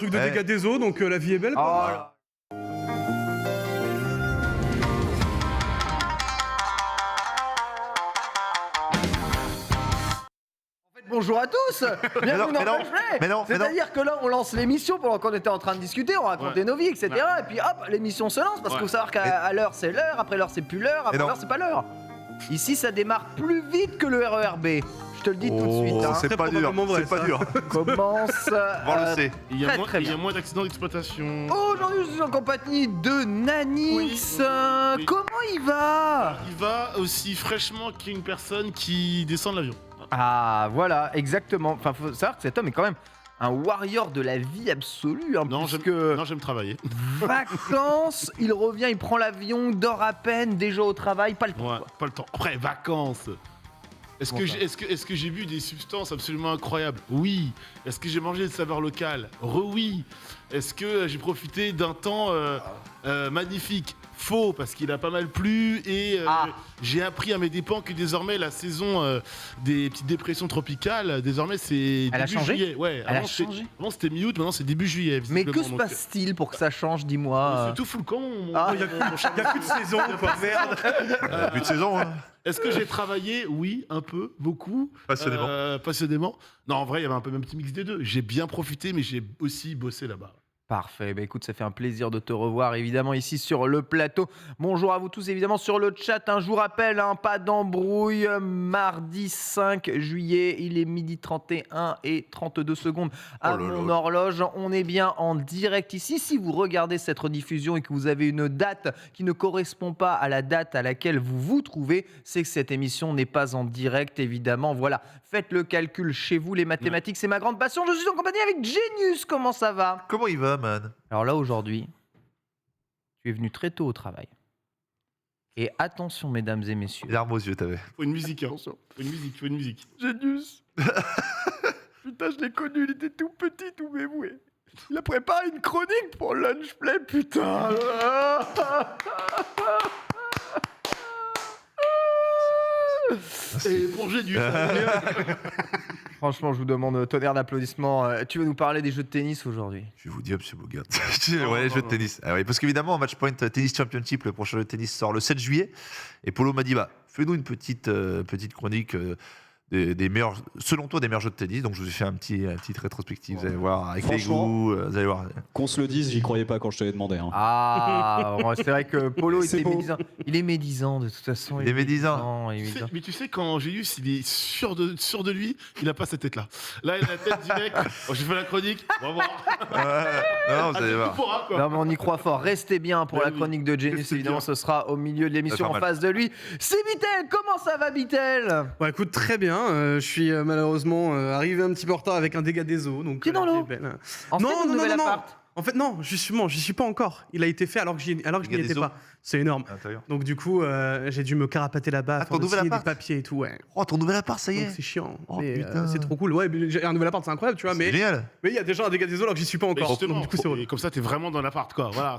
Truc de dégâts des eaux, donc la vie est belle. Oh quoi. là. Bonjour à tous. Bienvenue dans Punch Play. C'est-à-dire que là, on lance l'émission pendant qu'on était en train de discuter, on racontait nos vies, etc. Et puis hop, l'émission se lance parce qu'il faut savoir qu'à l'heure c'est l'heure, après l'heure c'est plus l'heure, après l'heure c'est pas l'heure. Ici, ça démarre plus vite que le RERB. Je te le dis tout de suite. Hein. C'est pas dur. vrai, C'est pas ça. dur. Commence. On le sait. Il y a Très bien. moins d'accidents d'exploitation. Aujourd'hui, je suis en compagnie de Nanix. Oui. Comment il va? Il va aussi fraîchement qu'une personne qui descend de l'avion. Ah, voilà, exactement. Enfin, faut savoir que cet homme est quand même un warrior de la vie absolue. Hein, Non, puisque j'aime travailler. vacances, il revient, il prend l'avion, dort à peine, déjà au travail, pas le temps. Ouais, quoi. pas le temps. Après, vacances. Est-ce que j'ai bu des substances absolument incroyables? Oui. Est-ce que j'ai mangé des saveurs locales? Oui. Est-ce que j'ai profité d'un temps magnifique? Faux, parce qu'il a pas mal plu et j'ai appris à mes dépens que désormais la saison des petites dépressions tropicales, désormais c'est Elle a début changé. juillet. Ouais, Elle a avant, changé. avant c'était mi-août, maintenant c'est début juillet. Mais que visiblement. se Donc, passe-t-il pour que ça change, dis-moi? c'est tout full camp. Ah, Il y a plus de saison, quoi. Merde. Plus de saison, hein. Est-ce que j'ai travaillé? Oui, un peu, beaucoup. Passionnément. Non, en vrai, il y avait un peu un petit mix des deux. J'ai bien profité, mais j'ai aussi bossé là-bas. Parfait, bah écoute, ça fait un plaisir de te revoir évidemment ici sur le plateau. Bonjour à vous tous évidemment sur le chat. Je vous rappelle, pas d'embrouille. Mardi 5 juillet, il est midi 31 et 32 secondes à mon horloge. On est bien en direct ici. Si vous regardez cette rediffusion et que vous avez une date qui ne correspond pas à la date à laquelle vous vous trouvez, c'est que cette émission n'est pas en direct évidemment. Voilà, faites le calcul chez vous. Les mathématiques, c'est ma grande passion. Je suis en compagnie avec Genius. Comment ça va? Comment il va, man? Alors là, aujourd'hui, tu es venu très tôt au travail. Et attention, mesdames et messieurs. Larmes aux yeux, t'avais. Faut une musique, hein. Faut une musique. Genius. Putain, je l'ai connu, il était tout petit, tout mémoué. Il a préparé une chronique pour Lunch Play, putain. Et pour Genius. Franchement, je vous demande tonnerre d'applaudissements. Tu vas nous parler des jeux de tennis aujourd'hui. Je vais vous dire, monsieur Bogart. Ouais, les jeux de tennis. Ah oui, parce qu'évidemment, Matchpoint Tennis Championship, le prochain jeu de tennis sort le 7 juillet. Et Polo m'a dit, fais-nous une petite chronique des meilleurs, selon toi, des meilleurs jeux de tennis. Donc, je vous ai fait un petit rétrospective. Vous allez voir, avec les goûts. Vous allez voir. Qu'on se le dise, j'y croyais pas quand je te l'ai demandé. Hein. Ah, bon, c'est vrai que Polo C'est était beau. médisant. Il est médisant de toute façon. Il est médisant. il est médisant. Mais tu sais, quand Genius, il est sûr de lui, il a pas cette tête-là. Là, il a la tête du mec. J'ai fait la chronique. On va voir. Non, vous allez voir. Tout pourra, quoi. Non, mais on y croit fort. Restez bien pour Ben la oui. chronique de Genius. Restez Évidemment, bien. ce sera au milieu de l'émission Ça en va faire face de lui. C'est Bitel. Comment ça va, Bitel? Bon, écoute, très bien. Je suis malheureusement arrivé un petit peu en retard avec un dégât des eaux. Donc, T'es dans la vie l'eau. est belle. En fait, Non, une non, nouvelle non, non. appart. En fait, non, justement, j'y suis pas encore. Il a été fait alors que je n'y Dégâts des étais eaux. pas. C'est énorme. À l'intérieur. Donc, du coup, j'ai dû me carapater là-bas, Ah, faire ton nouvel signer des appart papiers et tout, ouais. Oh, ton nouvel appart, ça y Donc, est. c'est chiant. Oh, mais putain. c'est trop cool. Ouais, mais j'ai un nouvel appart, c'est incroyable, tu vois. C'est Mais génial. il y a déjà un dégât des eaux alors que j'y suis pas Mais encore. justement, Donc, du coup, c'est relou. et comme ça, t'es vraiment dans l'appart, quoi. Voilà.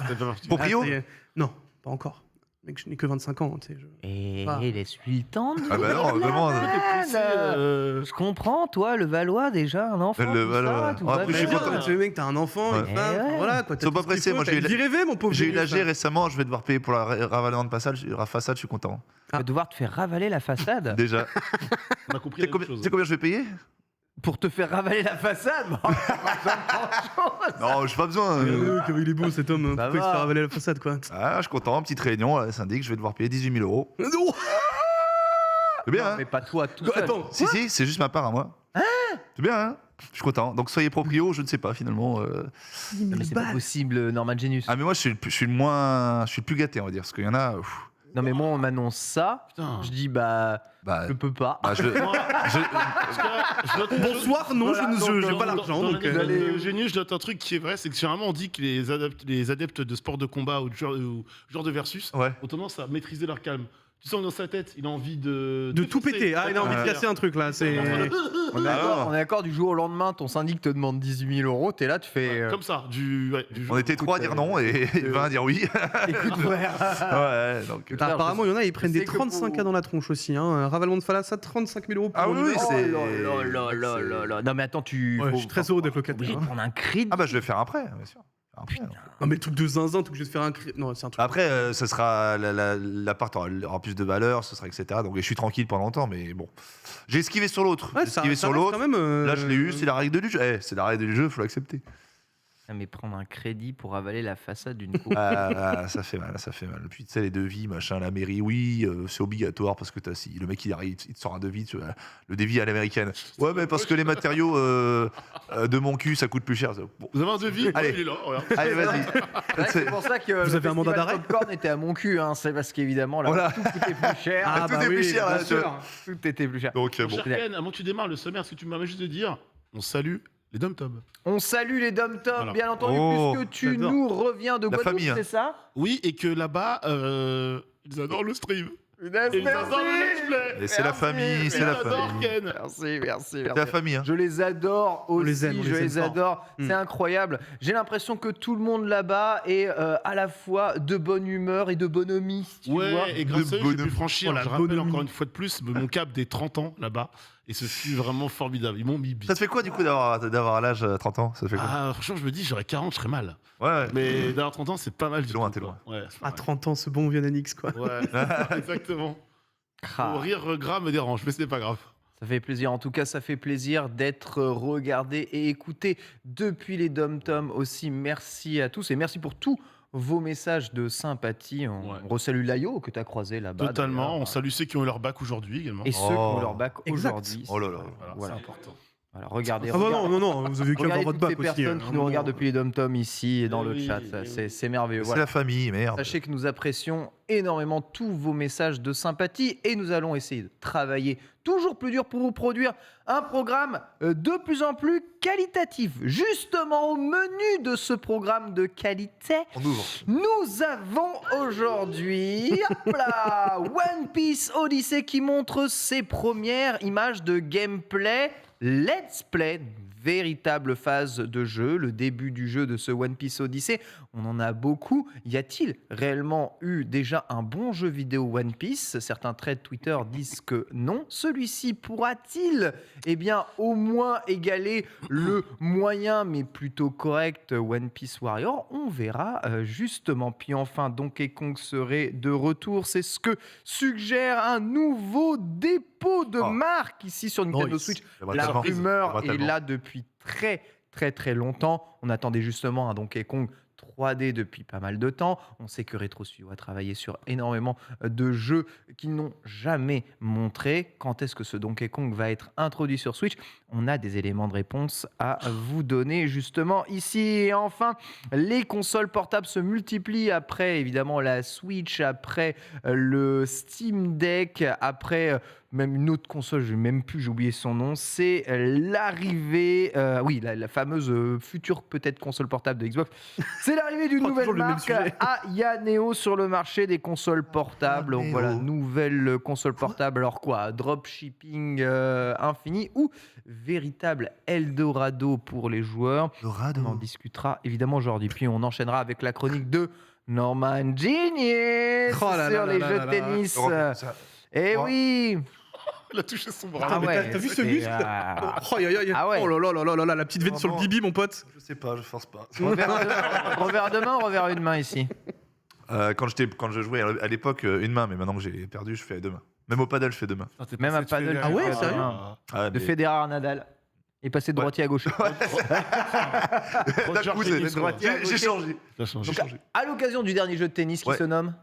Proprio. Ah, ça y est. Non, pas encore. Mec, je n'ai que 25 ans, tu sais. Et Ah. laisse-lui le temps de Ah bah non, vraiment. Je comprends, toi, le Valois, déjà, un enfant. Le tout Valois. ça, tout Ouais, va après, je suis bien. content. Tu sais, mec, t'as un enfant, une Ouais. femme, Ouais. voilà quoi. Sois pas pressé, moi, j'ai eu la- rêvé, mon pauvre. J'ai eu Genius, l'AG là. récemment, je vais devoir payer pour la ravalement de façade, je suis content. Tu vas devoir te faire ravaler la façade. Déjà. On a compris Tu la sais même chose. combien je vais payer? Pour te faire ravaler la façade. Bon, Non, j'ai pas besoin. Comme il est beau cet homme, Ça pourquoi il se va. fait ravaler la façade quoi. Ah, je suis content, petite réunion à la syndic, je vais devoir payer 18 000 euros. Non, C'est bien, non, hein? mais pas toi, tout seul. attends, Si, c'est juste ma part à moi. C'est bien, hein? Je suis content. Donc soyez proprio, je ne sais pas finalement. Non, mais c'est pas possible, Norman Genius. Ah, mais moi je suis le plus gâté, on va dire. Parce qu'il y en a. Non, mais moi, on m'annonce ça. Putain. Je dis, Bah, je peux pas. bah, je, Moi, parce que là, je note une chose. bonsoir, non, Voilà, je donc, j'ai pas l'argent donc. Les génies, je note un truc qui est vrai, c'est que généralement on dit que les adeptes de sport de combat ou de genre de versus ouais. ont tendance à maîtriser leur calme. Tu sens que dans sa tête, il a envie de De tout défoncer. péter. Ah, il a envie de casser un truc là. C'est. On est d'accord, du jour au lendemain, ton syndic te demande 18 000 €, t'es là, tu fais. Comme ça, du On était 3 à dire non et 20 à dire oui. Écoute, frère. Ouais, donc. Putain, Apparemment, il y en a, ils prennent sais des que 35K pour- dans la tronche aussi. Hein. Ravalement de Falassa, 35 000 € pour Ah un oui, numéro. oui, c'est. Oh là là là là. Non, mais attends, tu. Ouais, je suis très heureux d'être obligé locataire. de hein. prendre un crédit. Ah bah je vais faire après, bien sûr. Après, Non, mais le truc de zinzin, tout que je vais te faire un cri. Non, c'est un truc. Après, ça sera l'appart aura plus de valeur, ce sera etc. Donc je suis tranquille pendant longtemps, mais bon. J'ai esquivé sur l'autre. Ouais, J'ai esquivé ça sur reste l'autre. quand même. Là, je l'ai eu, c'est la règle du jeu. C'est la règle du jeu, faut l'accepter. Ah, mais prendre un crédit pour avaler la façade d'une cour. Ça fait mal, ça fait mal. Puis tu sais, les devis, machin, la mairie, oui, c'est obligatoire parce que si le mec il arrive, il te sort un devis, tu vois, le devis à l'américaine. Ouais, mais parce que les matériaux de mon cul, ça coûte plus cher. Bon. Vous avez un devis? Allez. Ouais, il est là, regarde. Allez, vas-y. C'est pour ça que Vous avez un mandat d'arrêt Popcorn était à mon cul, hein. C'est parce qu'évidemment, là, Voilà. tout coûtait plus cher. Ah, tout bah est plus oui, cher, bien là, sûr. Tout était plus cher. Donc, Mon bon. cher Ken, avant que tu démarres le sommaire, est-ce que tu me permets juste de dire, on salue les dom-toms. On salue les dom-toms, Voilà. bien entendu, Oh, puisque tu j'adore. nous reviens de La Guadeloupe, famille, hein. c'est ça? Oui, et que là-bas, ils adorent le stream. Et Merci, ils adorent le let's play. Et c'est la Merci. famille, Ils c'est la adorent famille. Ken. merci. C'est la famille, hein. Je les adore aussi, les aime, on je les aime les fort. adore. C'est incroyable. J'ai l'impression que tout le monde là-bas est à la fois de bonne humeur et de bonhomie. Tu vois. Ouais, et grâce De à eux, j'ai pu bonhomme. franchir, Oh, la je rappelle bonhomie. encore une fois de plus, mon cap des 30 ans là-bas. Et ce fut vraiment formidable. Ils m'ont mis bien. Ça te fait quoi du coup d'avoir l'âge 30 ans? Ça te fait quoi? Ah, franchement, je me dis, j'aurais 40, je serais mal. Ouais. Mais d'avoir 30 ans, c'est pas mal du T'es loin, tout, t'es quoi. Ouais, c'est pas À mal. 30 ans, ce bon vieux Nanix, quoi. Ouais, exactement. Ah. Au rire gras me dérange, mais ce n'est pas grave. Ça fait plaisir. En tout cas, ça fait plaisir d'être regardé et écouté depuis les dom-toms aussi. Merci à tous et merci pour tous vos messages de sympathie. On Ouais. resalue Layo que tu as croisé là-bas. Totalement. d'ailleurs. On salue ceux qui ont eu leur bac aujourd'hui également. Et ceux qui ont leur bac Exact. aujourd'hui. Oh là là. Voilà, Voilà. c'est important. Voilà, regardez. Ah bah regardez. non, vous avez qu'à avoir Regardez votre toutes ces bac aussi. personnes qui nous vraiment. regardent depuis les dom-toms ici et dans Eh le oui, chat. eh C'est merveilleux. C'est Voilà. la famille, merde. Sachez que nous apprécions énormément tous vos messages de sympathie et nous allons essayer de travailler toujours plus dur pour vous produire un programme de plus en plus qualitatif. Justement, au menu de ce programme de qualité, On ouvre. nous avons aujourd'hui hop là, One Piece Odyssey qui montre ses premières images de gameplay. Let's Play, véritable phase de jeu, le début du jeu de ce One Piece Odyssey. On en a beaucoup. Y a-t-il réellement eu déjà un bon jeu vidéo One Piece? Certains threads Twitter disent que non. Celui-ci pourra-t-il, eh bien, au moins égaler le moyen mais plutôt correct One Piece Warrior? On verra justement. Puis enfin, Donkey Kong serait de retour. C'est ce que suggère un nouveau dépôt de Oh. marque ici sur Nintendo Nice. Switch. J'aimerais La tellement. rumeur J'aimerais est tellement. là depuis très longtemps. On attendait justement un Donkey Kong 3D depuis pas mal de temps. On sait que Retro Studio a travaillé sur énormément de jeux qu'ils n'ont jamais montré. Quand est-ce que ce Donkey Kong va être introduit sur Switch? On a des éléments de réponse à vous donner justement ici. Et enfin, les consoles portables se multiplient après évidemment la Switch, après le Steam Deck, après même une autre console, je n'ai même plus, j'ai oublié son nom, c'est l'arrivée, oui, la fameuse future peut-être console portable de Xbox. C'est l'arrivée d'une Oh, nouvelle toujours le même marque, sujet. Aya Neo, sur le marché des consoles portables. Donc Neo. voilà, nouvelle console portable. Alors quoi, dropshipping infini ou véritable Eldorado pour les joueurs? On en discutera évidemment aujourd'hui. Puis on enchaînera avec la chronique de Norman Genius Oh là là sur là les là jeux là de là. tennis. Ça- Eh Oh. oui. Il a touché son bras. Ah mais ouais, t'as vu ce c'est, muscle Oh, aïe, aïe, aïe. Ah ouais. Oh là là là là là là, la petite veine sur le Vraiment. bibi, mon pote. Je sais pas, je force pas. Revers de main ou revers une main ici? Quand je jouais à l'époque, une main, mais maintenant que j'ai perdu, je fais deux mains. Même au paddle, je fais deux mains. Même à paddle. Ah ouais, sérieux Ah, De mais- Federer à Nadal. Et passer de droitier à gauche. D'un coup, Tennis, quoi. j'ai changé. Ça change. J'ai changé. À l'occasion du dernier jeu de tennis qui Ouais. se nomme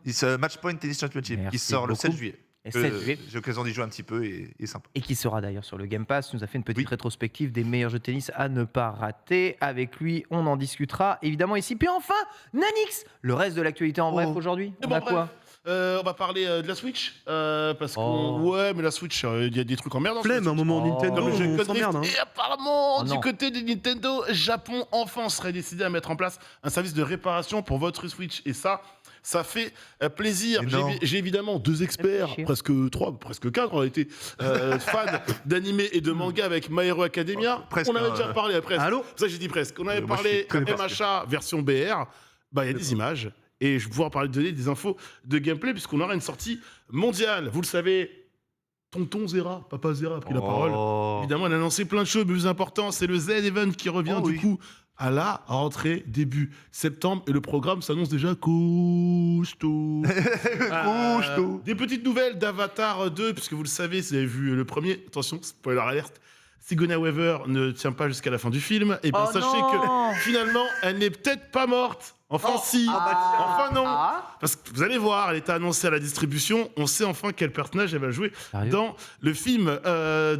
Matchpoint Tennis Championship Merci qui sort le 7 beaucoup. juillet. Et 7 juillet. J'ai l'occasion d'y jouer un petit peu et sympa. et qui sera d'ailleurs sur le Game Pass, nous a fait une petite Oui. rétrospective des meilleurs jeux de tennis à ne pas rater. Avec lui, on en discutera évidemment ici. Puis enfin, Nanix, le reste de l'actualité en bref Oh. aujourd'hui. Et On bon, a bref. quoi On va parler de la Switch. Parce que. Ouais, mais la Switch, il y a des trucs en merde. Flemme, un moment Nintendo, Comme le jeu on Code s'emmerde. Drift. Hein. Et apparemment, Oh du non. côté de Nintendo, Japon, enfin, serait décidé à mettre en place un service de réparation pour votre Switch. Et ça fait plaisir. Mais non. J'ai évidemment 2 experts, Réfléchir. presque 3, presque 4 en réalité, fans d'anime et de manga avec My Hero Academia. Presque, On avait hein. déjà parlé, presque. Allô C'est ça que j'ai dit presque. On avait Moi, je parlé connais pas MHA version BR. Bah, il y a des images. Et je vais pouvoir parler, donner des infos de gameplay, puisqu'on aura une sortie mondiale. Vous le savez, Tonton Zera, Papa Zera a pris la parole. Oh. Évidemment, il a annoncé plein de choses, mais le plus important, c'est le Z-Event qui revient Oh du oui. coup à la rentrée début septembre. Et le programme s'annonce déjà costaud. Costaud. Des petites nouvelles d'Avatar 2, puisque vous le savez, si vous avez vu le premier, attention, spoiler alerte, Sigourney Weaver ne tient pas jusqu'à la fin du film. Et bien Oh sachez non. que finalement, elle n'est peut-être pas morte. Enfin si, enfin non. Parce que vous allez voir, elle était annoncée à la distribution. On sait enfin quel personnage elle va jouer Sérieux dans le film.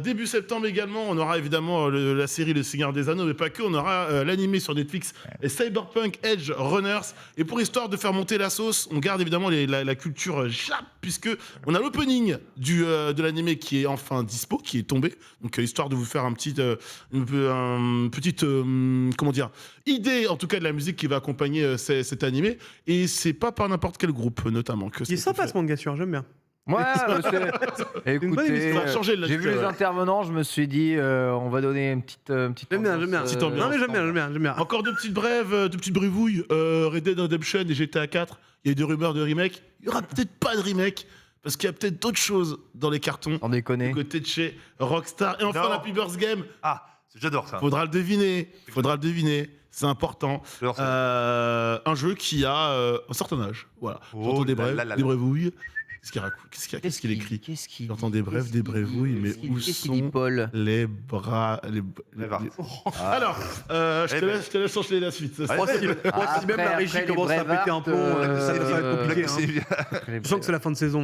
Début septembre également, on aura évidemment la série Le Seigneur des Anneaux, mais pas que. On aura l'animé sur Netflix et Cyberpunk Edge Runners. Et pour histoire de faire monter la sauce, on garde évidemment la culture Jap, puisque on a l'opening de l'animé qui est enfin dispo, qui est tombé. Donc histoire de vous faire une petite comment dire, idée en tout cas de la musique qui va accompagner cet animé. Et c'est pas par n'importe quel groupe notamment que Il est ça sympa fait. ce manga sûr, j'aime bien. Ouais, une bonne écoutez, émission. Ça a changé de la j'ai vu suite, les ouais. intervenants, je me suis dit, on va donner une petite J'aime bien, ambiance, j'aime bien. Petite ambiance. Non mais j'aime bien. Encore deux petites brèves, deux petites brivouilles. Red Dead Redemption et GTA 4. Il y a eu des rumeurs de remake. Il y aura peut-être pas de remake parce qu'il y a peut-être d'autres choses dans les cartons Sans déconner. du côté de chez Rockstar. Et enfin Non. la Peeper's Game. Ah, j'adore ça. Faudra le deviner. C'est important. J'adore ça. Un jeu qui a un certain âge. Voilà. Oh J'entends des là brèves, là là des là. brèvouilles. Qu'est-ce qu'il écrit Qu'est-ce qu'il J'entends des brèves, des brévouilles, mais où Qu'est-ce qu'il dit, sont Paul? les bras. Les bars. Alors, je Eh te ben. laisse enchaîner la suite. Moi, si même la Après régie les commence à péter un plomb, ça va être compliqué. C'est Hein. bien. Après Je sens que c'est la fin de saison.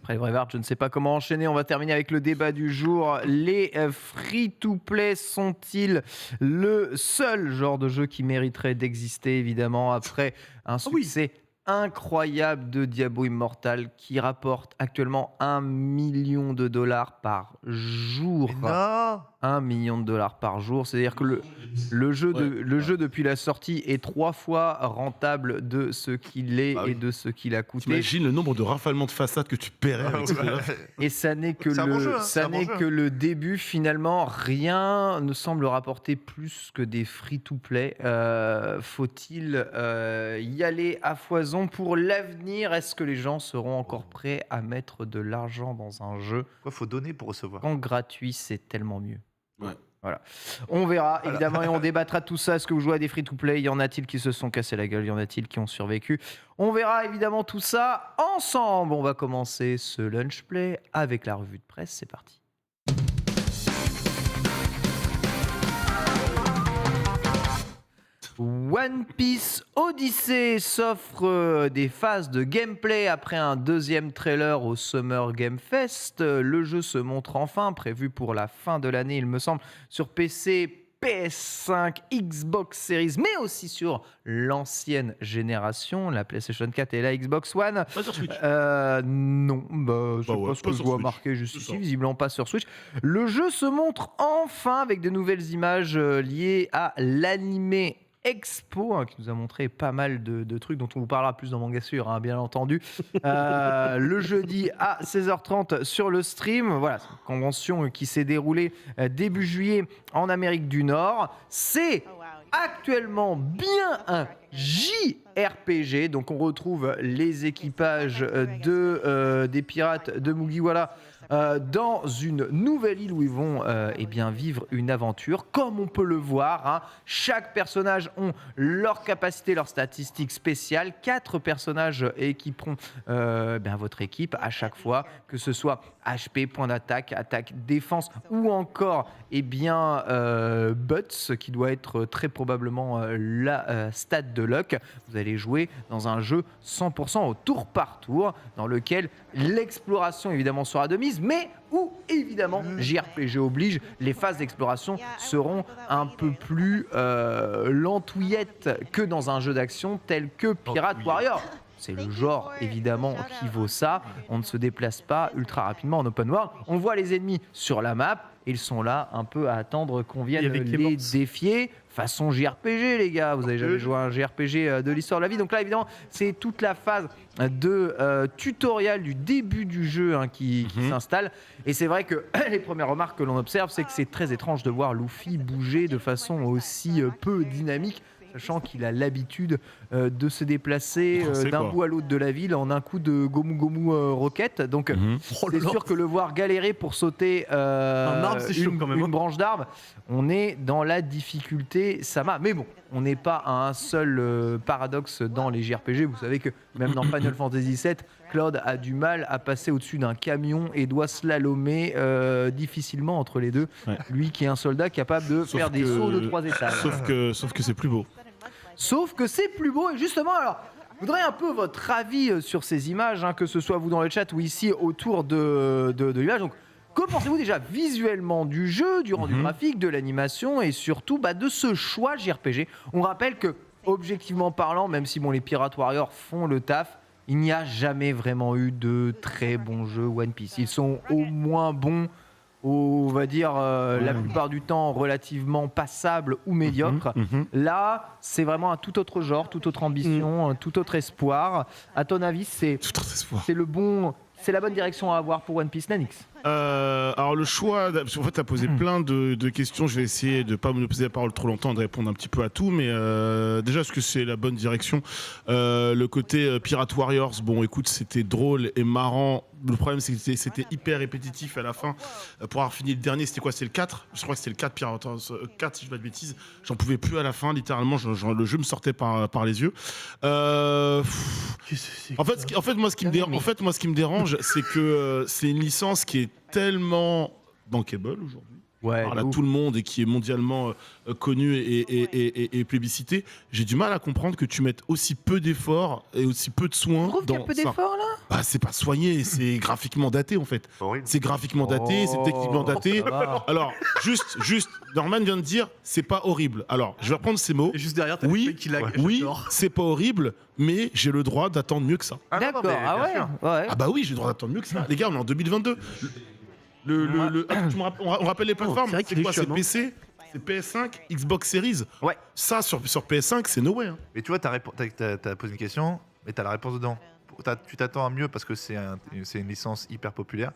les Bravehearts, je ne sais pas comment enchaîner. On va terminer avec le débat du jour. Les free-to-play sont-ils le seul genre de jeu qui mériterait d'exister, évidemment, après un oui. succès incroyable de Diablo Immortal qui rapporte actuellement $1 million par jour. Non. $1 million par jour. C'est-à-dire que le jeu depuis la sortie est 3 fois rentable de ce qu'il est Ah oui. et de ce qu'il a coûté. T'imagines le nombre de rafalements de façade que tu paierais avec ce jeu-là. Et ça n'est que, C'est un bon jeu, hein, c'est ça un bon n'est jeu. que le début. Finalement, rien ne semble rapporter plus que des free-to-play. Faut-il y aller à foison pour l'avenir? Est-ce que les gens seront encore prêts à mettre de l'argent dans un jeu Quoi, faut donner pour recevoir. quand gratuit, c'est tellement mieux? Ouais. Voilà. On verra, évidemment, et on débattra de tout ça. Est-ce que vous jouez à des free-to-play? Y en a-t-il qui se sont cassés la gueule? Y en a-t-il qui ont survécu? On verra évidemment tout ça ensemble. On va commencer ce lunch play avec la revue de presse. C'est parti. One Piece Odyssey s'offre des phases de gameplay après un deuxième trailer au Summer Game Fest. Le jeu se montre enfin, prévu pour la fin de l'année, il me semble, sur PC, PS5, Xbox Series, mais aussi sur l'ancienne génération, la PlayStation 4 et la Xbox One. Pas sur Switch. Non, c'est Bah ouais, pas ce pas que je sur vois Switch. marqué juste C'est ici, ça. visiblement pas sur Switch. Le jeu se montre enfin avec de nouvelles images liées à l'animé Expo, qui nous a montré pas mal de trucs dont on vous parlera plus dans Manga Sûr, bien entendu. Le jeudi à 16h30 sur le stream. Voilà, c'est une convention qui s'est déroulée début juillet en Amérique du Nord. C'est actuellement bien un JRPG, donc on retrouve les équipages des pirates de Mugiwara dans une nouvelle île où ils vont vivre une aventure. Comme on peut le voir, chaque personnage ont leur capacité, leurs statistiques spéciales. 4 personnages équiperont votre équipe à chaque fois, que ce soit HP, point d'attaque, attaque, défense ou encore Butts, qui doit être très probablement la stat de luck. Vous allez jouer dans un jeu 100% au tour par tour, dans lequel l'exploration évidemment sera de mise, mais où évidemment JRPG oblige, les phases d'exploration seront un peu plus lentouillettes que dans un jeu d'action tel que Pirate Warrior. c'est le genre évidemment qui vaut ça. On ne se déplace pas ultra rapidement en open world. On voit les ennemis sur la map. Ils sont là un peu à attendre qu'on vienne avec les les morses. défier. Façon JRPG, les gars. Vous avez jamais joué à un JRPG de l'histoire de la vie. Donc là, évidemment, c'est toute la phase de tutoriel du début du jeu qui s'installe. Et c'est vrai que les premières remarques que l'on observe, c'est que c'est très étrange de voir Luffy bouger de façon aussi peu dynamique, sachant qu'il a l'habitude de se déplacer Français, d'un quoi. bout à l'autre de la ville en un coup de Gomu Gomu Rocket. Donc c'est sûr que le voir galérer pour sauter arbre, c'est chaud quand même, hein. une branche d'arbre, on est dans la difficulté Sama. Mais bon, on n'est pas à un seul paradoxe dans les JRPG. Vous savez que même dans Final Fantasy VII, Cloud a du mal à passer au-dessus d'un camion et doit slalomer difficilement entre les deux. Ouais. Lui qui est un soldat capable de Sauf faire des que- sauts de 3 étages. Sauf que c'est plus beau. Sauf que c'est plus beau. Et justement, alors, je voudrais un peu votre avis sur ces images, que ce soit vous dans le chat ou ici autour de l'image. Donc, que pensez-vous déjà visuellement du jeu, du rendu graphique, de l'animation et surtout de ce choix JRPG? On rappelle que, objectivement parlant, même si les Pirate Warriors font le taf, il n'y a jamais vraiment eu de très bons jeux One Piece. Ils sont au moins bons, on va dire la plupart du temps relativement passables ou médiocres. Là, c'est vraiment un tout autre genre, toute autre ambition, un tout autre espoir. À ton avis, c'est la bonne direction à avoir pour One Piece, Nanix? Alors le choix, en fait, tu as posé plein de questions. Je vais essayer de ne pas monopoliser la parole trop longtemps, de répondre un petit peu à tout. Mais déjà, est-ce que c'est la bonne direction? Le côté Pirate Warriors, bon, écoute, c'était drôle et marrant. Le problème, c'est que c'était hyper répétitif à la fin. Pour avoir fini le dernier, c'était quoi? C'était le 4? Je crois que c'était le 4 Pirate Warriors 4, si je ne dis pas de bêtises. J'en pouvais plus à la fin, littéralement. Le jeu me sortait par les yeux. En fait, moi, ce qui me dérange, c'est que c'est une licence qui est tellement bankable aujourd'hui. Ouais, Par là, tout le monde et qui est mondialement connu et plébiscité. J'ai du mal à comprendre que tu mettes aussi peu d'efforts et aussi peu de soins. Tu trouves qu'il y a peu ça. d'efforts là? Bah, c'est pas soigné, c'est graphiquement daté en fait. Horrible. C'est graphiquement daté, c'est techniquement daté. ça va. Alors, juste, Norman vient de dire, c'est pas horrible. Alors, je vais reprendre ces mots. Et juste derrière, t'as Oui, le mec qui lag. Oui, J'adore. c'est pas horrible, mais j'ai le droit d'attendre mieux que ça. Ah non, non, D'accord, mais ah bien ouais, sûr. ouais. Ah bah oui, j'ai le droit d'attendre mieux que ça. Les gars, on est en 2022. On rappelle les plateformes. c'est vrai qu'il est quoi? C'est chiant, hein. PC, c'est PS5, Xbox Series. Ouais. Ça, sur PS5, c'est no way. Hein. Mais tu vois, t'as posé une question, mais t'as la réponse dedans. Tu t'attends à mieux parce que c'est une licence hyper populaire.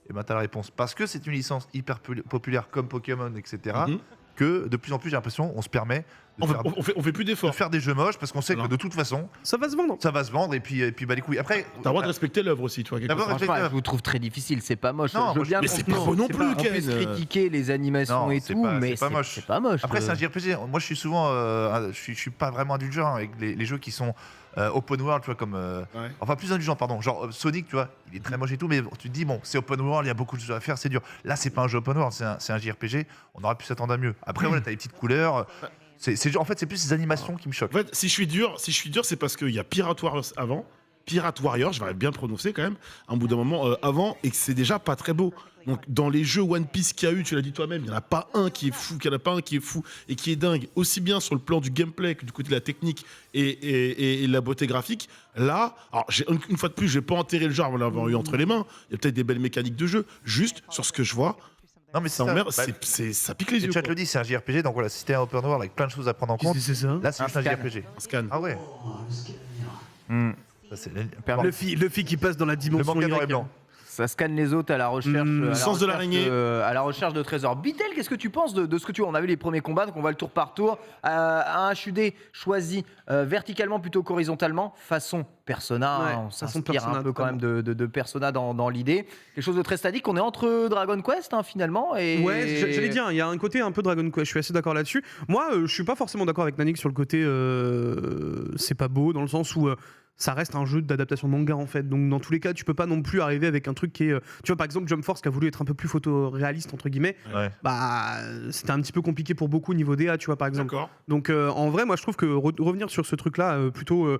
Et ben t'as la réponse. Parce que c'est une licence hyper populaire comme Pokémon, etc. Mhm. Que de plus en plus, j'ai l'impression, on se permet de On fait plus de d'efforts. faire des jeux moches parce qu'on sait Alors. que de toute façon, Ça va se vendre. ça va se vendre et puis bah les couilles. Après, T'as le droit de respecter l'œuvre aussi, tu vois. quelque D'abord, part. respecte- Franchement, je vous trouve très difficile, c'est pas moche. Non, Je veux moi, bien mais c'est comprendre. pas beau non C'est plus, on Ken. puisse critiquer les animations Non, et c'est tout, pas- mais c'est pas moche. c'est pas moche. Après, c'est un JRPG. Moi, je suis souvent, je suis pas vraiment indulgent avec les jeux qui sont open world, tu vois, comme, Ouais. enfin plus indulgent, pardon. Genre Sonic, tu vois, il est très moche et tout, mais tu te dis bon, c'est open world, il y a beaucoup de choses à faire, c'est dur. Là, c'est pas un jeu open world, c'est un JRPG. On aurait pu s'attendre à mieux. Après, voilà, t'as les petites couleurs. En fait, c'est plus ces animations qui me choquent. En fait, si je suis dur, c'est parce qu'il y a Pirate Warriors avant. Pirate Warriors, je vais bien le prononcer quand même, un bout d'un moment avant, et que c'est déjà pas très beau. Donc dans les jeux One Piece qu'il y a eu, tu l'as dit toi-même, il n'y en a pas un qui est fou, et qui est dingue, aussi bien sur le plan du gameplay que du côté de la technique et de la beauté graphique. Là, alors une fois de plus, je vais pas enterrer le genre en l'avoir eu entre les mains. Il y a peut-être des belles mécaniques de jeu, juste sur ce que je vois. Non, mais Ça c'est emmerde, ça. ça pique les Le yeux. chat quoi. le dit, c'est un JRPG, donc voilà, si c'était un open world avec plein de choses à prendre en compte, C'est ça. là, c'est Un juste un scan. JRPG. Un scan. Ah ouais. Hmm. Ça, c'est Luffy qui passe dans la le dimension manga noir et Y. blanc. Ça scanne les autres à la recherche, Sens de l'araignée. à la recherche de trésors. Bitel, qu'est-ce que tu penses de ce que tu vois? On a vu les premiers combats, donc on va le tour par tour. Un HUD choisi verticalement plutôt qu'horizontalement, façon Persona. Ouais, On façon s'inspire Persona, un peu quand même de Persona dans l'idée. Quelque chose de très statique. On est entre Dragon Quest finalement. Et... Ouais, j'allais dire, il y a un côté un peu Dragon Quest, je suis assez d'accord là-dessus. Moi, je suis pas forcément d'accord avec Nanik sur le côté c'est pas beau, dans le sens où ça reste un jeu d'adaptation de manga en fait. Donc dans tous les cas, tu peux pas non plus arriver avec un truc qui est. Tu vois, par exemple, Jump Force qui a voulu être un peu plus photoréaliste, entre guillemets, Ouais. bah c'était un petit peu compliqué pour beaucoup au niveau DA, tu vois, par exemple. D'accord. Donc en vrai, moi je trouve que revenir sur ce truc-là, plutôt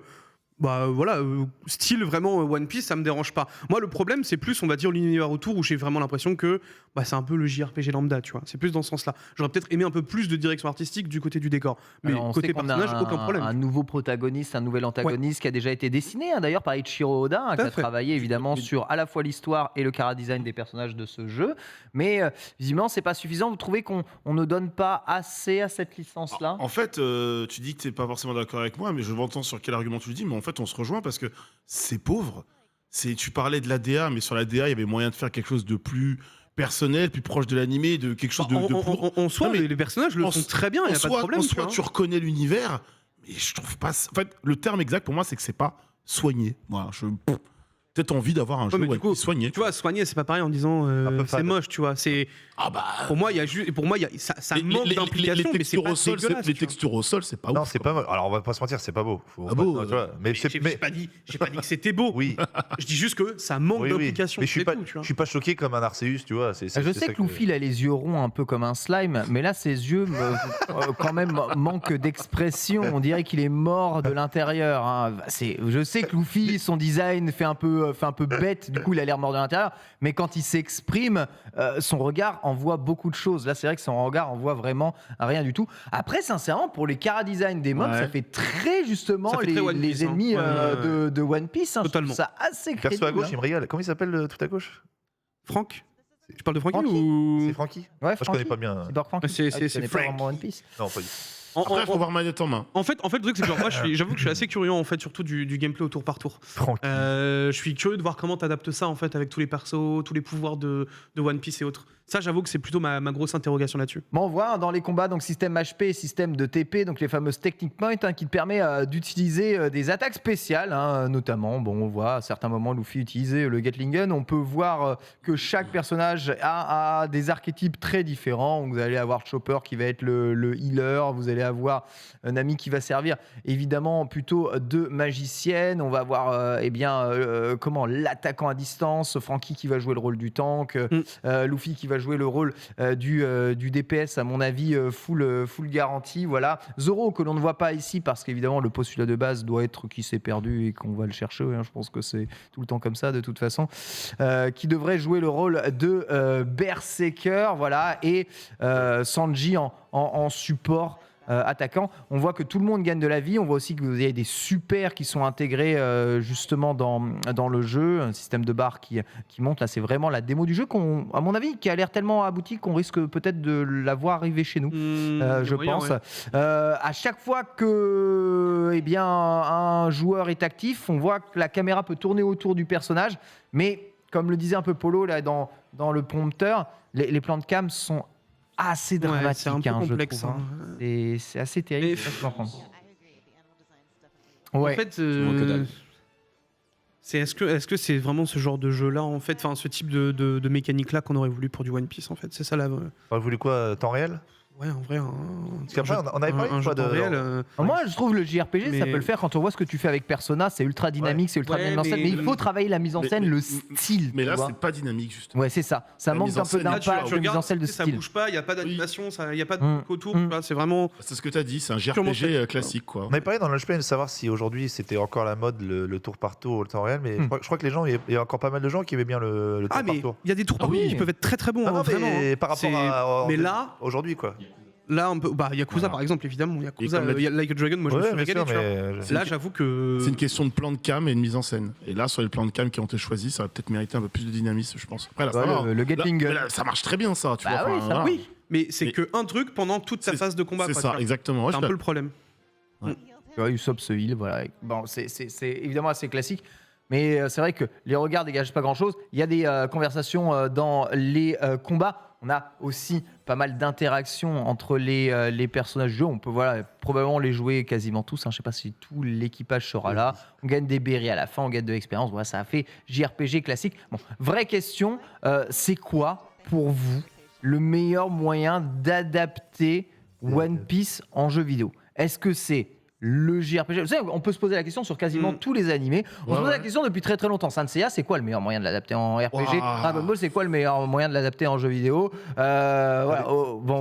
voilà, style vraiment One Piece, ça me dérange pas. Moi, le problème, c'est plus, on va dire, l'univers autour où j'ai vraiment l'impression que c'est un peu le JRPG lambda, tu vois. C'est plus dans ce sens-là. J'aurais peut-être aimé un peu plus de direction artistique du côté du décor. Mais Alors, on côté sait qu'on a personnage, aucun problème. un nouveau protagoniste, un nouvel antagoniste qui a déjà été dessiné d'ailleurs par Ichiro Oda, qui Tout à a fait. travaillé évidemment sur à la fois l'histoire et le chara-design des personnages de ce jeu. Mais visiblement, c'est pas suffisant. Vous trouvez qu'on ne donne pas assez à cette licence-là? En fait, tu dis que tu n'es pas forcément d'accord avec moi, mais je m'entends sur quel argument tu le dis, mais en fait, on se rejoint parce que c'est pauvre. Tu parlais de l'ADA, mais sur l'ADA, il y avait moyen de faire quelque chose de plus personnel, plus proche de l'animé, de quelque chose de plus... En soi, Non, mais les personnages le en font très bien, il n'y a pas de problème. En tu soi, vois. tu reconnais l'univers, mais je trouve pas... En fait, le terme exact pour moi, c'est que c'est pas soigné. Voilà, peut-être envie d'avoir un jeu mais du One coup, Piece soigné. Tu vois, soigner, c'est pas pareil en disant peu c'est fade. moche, tu vois. Ah bah... Pour moi, il y a ça manque d'implication, mais c'est textures pas au sol, dégueulasse. les tu vois. textures au sol, c'est pas Non, ouf. c'est pas mal. Alors, on va pas se mentir, c'est pas beau. Ah beau, tu vois, mais J'ai pas dit que c'était beau. Oui, Je dis juste que ça manque oui, oui. d'implication. Mais je suis c'est pas, tout, tu vois. je suis pas choqué comme un Arceus, tu vois. Je sais que Luffy il a les yeux ronds un peu comme un slime, mais là ses yeux quand même manquent d'expression. On dirait qu'il est mort de l'intérieur. Hein. Je sais que Luffy, son design fait un peu bête, du coup il a l'air mort de l'intérieur, mais quand il s'exprime, son regard envoie beaucoup de choses. Là c'est vrai que son regard envoie vraiment rien du tout. Après sincèrement pour les chara-design des mobs, Ouais. ça fait très justement Ça fait très One les Piece, hein. ennemis Ouais. de One Piece. Hein. Je trouve Totalement. ça assez crédible. Perso à gauche, hein. il me régale. Comment il s'appelle tout à gauche Franck Tu parles de Francky Francky ou C'est Francky Ouais, Moi, je connais Francky. pas bien. C'est Dark Franky. C'est- Ah, tu c'est connais pas Frank. vraiment One Piece. Non, pas du tout. Après, il faut avoir manette en main. En fait, le truc, c'est que genre, moi, j'avoue que je suis assez curieux, en fait, surtout du gameplay au tour par tour. Francky. Je suis curieux de voir comment t'adaptes ça, en fait, avec tous les persos, tous les pouvoirs de One Piece et autres. Ça, j'avoue que c'est plutôt ma grosse interrogation là-dessus. Bon, on voit hein, dans les combats, donc système HP et système de TP, donc les fameuses technique points, hein, qui te permet d'utiliser des attaques spéciales, hein, notamment. Bon, on voit à certains moments Luffy utiliser le Gatling Gun. On peut voir que chaque personnage a des archétypes très différents. Donc, vous allez avoir Chopper qui va être le healer, vous allez avoir Nami qui va servir évidemment plutôt de magicienne. On va avoir l'attaquant à distance, Franky qui va jouer le rôle du tank, Luffy qui va jouer le rôle du DPS, à mon avis, full garantie. Voilà. Zoro, que l'on ne voit pas ici, parce qu'évidemment, le postulat de base doit être qu'il s'est perdu et qu'on va le chercher. Hein. Je pense que c'est tout le temps comme ça, de toute façon. Qui devrait jouer le rôle de Berserker. Voilà. Et Sanji en support. Attaquant, on voit que tout le monde gagne de la vie. On voit aussi que vous avez des super qui sont intégrés justement dans le jeu, un système de barres qui monte. Là, c'est vraiment la démo du jeu à mon avis, qui a l'air tellement abouti qu'on risque peut-être de la voir arriver chez nous. Je pense. Ouais. À chaque fois que un joueur est actif, on voit que la caméra peut tourner autour du personnage, mais comme le disait un peu Polo là dans le prompteur, les plans de cam sont assez dramatique, c'est un peu hein, complexe. je trouve, hein. hein. C'est assez terrible. Mais- je sais pas ce que t'en penses. En Ouais. fait, vois que dalle. est-ce que c'est vraiment ce genre de jeu-là, en fait, enfin, ce type de mécanique-là qu'on aurait voulu pour du One Piece, en fait. C'est ça la. T'aurais voulu quoi Temps réel Ouais, en vrai. Parce qu'après, on avait parlé un une jeu fois de. temps réel. Moi, je trouve le JRPG, ça Mais- peut le faire quand on voit ce que tu fais avec Persona. C'est ultra dynamique, c'est ultra Ouais, bien mis en scène. mais- Mais il faut travailler la mise en scène, le style. Mais tu là, vois. c'est pas dynamique, justement. Ouais, c'est ça. Ça La manque mise en un peu scène, là, Là, d'impact de mise en scène de ça style. bouge pas, il n'y a pas d'animation, il n'y a pas de truc autour, Mm. tu vois, c'est vraiment. C'est ce que tu as dit, c'est un Purement JRPG classique, quoi. On avait parlé dans le Lunchpay de savoir si aujourd'hui c'était encore la mode le tour par tour au temps réel, mais je crois que les gens, il y a encore pas mal de gens qui aimaient bien le tour Ah, mais par tour. il y a des tours par oui. tour qui peuvent être très très bons, Non, hein, non, vraiment. mais hein. par rapport C'est- à Mais là, aujourd'hui quoi. on peut. Bah, Yakuza Voilà. par exemple, évidemment. Yakuza, comme l'a dit- Like a Dragon, moi je me Ouais, suis bien régalé, sûr, tu vois. mais Là, j'avoue que. C'est une question de plan de cam et de mise en scène. Et là, sur les plans de cam qui ont été choisis, ça va peut-être mériter un peu plus de dynamisme, je pense. Après, là, ça Ouais, va. le Gatling Là, Gun. là, ça marche très bien, ça. Tu Bah vois, oui, enfin, ça voilà. Oui, mais c'est Mais- que un truc pendant toute sa C'est- phase de combat. C'est quoi, ça, tu vois. exactement. Ouais, C'est un je peu le problème. Ouais, Usopp se heal, voilà. Bon, c'est évidemment assez classique. Mais c'est vrai que les regards dégagent pas grand-chose. Il y a des conversations dans les combats. On a aussi pas mal d'interactions entre les personnages du jeu. On peut probablement les jouer quasiment tous. Hein. Je ne sais pas si tout l'équipage sera là. On gagne des berries à la fin, on gagne de l'expérience. Voilà, ça a fait JRPG classique. Bon, vraie question, c'est quoi pour vous le meilleur moyen d'adapter One Piece en jeu vidéo? Est-ce que c'est le JRPG. Vous savez, on peut se poser la question sur quasiment tous les animés. On se pose la question depuis très très longtemps. Saint Seiya, c'est quoi le meilleur moyen de l'adapter en RPG? Dragon Ball, c'est quoi le meilleur moyen de l'adapter en jeu vidéo?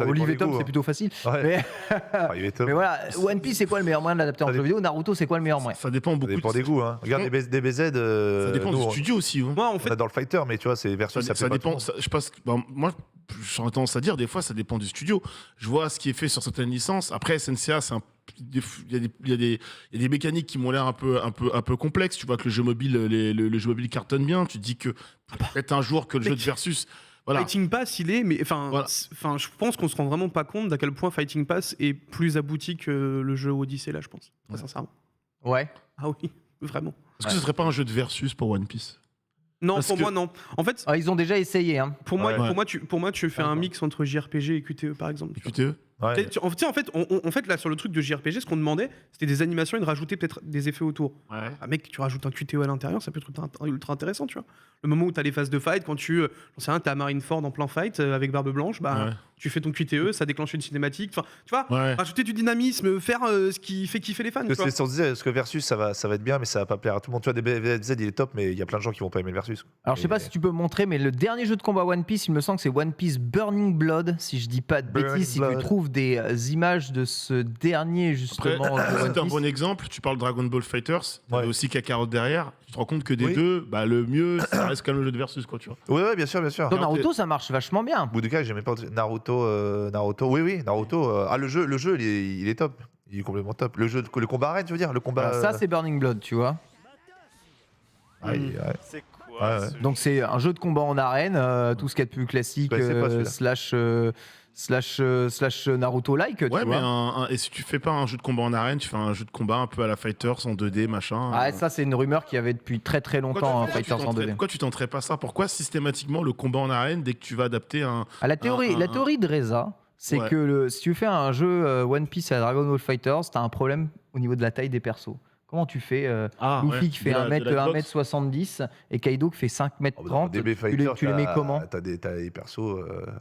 Olive et Tom, c'est plutôt facile. Ouais. Mais voilà, One Piece, c'est quoi le meilleur moyen de l'adapter en jeu vidéo? Naruto, c'est quoi le meilleur moyen? Ça dépend beaucoup. Ça dépend des goûts. Hein. Regarde DBZ. Ça dépend du studio aussi. Hein. Moi, en On fait, adore le fighter, mais tu vois, c'est versus. Ça dépend. Je pense. Moi, j'aurais tendance à dire, des fois, ça dépend du studio. Je vois ce qui est fait sur certaines licences. Après, SNCA, il y a des mécaniques qui m'ont l'air un peu complexes. Tu vois que le jeu mobile, le jeu mobile cartonne bien. Tu te dis que peut-être un jour que le jeu de versus. Voilà. Fighting Pass, il est, mais Voilà. je pense qu'on se rend vraiment pas compte d'à quel point Fighting Pass est plus abouti que le jeu Odyssey là, je pense. Très sincèrement. Ouais. Ah oui, vraiment. Est-ce que ce serait pas un jeu de versus pour One Piece? Non, Parce pour que- moi non. En fait, Ils ont déjà essayé. Hein. pour moi, Ouais. pour moi, tu fais un mix entre JRPG et QTE par exemple. tu vois. QTE? Ouais. En fait, là sur le truc de JRPG, ce qu'on demandait, c'était des animations et de rajouter peut-être des effets autour. Ouais. Ah mec, tu rajoutes un QTE à l'intérieur, ça peut être ultra intéressant, tu vois. Le moment où t'as les phases de fight, quand j'en sais rien, t'es à Marineford en plein fight avec Barbe Blanche, bah Ouais. tu fais ton QTE, ça déclenche une cinématique. Enfin, tu vois, Ouais. rajouter du dynamisme, faire ce qui fait kiffer les fans. Tu Parce vois. que c'est on se disait, parce que versus, ça va être bien, mais ça va pas plaire à tout le monde. Tu vois, DBZ, il est top, mais il y a plein de gens qui vont pas aimer le versus. Alors, je sais pas si tu peux me montrer, mais le dernier jeu de combat One Piece, il me semble que c'est One Piece Burning Blood, si je dis pas de Burning bêtises. Si tu Blood. trouves des images de ce dernier, Après, justement, de One c'est un Piece. bon exemple. Tu parles Dragon Ball Fighters. Il y Ouais. a aussi Kakarot derrière. Tu te rends compte que des Oui. deux, bah, le mieux, ça reste quand même le jeu de versus, quoi, tu vois. Ouais, bien sûr, bien sûr. Dans Naruto, ça marche vachement bien. Budokai, j'aimais pas Naruto. Oui, Naruto. Le jeu, il est top. Il est complètement top. Le combat arène, tu veux dire, le combat. Alors, ça, c'est Burning Blood, tu vois. Ouais. C'est quoi Ouais, ouais. ce- Donc, c'est un jeu de combat en arène, tout ce qu'il y a de plus classique, Je connaissais pas celui-là. slash Naruto-like, tu Ouais, mais vois. et si tu fais pas un jeu de combat en arène, tu fais un jeu de combat un peu à la Fighters en 2D, machin. Ah, ça, c'est une rumeur qui avait depuis très très longtemps, hein, Fighters en 2D. Pourquoi tu tenterais pas ça? Pourquoi systématiquement le combat en arène dès que tu vas adapter un. Ah, la théorie de Reza, c'est Ouais. que si tu fais un jeu One Piece à Dragon Ball Fighters, t'as un problème au niveau de la taille des persos. Comment tu fais Luffy qui fait 1m70 et Kaido qui fait 5m30, DB tu Fighter, les mets comment? T'as des persos.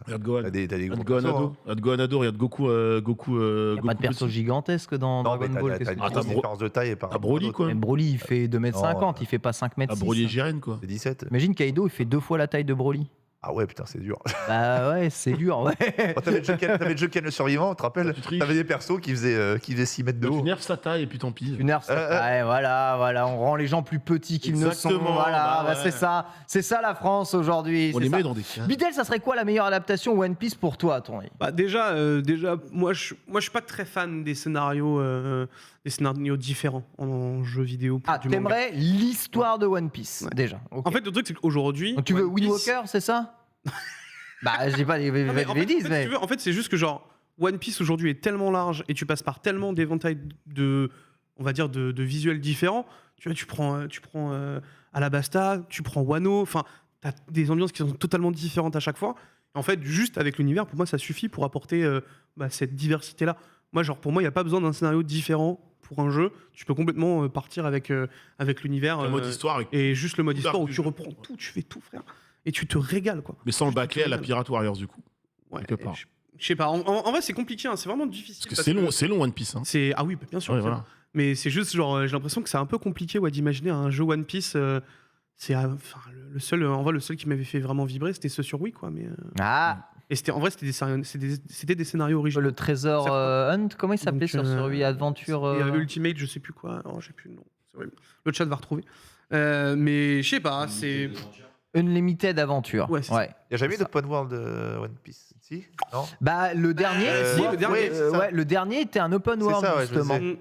Regarde Gohan. T'as des Regarde gros Gohan persos, ado. hein. Regarde Gohan ado, regarde Goku. Il n'y a pas de perso petit. gigantesque dans Non, mais Dragon Ball. t'as qu'est-ce une que Ah, tu grosse veux t'as différence de taille par Ah, rapport Broly, aux autres. quoi. Mais Broly, il fait 2m50, Non, il fait pas 5m6. Ah, Broly et Jiren, quoi. C'est 17. Imagine Kaido, il fait 2 fois la taille de Broly. Ah ouais, putain, c'est dur. Bah ouais, c'est dur, ouais. Oh, t'avais le jeu Ken le survivant, tu te rappelles? Tu triches. T'avais des persos qui faisaient 6 mètres de Tu haut. nerfs sa taille et puis tant pis. Tu nerfs ça. Ouais, voilà, on rend les gens plus petits qu'ils ne sont. Exactement, Voilà, bah ouais. c'est ça la France aujourd'hui. On c'est les ça. met dans des cases. Bidel, ça serait quoi la meilleure adaptation One Piece pour toi, Tony? Bah déjà, moi je suis pas très fan des scénarios différents en jeu vidéo. Ah, du manga. t'aimerais l'histoire de One Piece, Ouais. déjà. Ok. En fait, le truc c'est qu'aujourd'hui. Donc tu veux One Wind Piece- Walker, c'est ça? Bah, j'ai pas les Non, mais en fait, bêtises, si mais. tu veux, en fait, c'est juste que genre One Piece aujourd'hui est tellement large et tu passes par tellement d'éventails on va dire de visuels différents. Tu vois, tu prends Alabasta, tu prends Wano. Enfin, t'as des ambiances qui sont totalement différentes à chaque fois. En fait, juste avec l'univers, pour moi, ça suffit pour apporter cette diversité-là. Moi, genre, pour moi, il n'y a pas besoin d'un scénario différent pour un jeu. Tu peux complètement partir avec l'univers. Un mode histoire avec. Et juste le mode Tout histoire où l'arc du tu jeu. reprends tout, tu fais tout, frère. Et tu te régales, quoi. Mais sans le Juste, bâcler à la tu te Pirate Warriors, du coup. Ouais, quelque part. je sais pas. En vrai, c'est compliqué. Hein. C'est vraiment difficile. Parce que c'est long One Piece. Hein. Ah oui, bah, bien sûr. Ouais, bien sûr. voilà. Mais c'est juste genre, j'ai l'impression que c'est un peu compliqué d'imaginer un jeu One Piece. Enfin, le seul qui m'avait fait vraiment vibrer, c'était ce sur Wii, quoi. Mais Ah, et c'était des scénarios originaux. le trésor Hunt, comment il s'appelait sur Donc, Survie Adventure Et Ultimate, je sais plus quoi. Oh, j'ai plus le nom. C'est horrible. Le chat va retrouver. Mais je sais pas. C'est Unlimited Adventure. Ouais, c'est ça. Il n'y a jamais eu d'open world One Piece. Si? Non? Bah, le dernier, si, le dernier, oui, c'est ça. ouais, le dernier était un open C'est world, ça, ouais, je justement. sais.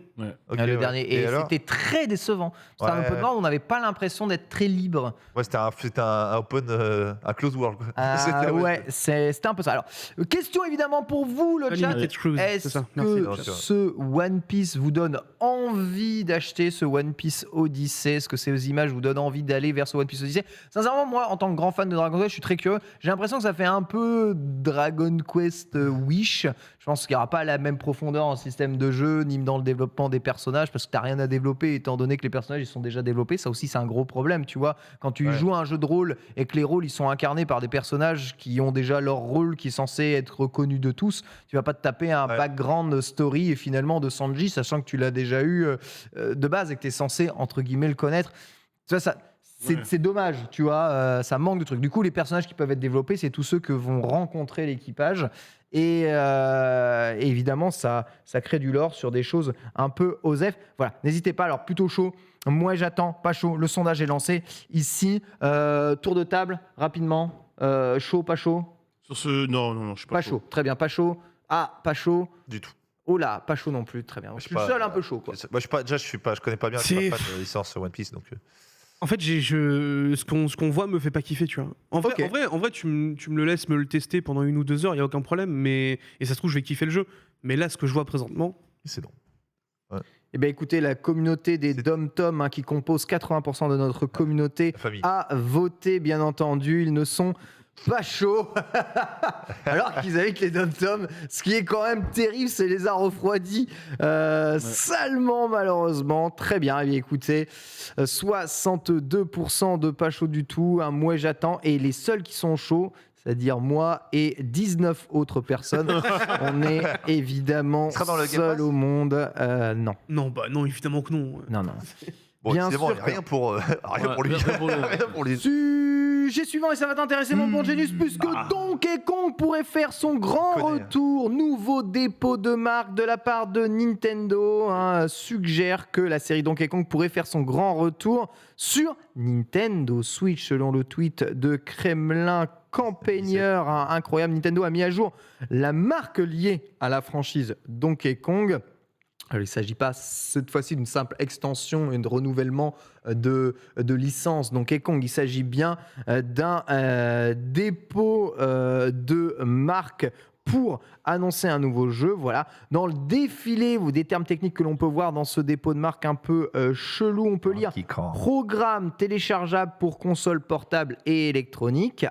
Ok, Le ouais. dernier. Et alors c'était très décevant. C'était un Ouais. open world où on n'avait pas l'impression d'être très libre. Ouais, c'était un open, un close world. quoi. C'était- Ouais, c'était un peu ça. Alors, question évidemment pour vous, le chat. Unlimited Cruise. C'est Est-ce ça. que Merci, le chat. ce One Piece vous donne envie d'acheter ce One Piece Odyssey? Est-ce que ces images vous donnent envie d'aller vers ce One Piece Odyssey? Sincèrement, moi, en tant que grand fan de Dragon Quest, je suis très curieux. J'ai l'impression que ça fait un peu Dragon Quest Wish. Je pense qu'il n'y aura pas la même profondeur en système de jeu, ni dans le développement des personnages, parce que tu n'as rien à développer, étant donné que les personnages ils sont déjà développés. Ça aussi, c'est un gros problème, tu vois. Quand tu joues à un jeu de rôle et que les rôles ils sont incarnés par des personnages qui ont déjà leur rôle qui est censé être reconnu de tous, tu vas pas te taper un background story et finalement de Sanji, sachant que tu l'as déjà eu de base et que tu es censé, entre guillemets, le connaître. Tu vois, c'est dommage, tu vois, ça manque de trucs. Du coup, les personnages qui peuvent être développés, c'est tous ceux que vont rencontrer l'équipage. Et évidemment, ça crée du lore sur des choses un peu osef. Voilà, n'hésitez pas. Alors, plutôt chaud. Moi, j'attends. Pas chaud. Le sondage est lancé. Ici, tour de table, rapidement. Chaud, pas chaud? Sur ce, non, je suis pas chaud. Très bien, pas chaud. Ah, pas chaud. Du tout. Oh là, pas chaud non plus. Très bien. Je suis le seul un peu chaud, quoi. Moi, je connais pas bien. Je suis pas fan de la licence One Piece, donc. En fait, ce qu'on voit me fait pas kiffer, tu vois. En vrai, tu me le laisses me le tester pendant 1 ou 2 heures, il y a aucun problème. Et ça se trouve, je vais kiffer le jeu. Mais là, ce que je vois présentement, c'est non. Eh bien, écoutez, la communauté des Dom-Tom, qui compose 80% de notre communauté, a voté, bien entendu. Ils ne sont pas chauds. Alors qu'ils habitent les Dom-Tom. Ce qui est quand même terrible, c'est les a refroidis salement, malheureusement. Très bien. Eh bien, écoutez, 62% de pas chauds du tout. Moi, j'attends. Et les seuls qui sont chauds, c'est-à-dire moi et 19 autres personnes. On est évidemment seuls au monde. Non. Non, évidemment que non. Non. Bon, bien sûr. sûr. Rien pour lui. Rien pour lui. Sujet suivant, et ça va t'intéresser, mon bon Genius, puisque Donkey Kong pourrait faire son grand retour. Nouveau dépôt de marque de la part de Nintendo suggère que la série Donkey Kong pourrait faire son grand retour sur Nintendo Switch, selon le tweet de Kremlin Campagneur. Incroyable, Nintendo a mis à jour la marque liée à la franchise Donkey Kong. Alors, il ne s'agit pas cette fois-ci d'une simple extension et de renouvellement de licence Donkey Kong. Il s'agit bien d'un dépôt de marque pour annoncer un nouveau jeu. Voilà. Dans le défilé, ou des termes techniques que l'on peut voir dans ce dépôt de marque un peu chelou, on peut lire programme téléchargeable pour console portable et électronique.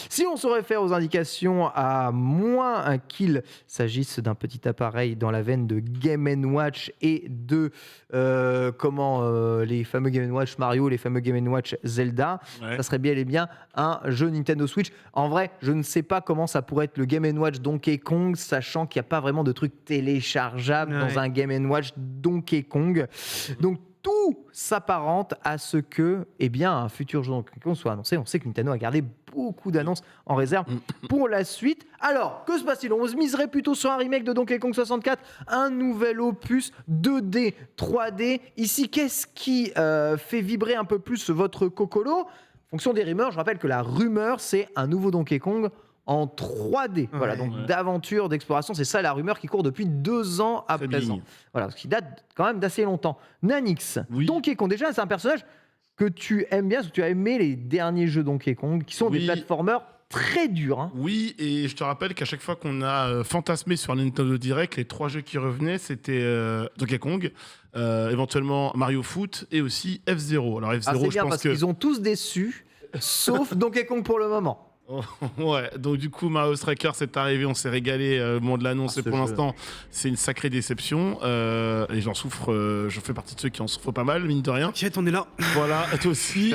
Si on se réfère aux indications, à moins qu'il s'agisse d'un petit appareil dans la veine de Game & Watch et de les fameux Game & Watch Mario, les fameux Game & Watch Zelda, ça serait bien et bien un jeu Nintendo Switch. En vrai, je ne sais pas comment ça pourrait être le Game & Watch Donkey Kong, sachant qu'il n'y a pas vraiment de truc téléchargeable dans un Game & Watch Donkey Kong. Donc, tout s'apparente à ce que un futur jeu Donkey Kong soit annoncé. On sait que Nintendo a gardé beaucoup d'annonces en réserve pour la suite. Alors, que se passe-t-il? On se miserait plutôt sur un remake de Donkey Kong 64, un nouvel opus 2D, 3D. Ici, qu'est-ce qui fait vibrer un peu plus votre cocolo? En fonction des rumeurs, je rappelle que la rumeur, c'est un nouveau Donkey Kong en 3D. Voilà, donc d'aventure, d'exploration, c'est ça la rumeur qui court depuis 2 ans à présent. Voilà, ce qui date quand même d'assez longtemps. Nanix, Donkey Kong, déjà, c'est un personnage que tu aimes bien, parce que tu as aimé les derniers jeux Donkey Kong, qui sont des platformers très durs. Oui, et je te rappelle qu'à chaque fois qu'on a fantasmé sur Nintendo Direct, les 3 jeux qui revenaient, c'était Donkey Kong, éventuellement Mario Foot et aussi F-Zero. Alors F-Zero, c'est bien, je pense parce qu'ils ont tous déçu, sauf Donkey Kong pour le moment. Ouais, donc du coup Mario Strikers c'est arrivé, on s'est régalé au moment de l'annonce, et pour l'instant c'est une sacrée déception et j'en souffre, je fais partie de ceux qui en souffrent pas mal, mine de rien. Tiens, on est là. Voilà, toi aussi.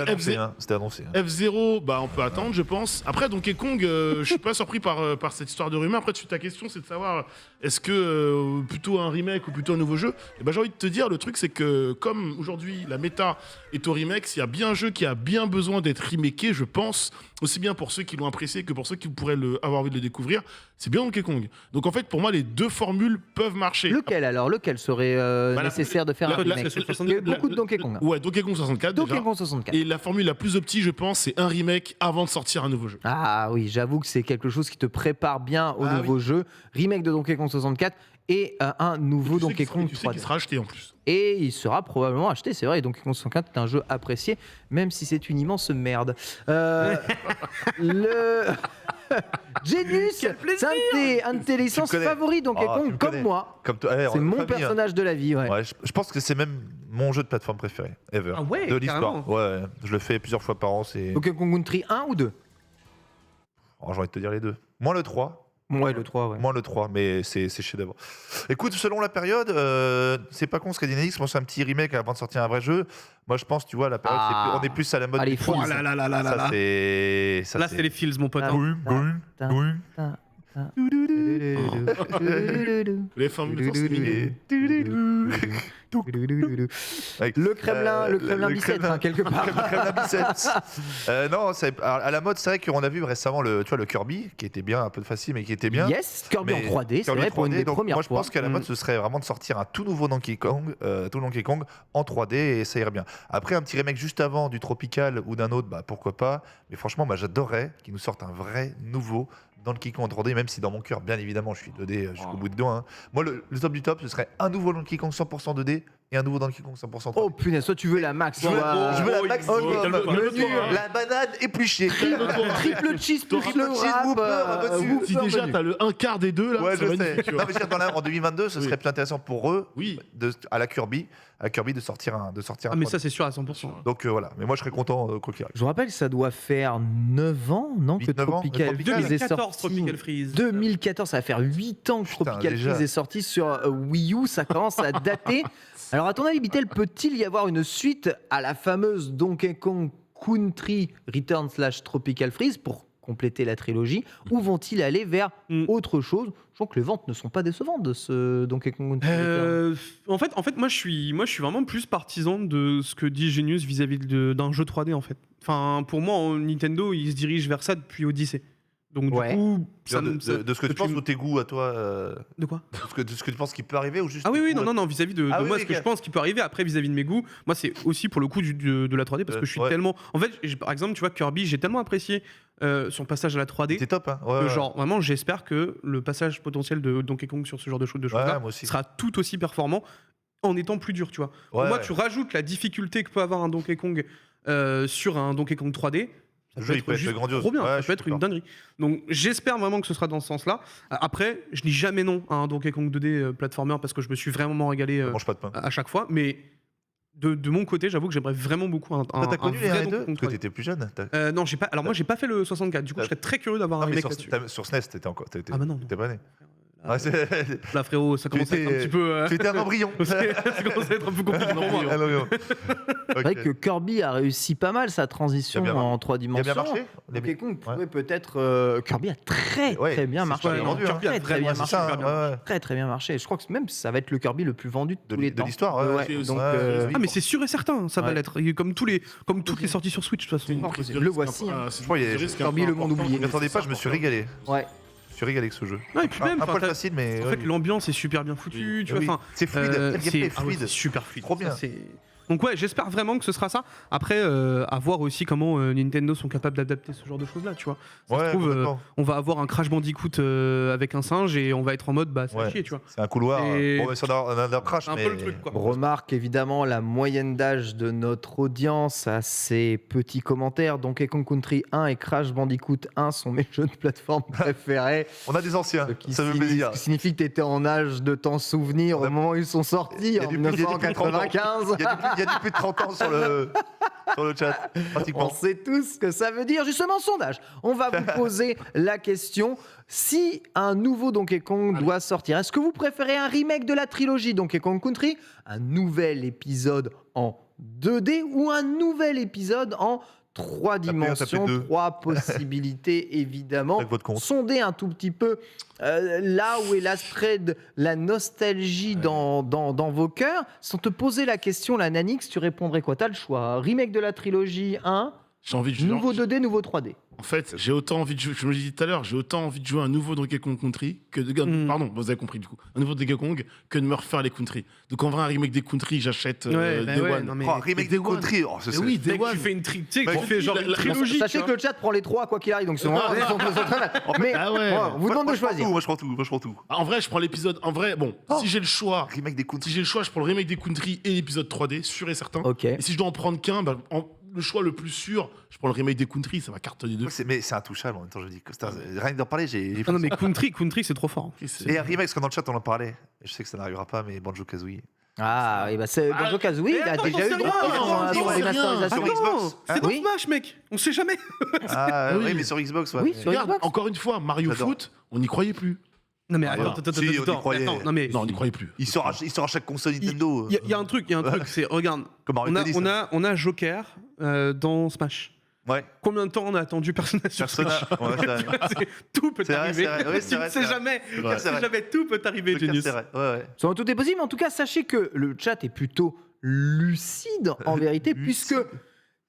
C'était annoncé. F-Zero, on peut attendre, je pense. Après Donkey Kong, je suis pas surpris par cette histoire de rumeur. Après, ta question c'est de savoir est-ce que plutôt un remake ou plutôt un nouveau jeu. Et j'ai envie de te dire, le truc c'est que comme aujourd'hui la méta est au remake, s'il y a bien un jeu qui a bien besoin d'être remaké, je pense, aussi bien pour ceux qui l'ont apprécié que pour ceux qui pourraient avoir envie de le découvrir, c'est bien Donkey Kong. Donc en fait, pour moi, les 2 formules peuvent marcher. Lequel serait nécessaire de faire un remake? Il y a eu beaucoup de Donkey Kong. Ouais, Donkey Kong 64 Donkey Kong 64. Et la formule la plus optique, je pense, c'est un remake avant de sortir un nouveau jeu. Ah oui, j'avoue que c'est quelque chose qui te prépare bien au nouveau jeu. Remake de Donkey Kong 64 et un nouveau Donkey Kong 3D. Tu sais qu'il sera acheté en plus. Et il sera probablement acheté, c'est vrai. Donkey Kong 64 est un jeu apprécié, même si c'est une immense merde. Genius, c'est un de tes licences favoris Donkey Kong, comme moi. C'est mon personnage de la vie. Je pense que c'est même mon jeu de plateforme préféré, ever. Ah ouais, de l'histoire. carrément. Ouais, je le fais plusieurs fois par an. C'est... Donkey Kong Country 1 ou 2? Oh, j'ai envie de te dire les deux. Moins le 3. Ouais, le 3, ouais. Moins le 3, mais c'est chef-d'œuvre. Écoute, selon la période, c'est pas con ce qu'a dit Nix. Moi, c'est un petit remake avant de sortir un vrai jeu. Moi, je pense, tu vois, la période, on est plus à la mode. Allez, du fous. fond. Oh là là là là là Ça, là. c'est. ça, Là, c'est les feels, mon pote. hein. Boum, boum, boum. Les formules de temps, c'est mignon. Avec- Le Kremlin Bicêtre, hein, quelque part. Le Kremlin Bicêtre. Non, à la mode, c'est vrai qu'on a vu récemment le Kirby, qui était bien, un peu facile, mais qui était bien. Yes, Kirby Mais en 3D, c'est Kirby vrai, pour une 3D, des donc premières moi je fois. pense qu'à la mode ce serait vraiment de sortir un tout nouveau Donkey Kong en 3D et ça irait bien. Après un petit remake juste avant du Tropical ou d'un autre, bah pourquoi pas. Mais franchement, moi j'adorerais qu'ils nous sortent un vrai nouveau Donkey Kong en 3D, même si dans mon cœur, bien évidemment, je suis 2D jusqu'au bout de dos. Hein. Moi le top du top, ce serait un nouveau Donkey Kong 100% 2D et un nouveau Donkey Kong 100% 3D. Oh punaise, toi tu veux la max. Je veux la maximum, calme-toi, calme-toi. la banane épluchée. Triple cheese plus Triple le cheese rap. Whopper, dessus. Si déjà t'as le un quart des deux là, Ouais, c'est je sais. magnifique. tu Non, vois. mais je veux dire, en 2022, ce serait plus intéressant pour eux Oui. à Kirby de sortir un Ah, mais 3D. ça, c'est sûr à 100%. Donc voilà, mais moi je serais content quoi qu'il arrive. Je vous rappelle, ça doit faire 9 ans, non, que 8-9 ans, Tropical Tropical. Freeze est 2014, sorti. Tropical Freeze. 2014, ça va faire 8 ans que Putain, Tropical déjà. Freeze est sorti sur Wii U, ça commence à dater. Alors à ton avis, Bitel, peut-il y avoir une suite à la fameuse Donkey Kong Country Return / Tropical Freeze pour compléter la trilogie, ou vont-ils aller vers autre chose? Je crois que les ventes ne sont pas décevantes de ce Donkey Kong Country Return. En fait, moi, je suis vraiment plus partisan de ce que dit Genius vis-à-vis d'un jeu 3D, en fait. Enfin, pour moi, Nintendo, il se dirige vers ça depuis Odyssey. Donc, Ouais. du coup, De ce que tu depuis- penses ou tes goûts à toi, De quoi? de ce que tu penses qui peut arriver ou juste. Ah oui, tes oui, goûts non, vis-à-vis de Ah oui, moi, oui, ce que ok. je pense qui peut arriver. Après, vis-à-vis de mes goûts, moi, c'est aussi pour le coup de la 3D, parce que je suis Ouais. tellement. En fait, par exemple, tu vois, Kirby, j'ai tellement apprécié son passage à la 3D. T'es top, hein. Que genre, vraiment, j'espère que le passage potentiel de Donkey Kong sur ce genre de choses-là Ouais, moi aussi. sera tout aussi performant en étant plus dur, tu vois. Pour Ouais, moi, ouais. tu rajoutes la difficulté que peut avoir un Donkey Kong sur un Donkey Kong 3D. Le jeu, il peut être juste grandiose. trop bien, Ouais, ça je peut suis être une d'accord. dinguerie. Donc j'espère vraiment que ce sera dans ce sens-là. Après, je dis jamais non à un Donkey Kong 2D platformer parce que je me suis vraiment régalé On mange pas de pain. à chaque fois. Mais de mon côté, j'avoue que j'aimerais vraiment beaucoup un Toi, t'as connu les vrai 1 et 2 Donkey Kong parce que 3D. t'étais plus jeune. Non, j'ai pas. Alors moi, j'ai pas fait le 64. Du coup, je serais très curieux d'avoir un Ah, mais remake sur, là-dessus. sur SNES, t'étais encore. Ah bah non, non. T'étais pas né. Là, Ah, c'est- là, frérot, ça commence à être un étais- petit peu. Tu étais un embryon. ça commence à être un peu compliqué pour moi. Un embryon. C'est vrai que Kirby a réussi pas mal sa transition Il a bien en 3 Il a dimensions. bien marché. Donkey Kong Ouais. pourrait peut-être. Kirby a très Ouais, bien c'est marché. super bien vendu, hein. Très, très Kirby bien a C'est marché. ça, super bien hein, ouais. Très très bien marché. Je crois que même ça va être le Kirby le plus vendu de tous les De temps. l'histoire, ouais. Ouais, donc, Ouais, Ah mais c'est sûr et certain, ça va Ouais. l'être. Comme toutes les sorties sur Switch de toute façon. Le voici, hein. Je crois qu'il y a- Kirby, le monde oublié. Je m'attendais pas, je me suis régalé. Ouais. Je suis régalé avec ce jeu. Non, et puis même, Un enfin, poil t'as- facile, mais. en fait, l'ambiance est super bien foutue, tu vois. Oui. Enfin, C'est fluide. Le gameplay est ah ouais, fluide. c'est super fluide. Trop bien. Ça, donc ouais, j'espère vraiment que ce sera ça. Après, à voir aussi comment Nintendo sont capables d'adapter ce genre de choses-là, tu vois. Ça se Ouais, trouve, complètement. on va avoir un Crash Bandicoot avec un singe et on va être en mode, bah, c'est Ouais. chier, tu vois. C'est un couloir. Et- Bon, mais c'est un crash, C'est un mais. peu le truc, quoi. Remarque évidemment la moyenne d'âge de notre audience à ces petits commentaires. Donkey Kong Country 1 et Crash Bandicoot 1 sont mes jeux de plateforme préférés. On a des anciens. Ce qui Ça fait plaisir. signifie que tu étais en âge de t'en souvenir On a- au moment où ils sont sortis, Il y a en du plus- il y a du plus de 30 ans. 1995. Il y a du plus de 30 ans sur le chat, On pratiquement. sait tous ce que ça veut dire. Justement, sondage. On va vous poser la question. Si un nouveau Donkey Kong doit sortir, est-ce que vous préférez un remake de la trilogie Donkey Kong Country, un nouvel épisode en 2D ou un nouvel épisode en 3 dimensions, tapez deux. 3 possibilités évidemment. Avec votre compte. Sondez un tout petit peu là où est l'aspect de la nostalgie dans vos cœurs. Sans te poser la question, la Nanix, tu répondrais quoi? T'as le choix. Remake de la trilogie 1, J'ai envie de jouer. nouveau 2D, nouveau 3D. En fait, j'ai autant envie de jouer, je me l'ai dit tout à l'heure, j'ai autant envie de jouer un nouveau Donkey Kong Country que de. Pardon, vous avez compris du coup. Un nouveau Donkey Kong que de me refaire les Country. Donc en vrai, un remake des Country, j'achète Ouais, bah Day ouais, One. non, mais- Oh, remake Day des One. Country. Oh, ce Mais serait- oui, Day Mec, One. tu fais une tu sais, Bah, tu fais genre une la- trilogie. Sachez tu que le chat prend les 3 quoi qu'il arrive, donc c'est vraiment. Mais Ah ouais. on vous demande de choisir. Moi, je prends tout. Moi, je prends tout. En vrai, je prends l'épisode. En vrai, bon, si j'ai le choix, Remake des Country. si j'ai le choix, je prends le remake des Country et l'épisode 3D, sûr et certain. Ok. Et si je dois en prendre qu'un, bah, le choix le plus sûr, je prends le remake des Country, ça va cartonner de fou. Mais c'est intouchable en même temps, je dis. Rien que d'en parler, j'ai. Ah non, mais Country, c'est trop fort. Et un remake, parce que dans le chat, on en parlait. Et je sais que ça n'arrivera pas, mais Banjo-Kazooie. Ah, et bah c'est Banjo-Kazooie, il a attends, déjà j'en eu sais droit rien, à j'en une sais remasterisation. Sur Xbox. Attends, c'est dans Oui. Smash, mec. On sait jamais. Ah Oui. oui, mais sur Xbox, ouais. Oui, sur Regarde, Xbox. encore une fois, Mario J'adore. Foot, on n'y croyait plus. Non mais Ah, attends, non. attends, Si, on y attends, croyait. attends, non mais Non, on n'y croyait plus. Il sort à chaque console Nintendo. il y a un truc, c'est regarde, Comme Mario Tennis. on a Joker dans Smash. Ouais. Combien de temps on a attendu Persona sur Persona. Switch Ouais, c'est vrai. Tout peut C'est vrai, arriver. c'est vrai. Oui, c'est Tu vrai, ne sais c'est vrai. jamais. vrai, Tu c'est ne sais vrai. jamais. Tout peut arriver, Le cas, Genius. c'est vrai. Ouais, ouais. Tout est possible, mais en tout cas, sachez que le chat est plutôt lucide en vérité, puisque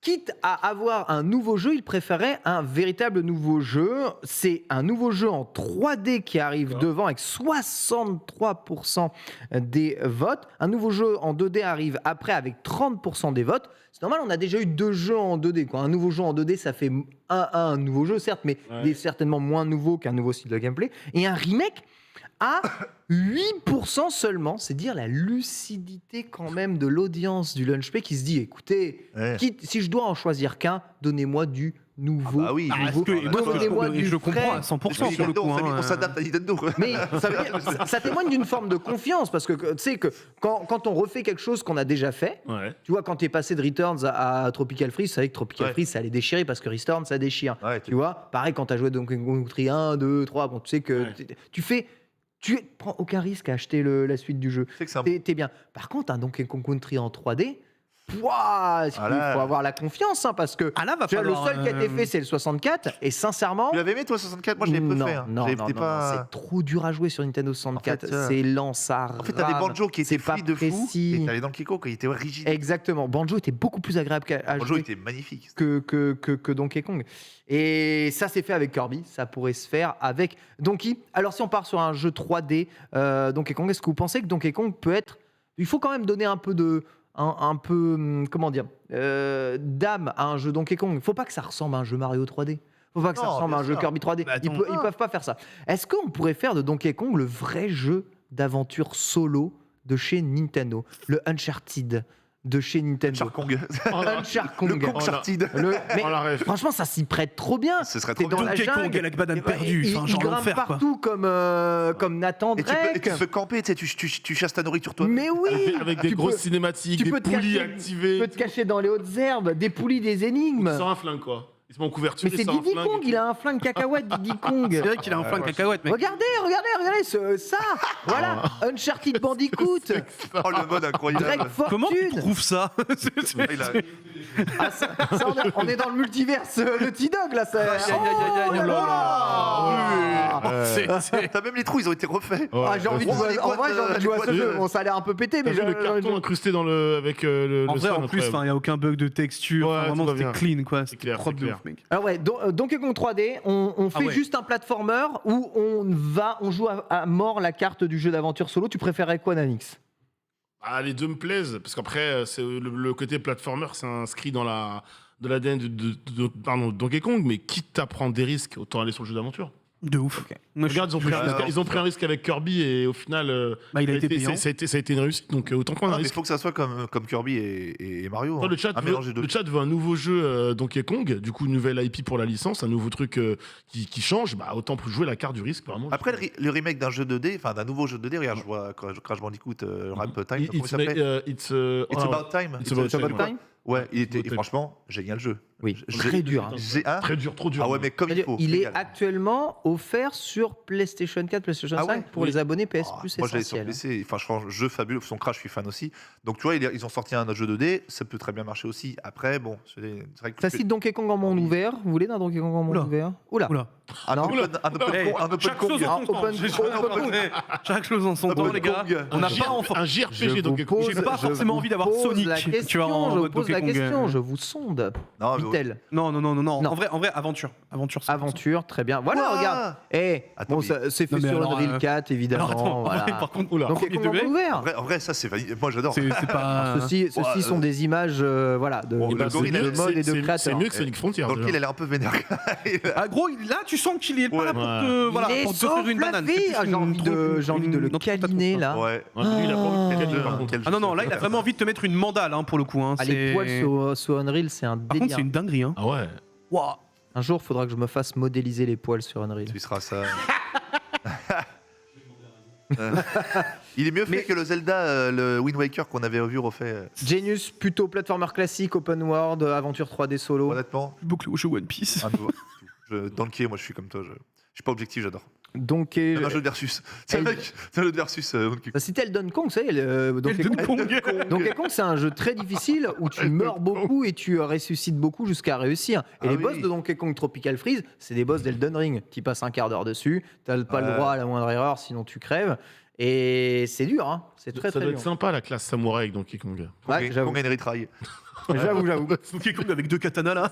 quitte à avoir un nouveau jeu, il préférait un véritable nouveau jeu. C'est un nouveau jeu en 3D qui arrive devant avec 63% des votes. Un nouveau jeu en 2D arrive après avec 30% des votes. C'est normal, on a déjà eu 2 jeux en 2D, quoi. Un nouveau jeu en 2D, ça fait un nouveau jeu, certes, mais Ouais. il est certainement moins nouveau qu'un nouveau style de gameplay. Et un remake à 8% seulement, c'est dire la lucidité quand même de l'audience du Lunchpay qui se dit, écoutez, Ouais. si je dois en choisir qu'un, donnez-moi du nouveau. Ah bah oui. Ah, nouveau. est-ce que- moi, Donnez-moi je du comprends frais. à 100% Mais sur le Nintendo, coup. on s'adapte à Nintendo. Mais ça, veut dire, ça témoigne d'une forme de confiance, parce que tu sais que quand on refait quelque chose qu'on a déjà fait, Ouais. tu vois, quand tu es passé de Returns à Tropical Freeze, tu savais que Tropical Ouais. Freeze, ça allait déchirer, parce que Returns, ça déchire. Ouais, Tu vois, pareil quand tu as joué Donkey Kong Country 1, 2, 3, bon, tu sais que Ouais. tu prends aucun risque à acheter la suite du jeu. Tu sais que c'est un T'es bien. Par contre, un Donkey Kong Country en 3D, pouah, il faut là. avoir la confiance, hein, parce que Ah là, va tu vois, le falloir. seul qui a été fait, c'est le 64, et sincèrement. Tu l'avais aimé toi 64? Moi je l'ai peu non, fait. hein. non, J'ai- non, t'es non, pas- c'est trop dur à jouer sur Nintendo 64. En fait, C'est lent, ça En fait, t'as des rame. banjos qui étaient c'est pas fluides de fou. précis. Et t'as les Donkey Kong qui étaient rigides. Exactement. Banjo était beaucoup plus agréable à Le jeu jouer était magnifique. que Donkey Kong. Et ça s'est fait avec Kirby, ça pourrait se faire avec Donkey. Alors si on part sur un jeu 3D, Donkey Kong, est-ce que vous pensez que Donkey Kong peut être... Il faut quand même donner un peu de... Un peu, comment dire, d'âme à un jeu Donkey Kong. Il ne faut pas que ça ressemble à un jeu Mario 3D. Faut pas que ça Non, ressemble à un bien jeu sûr. Kirby 3D. Bah, attends. Ils peuvent pas faire ça. Est-ce qu'on pourrait faire de Donkey Kong le vrai jeu d'aventure solo de chez Nintendo, le Uncharted de chez Nintendo? Charkong. Uncharted. Le Kong Charted. Mais Oh, la ref. franchement, ça s'y prête trop bien. Ce serait T'es trop dans bien. la Donkey Kong jungle. avec banane Et- perdue, et- enfin, il genre grimpe l'enfer, quoi. partout comme Nathan Et Drake. tu peux camper, tu sais, tu chasses ta nourriture toi. Mais oui, Avec des tu grosses peux- cinématiques, tu des peux te poulies cacher- activées. tu peux te cacher dans les hautes herbes, des poulies, des énigmes. Il sort un flingue, quoi. Il se met en couverture. Mais c'est il sort un Diddy flingue Kong, et il tout. a un flingue cacahuète, Diddy Kong. C'est vrai qu'il a un flingue cacahuète, mec. Regardez ça. Voilà, Uncharted Bandicoot, Oh le mode incroyable. Drake Comment tu Fortune. trouves ça Il a- Ah, ça, on est dans le multiverse, le T-Dog là. Ça... Aïe, aïe, aïe, aïe, Oh là là. T'as même les trous, ils ont été refaits. Ouais. Ah, j'ai envie de jouer. En vrai, j'ai envie de jouer à ce jeu. Bon, ça a l'air un peu pété, T'as mais vu le j'ai envie de carton jouer. incrusté avec le En vrai, son, en plus, incroyable. il n'y a aucun bug de texture. Ouais, Enfin, tout vraiment, va c'était bien. clean, quoi. C'était clair, propre c'est de clair. ouf, mec. Alors ouais, Donkey Kong 3D, on fait ouais. juste un platformer où on joue à mort la carte du jeu d'aventure solo. Tu préférais quoi, Nanix? Ah, les deux me plaisent, parce qu'après, c'est le côté platformer, c'est inscrit dans l'ADN de Donkey Kong, mais quitte à prendre des risques, autant aller sur le jeu d'aventure. De ouf. Moi, je- Regarde, ils ont pris un risque avec Kirby et au final, Bah, il a ça été payant. ça a été une réussite, donc autant prendre un Non, mais il risque. faut que ça soit comme Kirby et Mario. Toi, hein. le chat Un mélange des deux. veut un nouveau jeu Donkey Kong, du coup une nouvelle IP pour la licence, un nouveau truc qui change, bah autant pour jouer la carte du risque vraiment. Après le remake d'un jeu 2D, enfin d'un nouveau jeu 2D, regarde, je vois Crash Bandicoot, Rap Time, comment il s'appelait It's It's About Time. It's About Time. Time. Ouais, il était, About et Time. franchement, génial jeu. Oui, J'ai- très dur. hein. Hein Très dur, trop dur. Ah ouais, mais comme il C'est-à-dire, faut. il est génial. actuellement offert sur PlayStation 4, PlayStation Ah 5 ouais, pour oui. les abonnés PS Ah, Plus moi, je l'ai sur essentiel. PC. Enfin, je pense, jeu fabuleux. Son Crash, je suis fan aussi. Donc, tu vois, ils ont sorti un autre jeu 2D. Ça peut très bien marcher aussi. Après, bon, c'est vrai que Ça cite Donkey Kong en monde ouvert. Vous voulez d'un Donkey Kong en monde Oula. ouvert? Oula. Oula. un non. open Chaque chose Kong. en son temps. Open- J'ai jamais open- compris. Chaque chose en son temps, Open les gars. Kong. On n'a Un pas enfant. un JRPG Donkey Kong. J'ai pas forcément envie d'avoir Sonic, La tu question, vois, en je vous mode pose Donkey la Kong, question, je vous sonde. Non, mais Vitel. Non. Non. En vrai, aventure. Aventure. 100%. Aventure, très bien. Voilà, Quoi regarde. Attends, Bon, mais- ça- c'est fait Non, mais sur alors, Unreal 4, évidemment. Alors attends, en voilà. vrai, par contre, Oula. Donkey premier Kong en degré, monde ouvert. En vrai, ça, c'est valide. Moi, j'adore. c'est pas. Ceci Ouais, sont des images voilà, de, Bon, de- le de gorille, mode et de C'est créateurs. mieux que Sonic Frontier. Donc, déjà. il est un peu vénère. Ah gros, là tu sens qu'il est pas là pour te, voilà, Il est pour te so faire une banane. fluffy. C'est plus Ah, j'ai envie de le dans toute ta câliner tronche, hein. là. Ouais. Ouais, lui, il a pas envie de Quel quelqu'un, jeu, par hein, contre. quel Ah non, jeu. non, là il a vraiment envie de te mettre une mandale hein, pour le coup. Hein. Ah, les C'est- poils sur Unreal, c'est un Par contre, délire. c'est une dinguerie. Hein. Ah ouais. Waouh. Un jour, il faudra que je me fasse modéliser les poils sur Unreal. Tu seras ça. Il est mieux fait Mais- que le Zelda, le Wind Waker qu'on avait vu refait. Genius, plutôt platformer classique, open world, aventure 3D solo. Honnêtement, Beaucoup le jeu One Piece. Donkey, moi je suis comme toi. Je suis pas objectif, j'adore. Donc, C'est un jeu de versus. C'est un jeu de versus. ça citait le Donkey Kong, vous savez, Donkey Elden Kong. Kong. Donkey Kong, c'est un jeu très difficile où tu meurs beaucoup et tu ressuscites beaucoup jusqu'à réussir. Et Ah les oui. boss de Donkey Kong Tropical Freeze, c'est des boss d'Elden Ring. Tu passes un quart d'heure dessus, t'as pas le droit à la moindre erreur, sinon tu crèves. Et c'est dur, hein. C'est très Ça très doit dur. être sympa la classe samouraï avec Donkey Kong. Ouais, j'avoue. Kong and Retry. J'avoue. Donkey Kong avec 2 katanas là.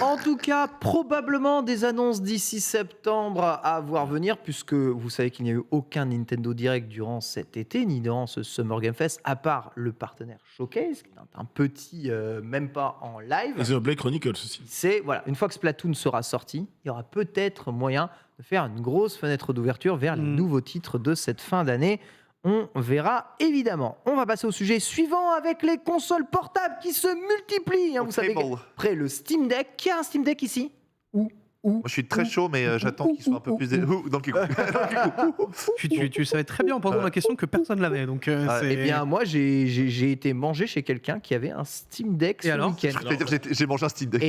En tout cas, probablement des annonces d'ici septembre à voir venir, puisque vous savez qu'il n'y a eu aucun Nintendo Direct durant cet été, ni durant ce Summer Game Fest, à part le partenaire Showcase, qui est un petit, même pas en live. Et The Black Chronicles aussi. C'est, voilà, une fois que Splatoon sera sorti, il y aura peut-être moyen de faire une grosse fenêtre d'ouverture vers les nouveaux titres de cette fin d'année. On verra évidemment. On va passer au sujet suivant avec les consoles portables qui se multiplient. Vous savez, après le Steam Deck, qui a un Steam Deck ici? Moi je suis très chaud, mais j'attends qu'il soit un peu plus. Donkey Kong. Tu savais très bien en posant la question que personne l'avait. Donc, Eh bien, moi, j'ai été manger chez quelqu'un qui avait un Steam Deck Et ce alors week-end. Je vais dire, j'ai mangé un Steam Deck.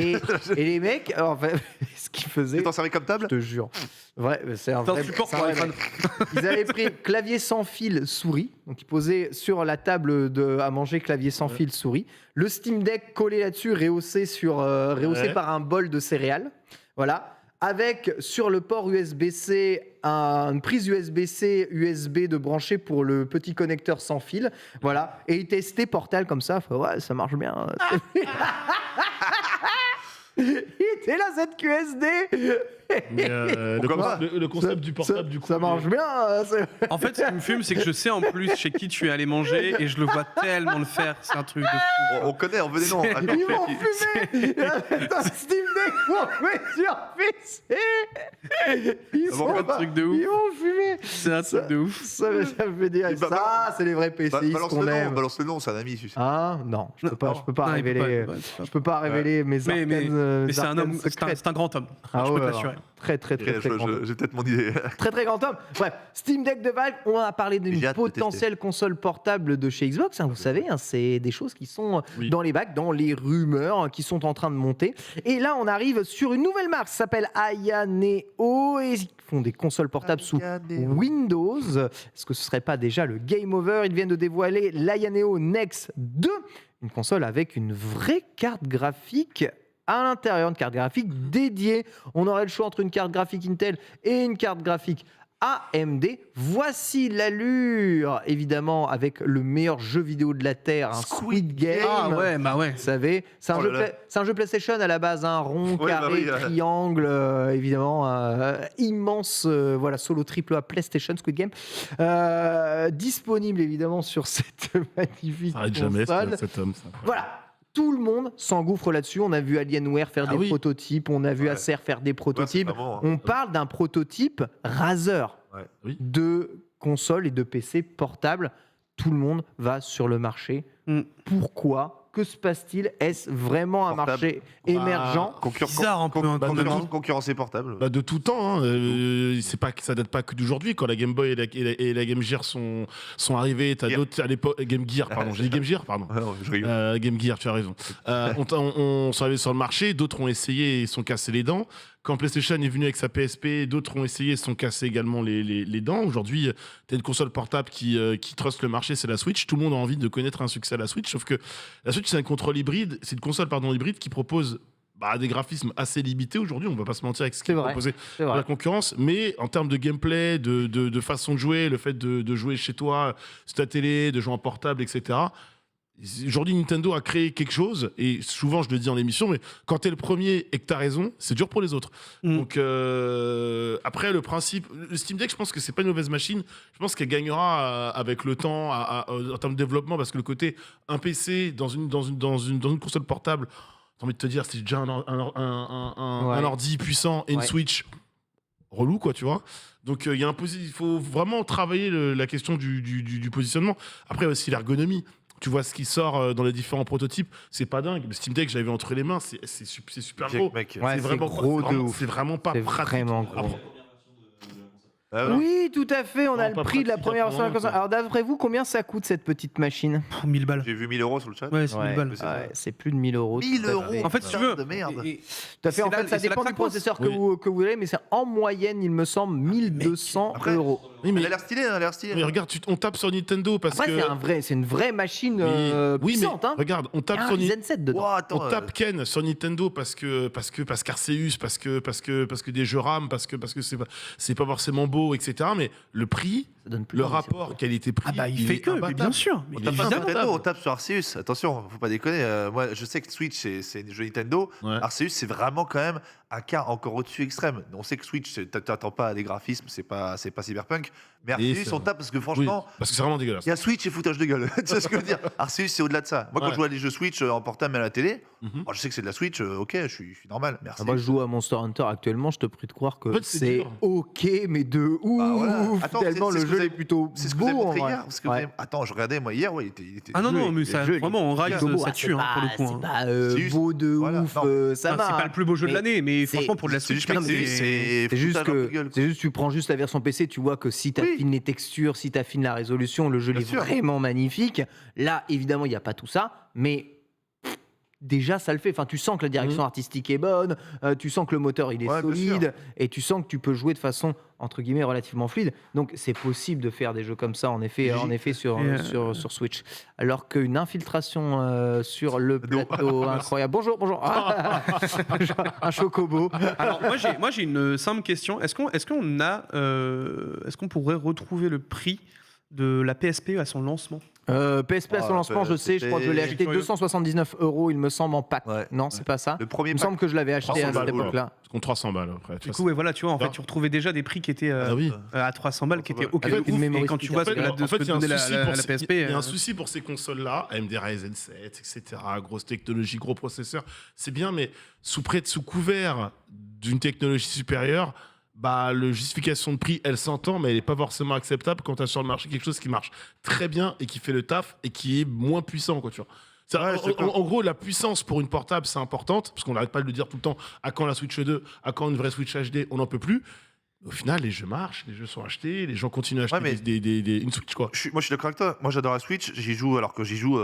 Et les mecs, en fait, ce qu'ils faisaient, Tu t'en servais comme je table te jure, vrai, c'est un C'est un vrai, support c'est un pour vrai iPhone. mec. Ils avaient pris clavier sans fil souris, donc ils posaient sur la table à manger clavier sans fil souris, le Steam Deck collé là-dessus, rehaussé Ouais. par un bol de céréales, voilà. Avec sur le port USB-C une prise USB-C USB de brancher pour le petit connecteur sans fil, voilà. Et ils testaient Portal comme ça, ouais, ça marche bien. Il était là cette QSD. Mais, Pourquoi pas le concept du portable, du coup. Ça marche bien. En fait, ce qui me fume, c'est que je sais en plus chez qui tu es allé manger et je le vois tellement le faire. C'est un truc de fou. On connaît, on venait non. C'est- Attends, Ils m'ont qui- fumé. Un Steam Deck pour jouer sur PC. Ils Bon, sont- comme C'est un truc de ouf. ils m'ont fumé. C'est un truc de ouf. Ça me fait dire. Bah, Ça, c'est les vrais PCistes Balance qu'on le nom, aime. balance le nom, c'est un ami. celui-ci. Ah non, je peux pas Non, il peut révéler. pas, ouais, c'est pas- Je peux pas révéler mes arcanes. Mais c'est un homme, arcanes secrètes. c'est un grand homme. Ah je peux ouais, t'assurer. Très très très Ok, très grand. J'ai peut-être mon idée. Très très grand homme. Bref, Steam Deck de Valve, on a parlé d'une J'ai hâte de potentielle console portable de chez Xbox. Vous savez, c'est des choses qui sont Oui. dans les bacs, dans les rumeurs qui sont en train de monter. Et là, on arrive sur une nouvelle marque, ça s'appelle Ayaneo et ils font des consoles portables sous Windows. Est-ce que ce serait pas déjà le Game Over? Ils viennent de dévoiler l'Ayaneo Next 2, une console avec une vraie carte graphique à l'intérieur, une carte graphique dédiée. On aurait le choix entre une carte graphique Intel et une carte graphique AMD. Voici l'allure, évidemment, avec le meilleur jeu vidéo de la Terre, un Squid Game. Ah ouais, bah ouais. Vous savez, c'est un, Oh jeu là là. c'est un jeu PlayStation à la base, un rond, Ouais, bah carré, oui, triangle, évidemment, immense, voilà, solo triple A PlayStation Squid Game, disponible évidemment sur cette magnifique Ça arrête jamais, console. cet homme. ça. Voilà. Tout le monde s'engouffre là-dessus. On a vu Alienware faire Ah des oui. prototypes, on a vu Ouais. Acer faire des prototypes. Ouais, c'est vraiment, hein. On parle d'un prototype Razer Ouais. Oui. de consoles et de PC portables. Tout le monde va sur le marché. Mm. Pourquoi? Que se passe-t-il? Est-ce vraiment un Portable. marché émergent? Bizarre un peu hein, quand même. hein. Concurrence portable. Bah, de tout temps, hein. C'est pas que ça date pas que d'aujourd'hui. Quand la Game Boy et la Game Gear sont arrivées, t'as Gear. d'autres à l'époque. Game Gear, pardon. J'ai dit Game Gear, pardon. Ah non, je rigole. Game Gear, tu as raison. On s'en allait sur le marché, d'autres ont essayé et se sont cassés les dents. Quand PlayStation est venu avec sa PSP, d'autres ont essayé et se sont cassés également les dents. Aujourd'hui, tu as une console portable qui truste le marché, c'est la Switch. Tout le monde a envie de connaître un succès à la Switch, sauf que la Switch, c'est un contrôle hybride, c'est une console hybride qui propose des graphismes assez limités aujourd'hui. On va pas se mentir avec ce qui C'est est vrai. proposé C'est par vrai. la concurrence, mais en termes de gameplay, de façon de jouer, le fait de jouer chez toi, sur ta télé, de jouer en portable, etc. Aujourd'hui, Nintendo a créé quelque chose, et souvent je le dis en émission, mais quand t'es le premier et que t'as raison, c'est dur pour les autres. Mm. Donc après, le principe, le Steam Deck, je pense que c'est pas une mauvaise machine. Je pense qu'elle gagnera avec le temps en termes de développement, parce que le côté un PC dans une console portable, j'ai envie de te dire, c'est déjà un ordi puissant et une Ouais. Switch relou, quoi, tu vois. Donc il faut vraiment travailler la question du positionnement. Après aussi l'ergonomie. Tu vois ce qui sort dans les différents prototypes, c'est pas dingue. Le Steam Deck, je l'avais entre les mains, c'est super gros. Mec. Ouais, c'est gros de ouf. C'est vraiment pas C'est pratique. vraiment gros. Après, Ah ouais. Oui, tout à fait, on a Non, le pas prix de la pratique, première apparemment, version. quoi. Alors d'après vous, combien ça coûte cette petite machine? 1000 balles. J'ai vu 1000 € sur le chat. Ouais, c'est 1000 balles. c'est ça. Ouais, c'est plus de 1000 euros. 1000 tout à euros. fait. En fait, si tu Putain veux. de merde. Tout à fait, en c'est fait, là- ça c'est là dépend que du ça coince. processeur Oui. que vous voulez, mais c'est en moyenne, il me semble, 1200 Après- euros. Oui, Elle mais, a l'air stylée, elle a l'air stylée. mais regarde, on tape sur Nintendo parce Après, que. c'est une vraie machine Oui, puissante. mais Hein. regarde, on Il y tape a un sur Nintendo. Ryzen 7 dedans. Ouah, attends, On tape Ken sur Nintendo parce qu'Arceus, parce que des jeux RAM, parce que c'est pas forcément beau, etc. Mais le prix, Ça donne plus le envie, rapport qualité-prix, Ah bah il fait est que, mais imbattable. bien sûr. On Il est tape pas sur évidemment. Nintendo, on tape sur Arceus. Attention, faut pas déconner. Moi, je sais que Switch, c'est des jeux Nintendo. Ouais. Arceus, c'est vraiment quand même un cas encore au-dessus extrême. On sait que Switch, t'attends pas à des graphismes, c'est pas Cyberpunk. Mais Et Arceus, c'est- on tape parce que Oui, franchement, parce que c'est vraiment dégueulasse. il y a Switch et foutage de gueule. Tu vois ce que je veux dire? Arceus, c'est au-delà de ça. Moi, quand Ouais. je joue à des jeux Switch en portable à la télé, Mhm. je sais que c'est de la Switch, ok, je suis normal. Merci. Ah, moi, je joue à Monster Hunter actuellement, je te prie de croire que En fait, c'est c'est dur. ok, mais de ouf. Bah voilà. Attends, Tellement c'est le ce que jeu vous est avez- plutôt C'est ce que beau. vous avez en montré vrai. hier. Parce que Ouais. vous avez- Attends, je regardais, moi, hier, ouais, il était Ah non, non, jeu mais est- ça, le jeu, vraiment, en il est Rise, plutôt beau. ça Ah, tue c'est hein, pour le pas- coup. hein. C'est pas C'est juste- beau de voilà. ouf, Non. ça Ah, va. c'est pas hein. le plus beau jeu de Mais l'année, mais c'est- franchement, pour de la C'est Switch, juste mec, que C'est juste foutage un peu que de gueule, c'est juste tu prends juste la version PC, tu vois que si tu affines les textures, si tu affines la résolution, le jeu Bien est sûr. vraiment magnifique. Là, évidemment, il n'y a pas tout ça, mais déjà ça le fait. Enfin, tu sens que la direction artistique est bonne, tu sens que le moteur il est Ouais, bien solide et tu sens que tu peux jouer de façon entre guillemets relativement fluide. Donc c'est possible de faire des jeux comme ça en effet sur Et, sur Switch. Alors qu'une infiltration sur le plateau incroyable. Bonjour. Un chocobo. Alors moi j'ai une simple question. Est-ce qu'on pourrait retrouver le prix de la PSP à son lancement? PSP à son Ah, lancement, je sais, je crois que je l'ai c'était- acheté 279 €, il me semble, en pack. Ouais. Non, c'est pas ça. Le premier Il me pack. semble que je l'avais acheté 300 à cette balles, époque-là. C'est contre 300 balles après. Du coup, ouais, voilà, tu vois, en fait, Ah. tu retrouvais déjà des prix qui étaient Ah oui. à 300 balles, qui étaient ok. Avec de une ouf. memory Et quand tu stick vois à ce que côté. la, de ce que il y a un donnait souci la pour PSP. il y a un souci pour ces consoles-là, AMD Ryzen 7, etc. Grosse technologie, gros processeur. C'est bien, mais sous couvert d'une technologie supérieure, bah, le justification de prix, elle s'entend, mais elle n'est pas forcément acceptable quand tu as sur le marché quelque chose qui marche très bien et qui fait le taf et qui est moins puissant, quoi, tu vois. Ça, Ouais, je suis d'accord. en gros, la puissance pour une portable, c'est importante, parce qu'on n'arrête pas de le dire tout le temps. À quand la Switch 2? À quand une vraie Switch HD? On n'en peut plus. Au final, les jeux marchent, les jeux sont achetés, les gens continuent à acheter Ouais, mais- une Switch, quoi. Moi, je suis d'accord avec toi. Moi, j'adore la Switch. J'y joue alors que j'y joue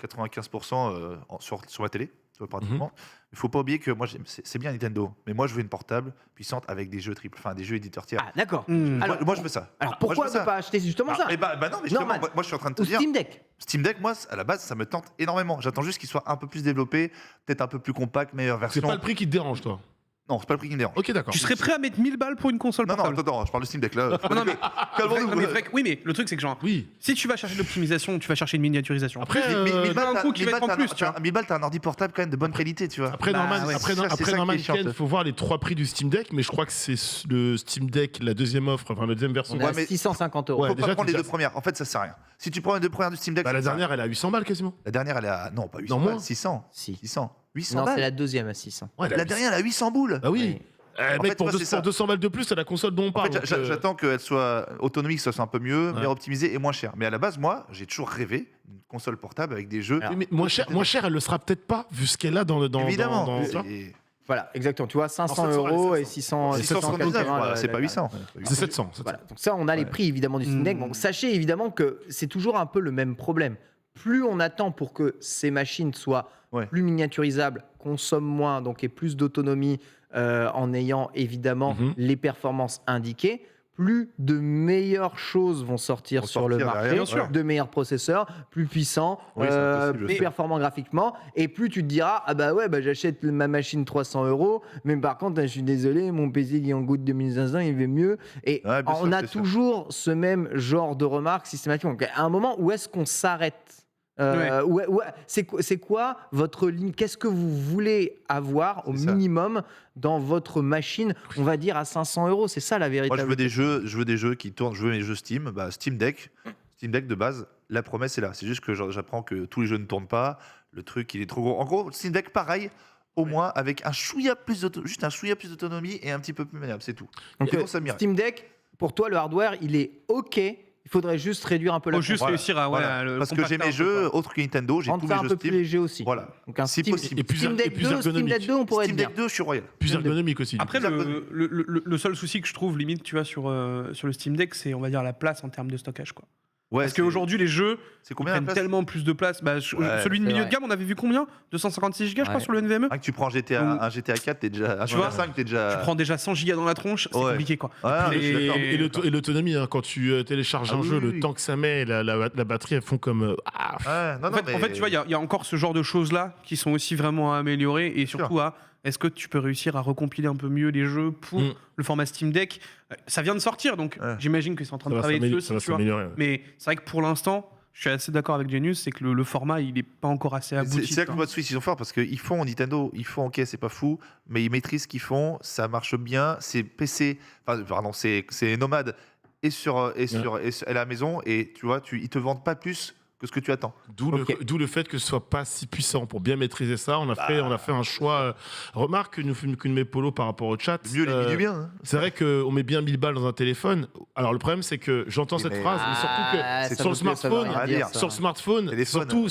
95% sur ma télé, tu vois, pratiquement. Il faut pas oublier que moi, c'est bien Nintendo, mais moi, je veux une portable puissante avec des jeux des jeux éditeurs tiers. Ah, d'accord. Hmm. Alors, Moi, je veux ça. alors Moi, pourquoi je veux ne ça. pas acheter justement ça? Bah non, mais justement, Normal. moi, je suis en train de te Ou dire. Steam Deck. Steam Deck, moi, à la base, ça me tente énormément. J'attends juste qu'il soit un peu plus développé, peut-être un peu plus compact, meilleure C'est version. pas le prix qui te dérange, toi. Non, c'est pas le prix qui me dérange. Ok, d'accord. Tu serais prêt à mettre 1000 balles pour une console Non, non, portable? attends, je parle de Steam Deck là. Non, mais, Calmons-nous. non, mais vrai que- oui, mais le truc, c'est que genre, Oui. si tu vas chercher de l'optimisation, tu vas chercher une miniaturisation. Après, un coup qui va être en plus, tu vois. 1000 balles, t'as un ordi portable quand même de bonne qualité, tu vois. Après, Bah, normal, ouais, après, c'est ça après qui est normal, chiant, Ken, ça. faut voir les 3 prix du Steam Deck, mais je crois que c'est le Steam Deck, la deuxième offre, enfin la deuxième version. On est Ouais, à mais- 650 €. Ouais, Faut déjà, pas prendre tu les dis- deux premières. En fait, ça sert à rien. Si tu prends les deux premières du Steam Deck, Bah, la ça sert à rien. dernière, elle est à 800 balles quasiment. La dernière, elle est à. Non, pas 800 Non, balles, moins. 600. Si. 600. 800 Non, c'est balles. la deuxième à 600. Ouais, La dernière, elle a 800 boules. Bah oui. Oui. En Mec, fait, pour, tu vois, c'est ça. 200 balles de plus, c'est la console dont on En parle. fait, donc, j'attends qu'elle soit autonomique, que ça soit un peu mieux, Ouais. meilleur optimisée et moins cher. Mais à la base, moi, j'ai toujours rêvé d'une console portable avec des jeux. Alors, Oui, mais moins cher, elle le sera peut-être pas, vu ce qu'elle a dans le. Évidemment. ça. Et- Voilà, exactement. Tu vois, 500 Alors, ça, € c'est et 600. 679, 680, voilà, c'est pas 800. C'est 700. Voilà. Donc ça, on a les prix évidemment du Steam Deck. Donc sachez évidemment que c'est toujours un peu le même problème. Plus on attend pour que ces machines soient Ouais. plus miniaturisables, consomment moins, donc aient plus d'autonomie en ayant évidemment Mhm. les performances indiquées, plus de meilleures choses vont sortir Vont sur le sortir marché, derrière, bien sûr. de meilleurs processeurs, plus puissants, Oui, c'est impossible, je plus sais. performants graphiquement, et plus tu te diras ah bah ouais bah j'achète ma machine 300 €, mais par contre je suis désolé mon PC qui en coûte 2500 il va mieux. Et Ouais, bien on sûr, a c'est sûr. toujours ce même genre de remarques systématiquement. Donc, à un moment où est-ce qu'on s'arrête? C'est quoi votre ligne? Qu'est-ce que vous voulez avoir au C'est ça. minimum dans votre machine, on va dire à 500 €? C'est ça la Moi, véritable. je veux des jeux qui tournent. Je veux mes jeux Steam. Bah, Steam Deck de base, la promesse est là. C'est juste que j'apprends que tous les jeux ne tournent pas. Le truc, il est trop gros. En gros, Steam Deck, pareil, au moins avec juste un chouïa plus d'autonomie et un petit peu plus maniable, c'est tout. Donc, Et bon, ça m'irait. Steam Deck, pour toi, le hardware, il est OK. Il faudrait juste réduire un peu la Faut juste Voilà, réussir à voilà. le Parce que j'ai compacter un mes peu, jeux quoi. autres que Nintendo, j'ai rendre tous ça mes un jeux peu plus Steam. léger aussi. Voilà. Donc un Si Steam, possible. Et plus, Steam Deck 2, Steam ergonomique. Deck 2, on pourrait Steam être Deck bien. 2, je suis royal. Plus ergonomique aussi. Après, Bizarre le seul souci que je trouve limite, tu vois, sur le Steam Deck, c'est on va dire la place en termes de stockage, quoi. Ouais, Parce qu'aujourd'hui, les jeux c'est combien la prennent place tellement plus de place. Bah, Ouais, celui de c'est milieu vrai. de gamme, on avait vu combien 256 Go, je crois, Ouais. sur le NVMe. Ah, que tu prends un GTA 4, t'es déjà. Un Tu vois, GTA 5, t'es déjà. Tu prends déjà 100 Go dans la tronche, c'est Ouais. compliqué, quoi. Ouais, mais je suis d'accord. Et l'autonomie, hein, quand tu télécharges Ah un oui, jeu, oui, le oui. temps que ça met, la batterie, elles font comme. Ouais, non, En fait, tu vois, il y a encore ce genre de choses-là qui sont aussi vraiment à améliorer et surtout à est-ce que tu peux réussir à recompiler un peu mieux les jeux pour le format Steam Deck. Ça vient de sortir, donc Ouais. j'imagine que c'est en train ça de va travailler dessus ça va aussi, tu vois. s'améliorer. Ouais. Mais c'est vrai que pour l'instant, je suis assez d'accord avec Genius, c'est que le format, il est pas encore assez abouti. C'est là que hein. le mode Switch, ils sont forts parce qu'ils font Nintendo, ils font ok, c'est pas fou, mais ils maîtrisent ce qu'ils font, ça marche bien. C'est PC, enfin, pardon, c'est nomade et à la maison, et tu vois, ils te vendent pas plus que ce que tu attends. D'où le fait que ce soit pas si puissant. Pour bien maîtriser ça, on a fait un choix. Remarque que mes polos par rapport au chat. Mieux les du bien. Hein. C'est vrai qu'on met bien 1000 balles dans un téléphone. Alors le problème, c'est que j'entends Oui, cette mais- phrase, mais surtout que sur le smartphone, ça. sur le smartphone, Téléphone. surtout,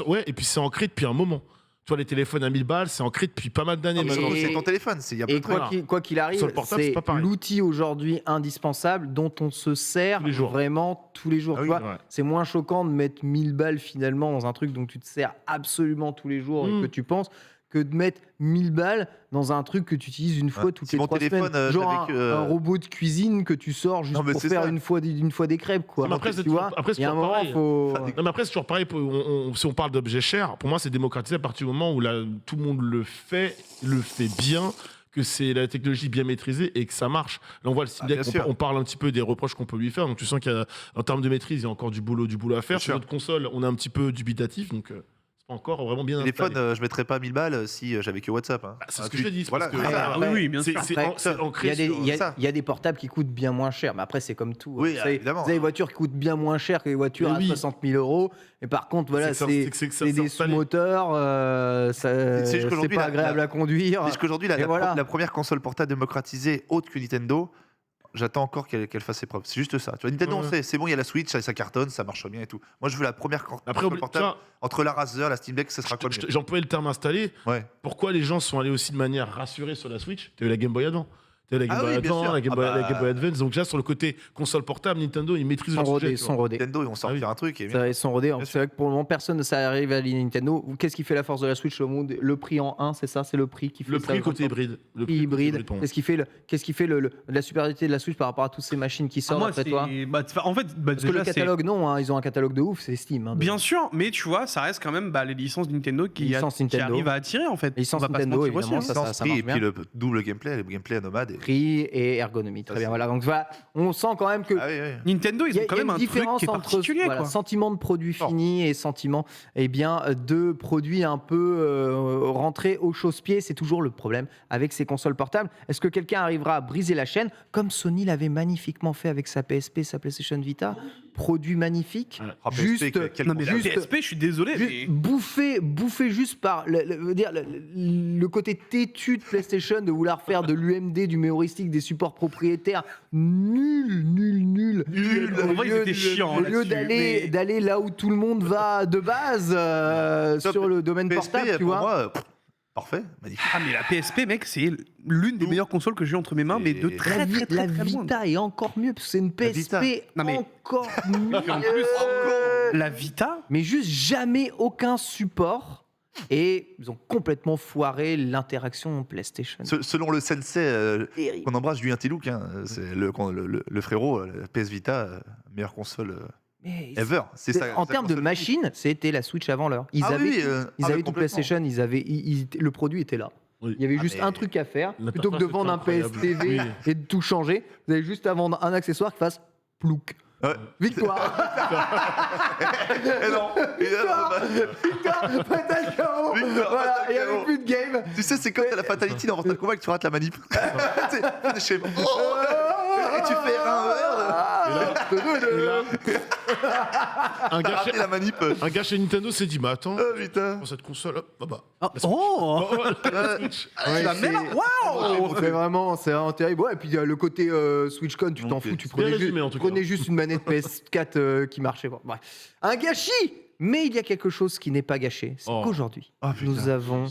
ouais, et puis c'est ancré depuis un moment. Tu vois, les téléphones à 1000 balles, c'est ancré depuis pas mal d'années Non, mais maintenant. Et- c'est ton téléphone, il y a plein Et de trucs. quoi qu'il arrive, Sur le portable, c'est c'est pas pareil. l'outil aujourd'hui indispensable dont on se sert Tous les jours. vraiment tous les jours. Ah tu oui, vois. ouais. C'est moins choquant de mettre 1000 balles finalement dans un truc dont tu te sers absolument tous les jours et que tu penses que de mettre 1000 balles dans un truc que tu utilises une fois toutes Si les mon 3 téléphone, semaines. Genre avec, un robot de cuisine que tu sors juste Non, mais pour c'est faire ça. une fois des crêpes. Quoi. Mais après, Tu c'est vois, toujours- après, c'est il y a un toujours moment, pareil. faut... Non, mais après, c'est toujours pareil. Si on parle d'objets chers, pour moi, c'est démocratisé à partir du moment où tout le monde le fait bien, que c'est la technologie bien maîtrisée et que ça marche. Là, on voit le Steam Deck, bien sûr. on parle un petit peu des reproches qu'on peut lui faire. Donc, tu sens qu'en termes de maîtrise, il y a encore du boulot à faire. Bien Sur sûr. notre console, on est un petit peu dubitatif. Donc, c'est pas encore vraiment bien Téléphone, installé. je mettrais pas 1000 balles si j'avais que WhatsApp. Hein. C'est ce que je te dis. Voilà, parce que- c'est ça. Ah oui, bien sûr. C'est Après, c'est Il y, ancré a des, sur il y a- ça. il y a des portables qui coûtent bien moins cher, mais après c'est comme tout. Oui, Vous savez, évidemment. vous avez des voitures qui coûtent bien moins cher que les voitures Mais à oui. 60 000 euros. Et par contre, voilà, C'est que ça c'est des s'installe. sous-moteurs, C'est juste c'est qu'aujourd'hui, pas agréable à conduire. Parce qu'aujourd'hui, Et voilà. la première console portable démocratisée autre que Nintendo, j'attends encore qu'elle fasse ses preuves. C'est juste ça. Tu vois, Nintendo, Ouais. on sait, c'est bon, il y a la Switch, ça cartonne, ça marche bien et tout. Moi, je veux la première Après, console portable. tu vois, Entre la Razer, la Steam Deck, ça sera quoi le mieux j'employais le terme installé. Ouais. Pourquoi les gens sont allés aussi de manière rassurée sur la Switch? Tu as eu la Game Boy avant. Tu as eu la Game Ah Boy oui, bien Advance, sûr. la Game Ah Boy, bah. la Game Boy Advance. Donc déjà sur le côté console portable, Nintendo, ils maîtrisent leur sujet. tu vois. Sont rodés. Nintendo, ils vont sortir Ah oui. un truc. Et Ils sont rodés. Bien C'est vrai que pour le moment, personne ne s'est arrivé à l'île Nintendo. Qu'est-ce qui fait la force de la Switch au monde? Le prix en 1, c'est ça? C'est le prix qui fait Le ça, prix je côté pense. hybride. Le Prix prix côté hybride. pour moi. Qu'est-ce qui fait la supériorité de la Switch par rapport à toutes ces machines qui sortent Moi, après c'est- toi? en fait, Parce que déjà, le c'est- catalogue, non, hein, ils ont un catalogue de ouf, c'est Steam. Hein, Bien sûr, mais tu vois, ça reste quand même les licences de Nintendo qui, Les licences qui Nintendo. arrivent à attirer en fait. Les licences On va pas se Nintendo, mentir aussi, évidemment, hein. ça prix, marche et puis bien. le double gameplay, le gameplay à nomade. Prix et ergonomie. Très Ça, bien, c'est- voilà. Donc voilà, on sent quand même que Ah oui, oui. Nintendo, ils ont quand même un truc qui est particulier, voilà, quoi. sentiment de produit Fort. fini et sentiment de produits un peu rentrés au chausse-pied. C'est toujours le problème avec ces consoles portables. Est-ce que quelqu'un arrivera à briser la chaîne comme Sony l'avait magnifiquement fait avec sa PSP, sa PlayStation Vita? Produit magnifique, Ah, PSP, juste, quel Non mais la juste- PSP, je suis désolé, mais bouffé juste par le côté têtu de PlayStation de vouloir faire de l'UMD, du mémoristique, des supports propriétaires nul. En vrai, ils étaient chiants Au lieu là-dessus, mais- d'aller là où tout le monde va de base sur le domaine PSP, portable, tu pour vois. moi, parfait, magnifique. Ah mais la PSP, mec, c'est l'une des meilleures consoles que j'ai eu entre mes mains, mais de Et- très La, très très, la très loin. Vita est encore mieux parce que c'est une La Vita. PSP Non, mais- encore mieux. En plus, la Vita, Mais juste jamais aucun support. Et ils ont complètement foiré l'interaction PlayStation. Selon le sensei Terrible. qu'on embrasse, Julien Tilouk, hein, c'est le frérot, la PS Vita, meilleure console Mais ever. C'est ça. en termes de machine, c'était la Switch avant l'heure. Ils avaient, ils avaient tout PlayStation, le produit était là. Oui. Il y avait Ah, juste mais un truc à faire. l'interface Plutôt que de était vendre un incroyable. PSTV Oui. et de tout changer, vous avez juste à vendre un accessoire qui fasse plouc. Ouais. Victoire. Eh non, Victoire. Fatal KO. Victoire, Voilà, Fatal il n'y avait KO. plus de game. Tu sais, c'est comme t'as la fatalité dans Mortal Kombat que tu rates la manip. C'est schéma. Oh, tu fais Un gars, raté la manip. un gars chez Nintendo s'est dit, bah attends, Oh putain. pour cette console, hop, bah. Oh La Switch. Ouais, la merde. Waouh c'est vraiment terrible. Ouais, et puis le côté SwitchCon, tu t'en Ok. fous, tu Bien résumé, en tout cas. prenais juste une manette PS4 qui marchait. Bon, bref. Un gâchis. Mais il y a quelque chose qui n'est pas gâché. C'est Oh. qu'aujourd'hui, Oh, putain. nous avons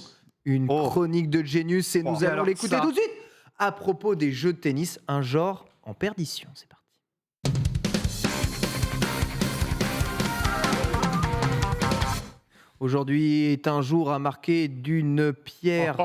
une Oh. chronique de Genius et nous allons alors l'écouter ça. tout de suite. À propos des jeux de tennis, un genre en perdition. C'est parti. Aujourd'hui est un jour à marquer d'une pierre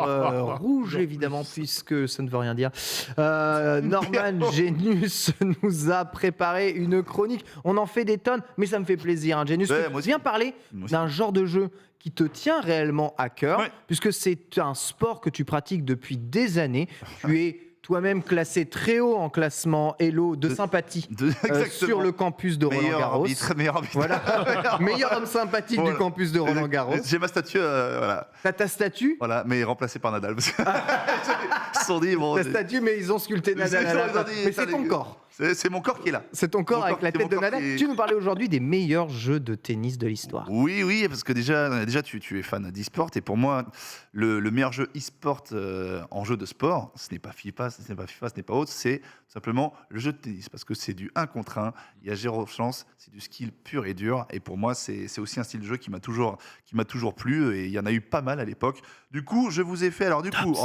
rouge, évidemment, puisque ça ne veut rien dire. Norman Genius nous a préparé une chronique. On en fait des tonnes, mais ça me fait plaisir. Hein. Genius, Ouais, tu moi aussi. viens parler Moi aussi. d'un genre de jeu qui te tient réellement à cœur, Ouais. puisque c'est un sport que tu pratiques depuis des années. Tu es toi-même classé très haut en classement Elo de sympathie sur le campus de Roland-Garros. Meilleur arbitre. Voilà, meilleur homme sympathique Voilà. du campus de Roland-Garros. J'ai ma statue, voilà. T'as ta statue, Voilà, mais remplacée par Nadal. Parce que ils se sont dit, bon, ta statue, mais ils ont sculpté Nadal à la Ils ont fin. dit, Mais c'est attendez, ton corps. c'est mon corps qui est là. C'est ton corps Mon avec corps- la c'est tête mon de corps Nadal. qui est- Tu nous parlais aujourd'hui des meilleurs jeux de tennis de l'histoire. Oui, parce que déjà tu es fan d'e-sport et pour moi, le meilleur jeu e-sport en jeu de sport, ce n'est pas FIFA, ce n'est pas autre, c'est simplement le jeu de tennis parce que c'est du 1 contre 1, il y a zéro chance, c'est du skill pur et dur et pour moi, c'est aussi un style de jeu qui m'a toujours plu et il y en a eu pas mal à l'époque. Du coup, je vous ai fait, alors du coup,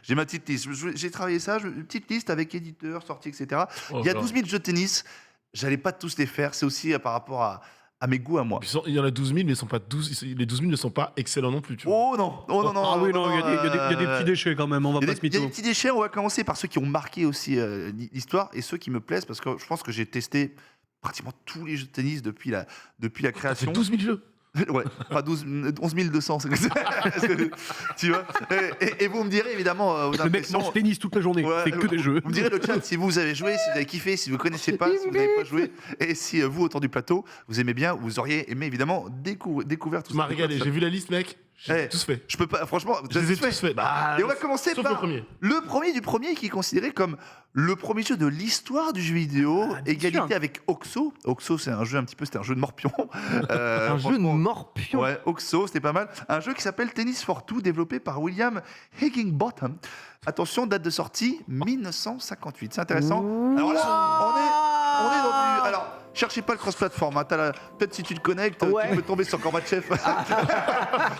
j'ai ma petite liste, j'ai travaillé ça, une petite liste avec éditeurs, sorties, etc. Il y a 12 000 jeux de tennis, j'allais pas tous les faire, c'est aussi par rapport à mes goûts à moi. Il y en a 12 000, mais ils sont pas 12, les 12 000 ne sont pas excellents non plus. Tu vois. Oh non. Ah oui, non, il y a des petits déchets quand même, on va Il y pas a se des mytho. petits déchets, on va commencer par ceux qui ont marqué aussi l'histoire et ceux qui me plaisent parce que je pense que j'ai testé pratiquement tous les jeux de tennis depuis la T'as fait création. 12 000 jeux. Ouais, pas 11 200, tu vois. Et vous me direz évidemment vos Le mec impressions. mange tennis toute la journée, Ouais, c'est que des jeux. Vous me direz le chat si vous avez joué, si vous avez kiffé, si vous connaissez pas, si vous n'avez pas joué, et si vous autour du plateau vous aimez bien, vous auriez aimé évidemment découvert tout Tu m'as ça. régalé. J'ai vu la liste, mec. J'ai Eh, tous fait. Je peux pas, franchement, Je les ai tous fait. Et on va commencer Sauf par le premier. le premier qui est considéré comme le premier jeu de l'histoire du jeu vidéo, égalité sûr. avec Oxo. Oxo, c'est un jeu c'était un jeu de morpion. Un jeu de franchement, morpion. Ouais, Oxo, c'était pas mal. Un jeu qui s'appelle Tennis for Two, développé par William Higginbotham. Attention, date de sortie 1958. C'est intéressant. Alors là, on est dans du. Alors, cherchez pas le cross-platform. Hein. Peut-être si tu te connectes, Ouais. tu peux tomber sur Gorbatchev.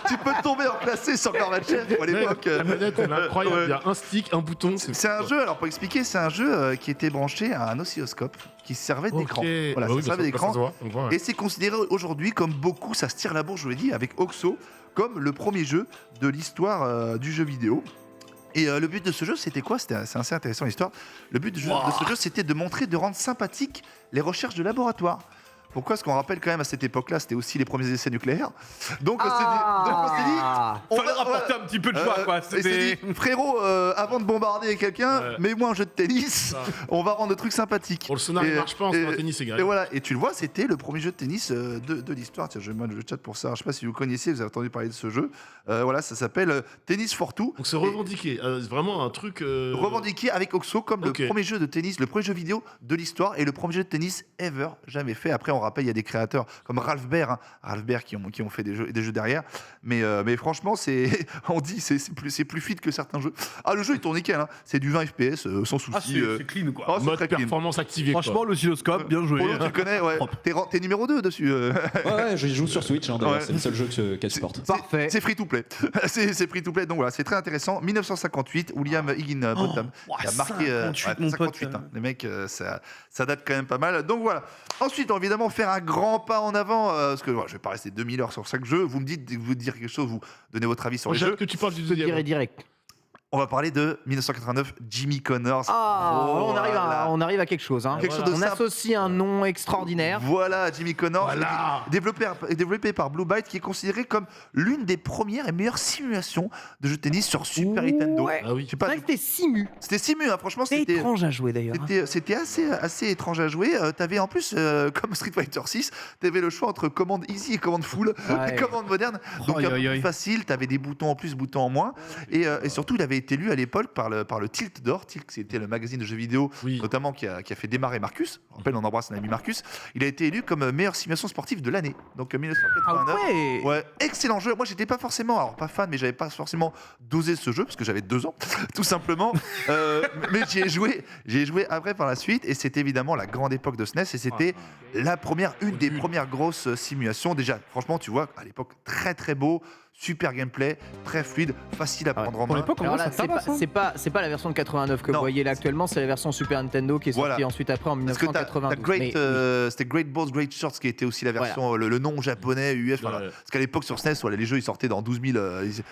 Tu peux tomber en classé sur Gorbatchev à l'époque. La manette, elle est incroyable. Ouais. Il y a un stick, un bouton. C'est un jeu, alors pour expliquer, c'est un jeu qui était branché à un oscilloscope qui servait d'écran. Voilà, Bah oui, ça servait ça d'écran. se voit, on voit, ouais. Et c'est considéré aujourd'hui, comme beaucoup, ça se tire la bourre, je vous l'ai dit, avec Oxo, comme le premier jeu de l'histoire du jeu vidéo. Et le but de ce jeu, c'était quoi? C'est assez intéressant l'histoire. Le but de ce jeu, c'était de montrer, de rendre sympathiques les recherches de laboratoire. Pourquoi? Parce qu'on rappelle quand même à cette époque-là, c'était aussi les premiers essais nucléaires. Donc on s'est dit, on Fallait rapporter un petit peu de joie, quoi. et s'est C'était. dit, frérot, avant de bombarder quelqu'un, Ouais. mets-moi un jeu de tennis, on va rendre le truc sympathique. Bon, le scénario Et- marche pas, on se fait un tennis Et égal. voilà, et tu le vois, c'était le premier jeu de tennis de l'histoire. Tiens, je vais mettre le chat pour ça. Je sais pas si vous connaissiez, vous avez entendu parler de ce jeu. Voilà, ça s'appelle Tennis for Two. Donc c'est revendiqué. C'est vraiment un truc. Revendiqué avec Oxo comme Ok. le premier jeu de tennis, le premier jeu vidéo de l'histoire et le premier jeu de tennis ever jamais fait. Après, on rappelle, il y a des créateurs comme Ralph Baer, qui ont fait des jeux derrière. Mais franchement, on dit c'est plus fit que certains jeux. Ah, le jeu il tourne nickel, hein. C'est du 20 FPS sans souci. Ah, c'est clean, quoi. Oh, c'est Mode très clean. performance activée. Franchement, l'oscilloscope, bien joué. Polo, tu connais, ouais. Propre. T'es numéro 2 dessus. Ouais, je joue sur Switch, hein, d'ailleurs, Ouais. c'est le seul jeu qu'elle supporte. Parfait. C'est free to play. c'est free to play. Donc voilà, c'est très intéressant. 1958, William Higginbotham qui a marqué 58, mon pote. 58, hein. Les mecs, ça date quand même pas mal. Donc voilà. Ensuite, on va évidemment faire un grand pas en avant parce que voilà, je vais pas rester 2000 heures sur chaque jeu. Vous me dites, vous dire quelque chose, vous donnez votre avis sur Moi, les j'ai jeux. hâte que tu parles du Je te deuxième. dirais direct. On va parler de 1989, Jimmy Connors. Ah, Oh on arrive à quelque chose. Hein. Quelque chose de on simple. associe un nom extraordinaire. Voilà, Jimmy Connors, Voilà. développé par Blue Byte, qui est considéré comme l'une des premières et meilleures simulations de jeux de tennis sur Super Nintendo. Ouais. Ah oui. Je sais C'est pas, vrai que c'était simu. c'était simu, hein, franchement, C'est c'était étrange à jouer d'ailleurs. hein. c'était assez étrange à jouer. T'avais en plus, comme Street Fighter 6, t'avais le choix entre commande easy et commande full, Ouais. et commande moderne. Donc Aïe, un peu aïe, plus aïe. facile, t'avais des boutons en plus, boutons en moins, et surtout il avait été lu à l'époque par le Tilt d'Or. Tilt, c'était le magazine de jeux vidéo, Oui. notamment qui a fait démarrer Marcus. Je rappelle, on embrasse un ami Marcus. Il a été élu comme meilleure simulation sportive de l'année. Donc 1989. Ah ouais. Ouais, excellent jeu. Moi, j'étais pas forcément, alors pas fan, mais j'avais pas forcément dosé ce jeu parce que j'avais 2 ans, tout simplement. Mais j'y ai joué après par la suite, et c'était évidemment la grande époque de SNES, et c'était une des premières grosses simulations. Déjà, franchement, tu vois, à l'époque, très très beau. Super gameplay, très fluide, facile à prendre en Pour main. l'époque, en Alors vrai, là, ça tabasse. Hein. c'est pas la version de 89 que Non. vous voyez là actuellement, c'est la version Super Nintendo qui est sortie Voilà. ensuite après en Parce que t'as 1992. Mais c'était Great Balls, Great Shorts qui était aussi la version, le nom japonais, US. Voilà. Ouais. Parce qu'à l'époque sur SNES, voilà, les jeux ils sortaient dans 12 000.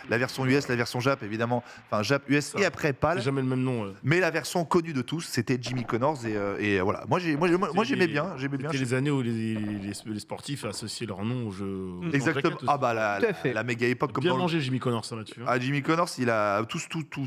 La version US, la version Jap évidemment. Enfin Jap, US et après C'est PAL. jamais le même nom. Mais la version connue de tous, c'était Jimmy Connors. Et voilà. Moi j'aimais bien. C'était les années où les sportifs associaient leur nom au jeu. Exactement. Ah bah Tout à fait. la méga époque comme Bien dans le- mangé Jimmy Connors ça là-dessus. Hein. Ah, Jimmy Connors, il a tout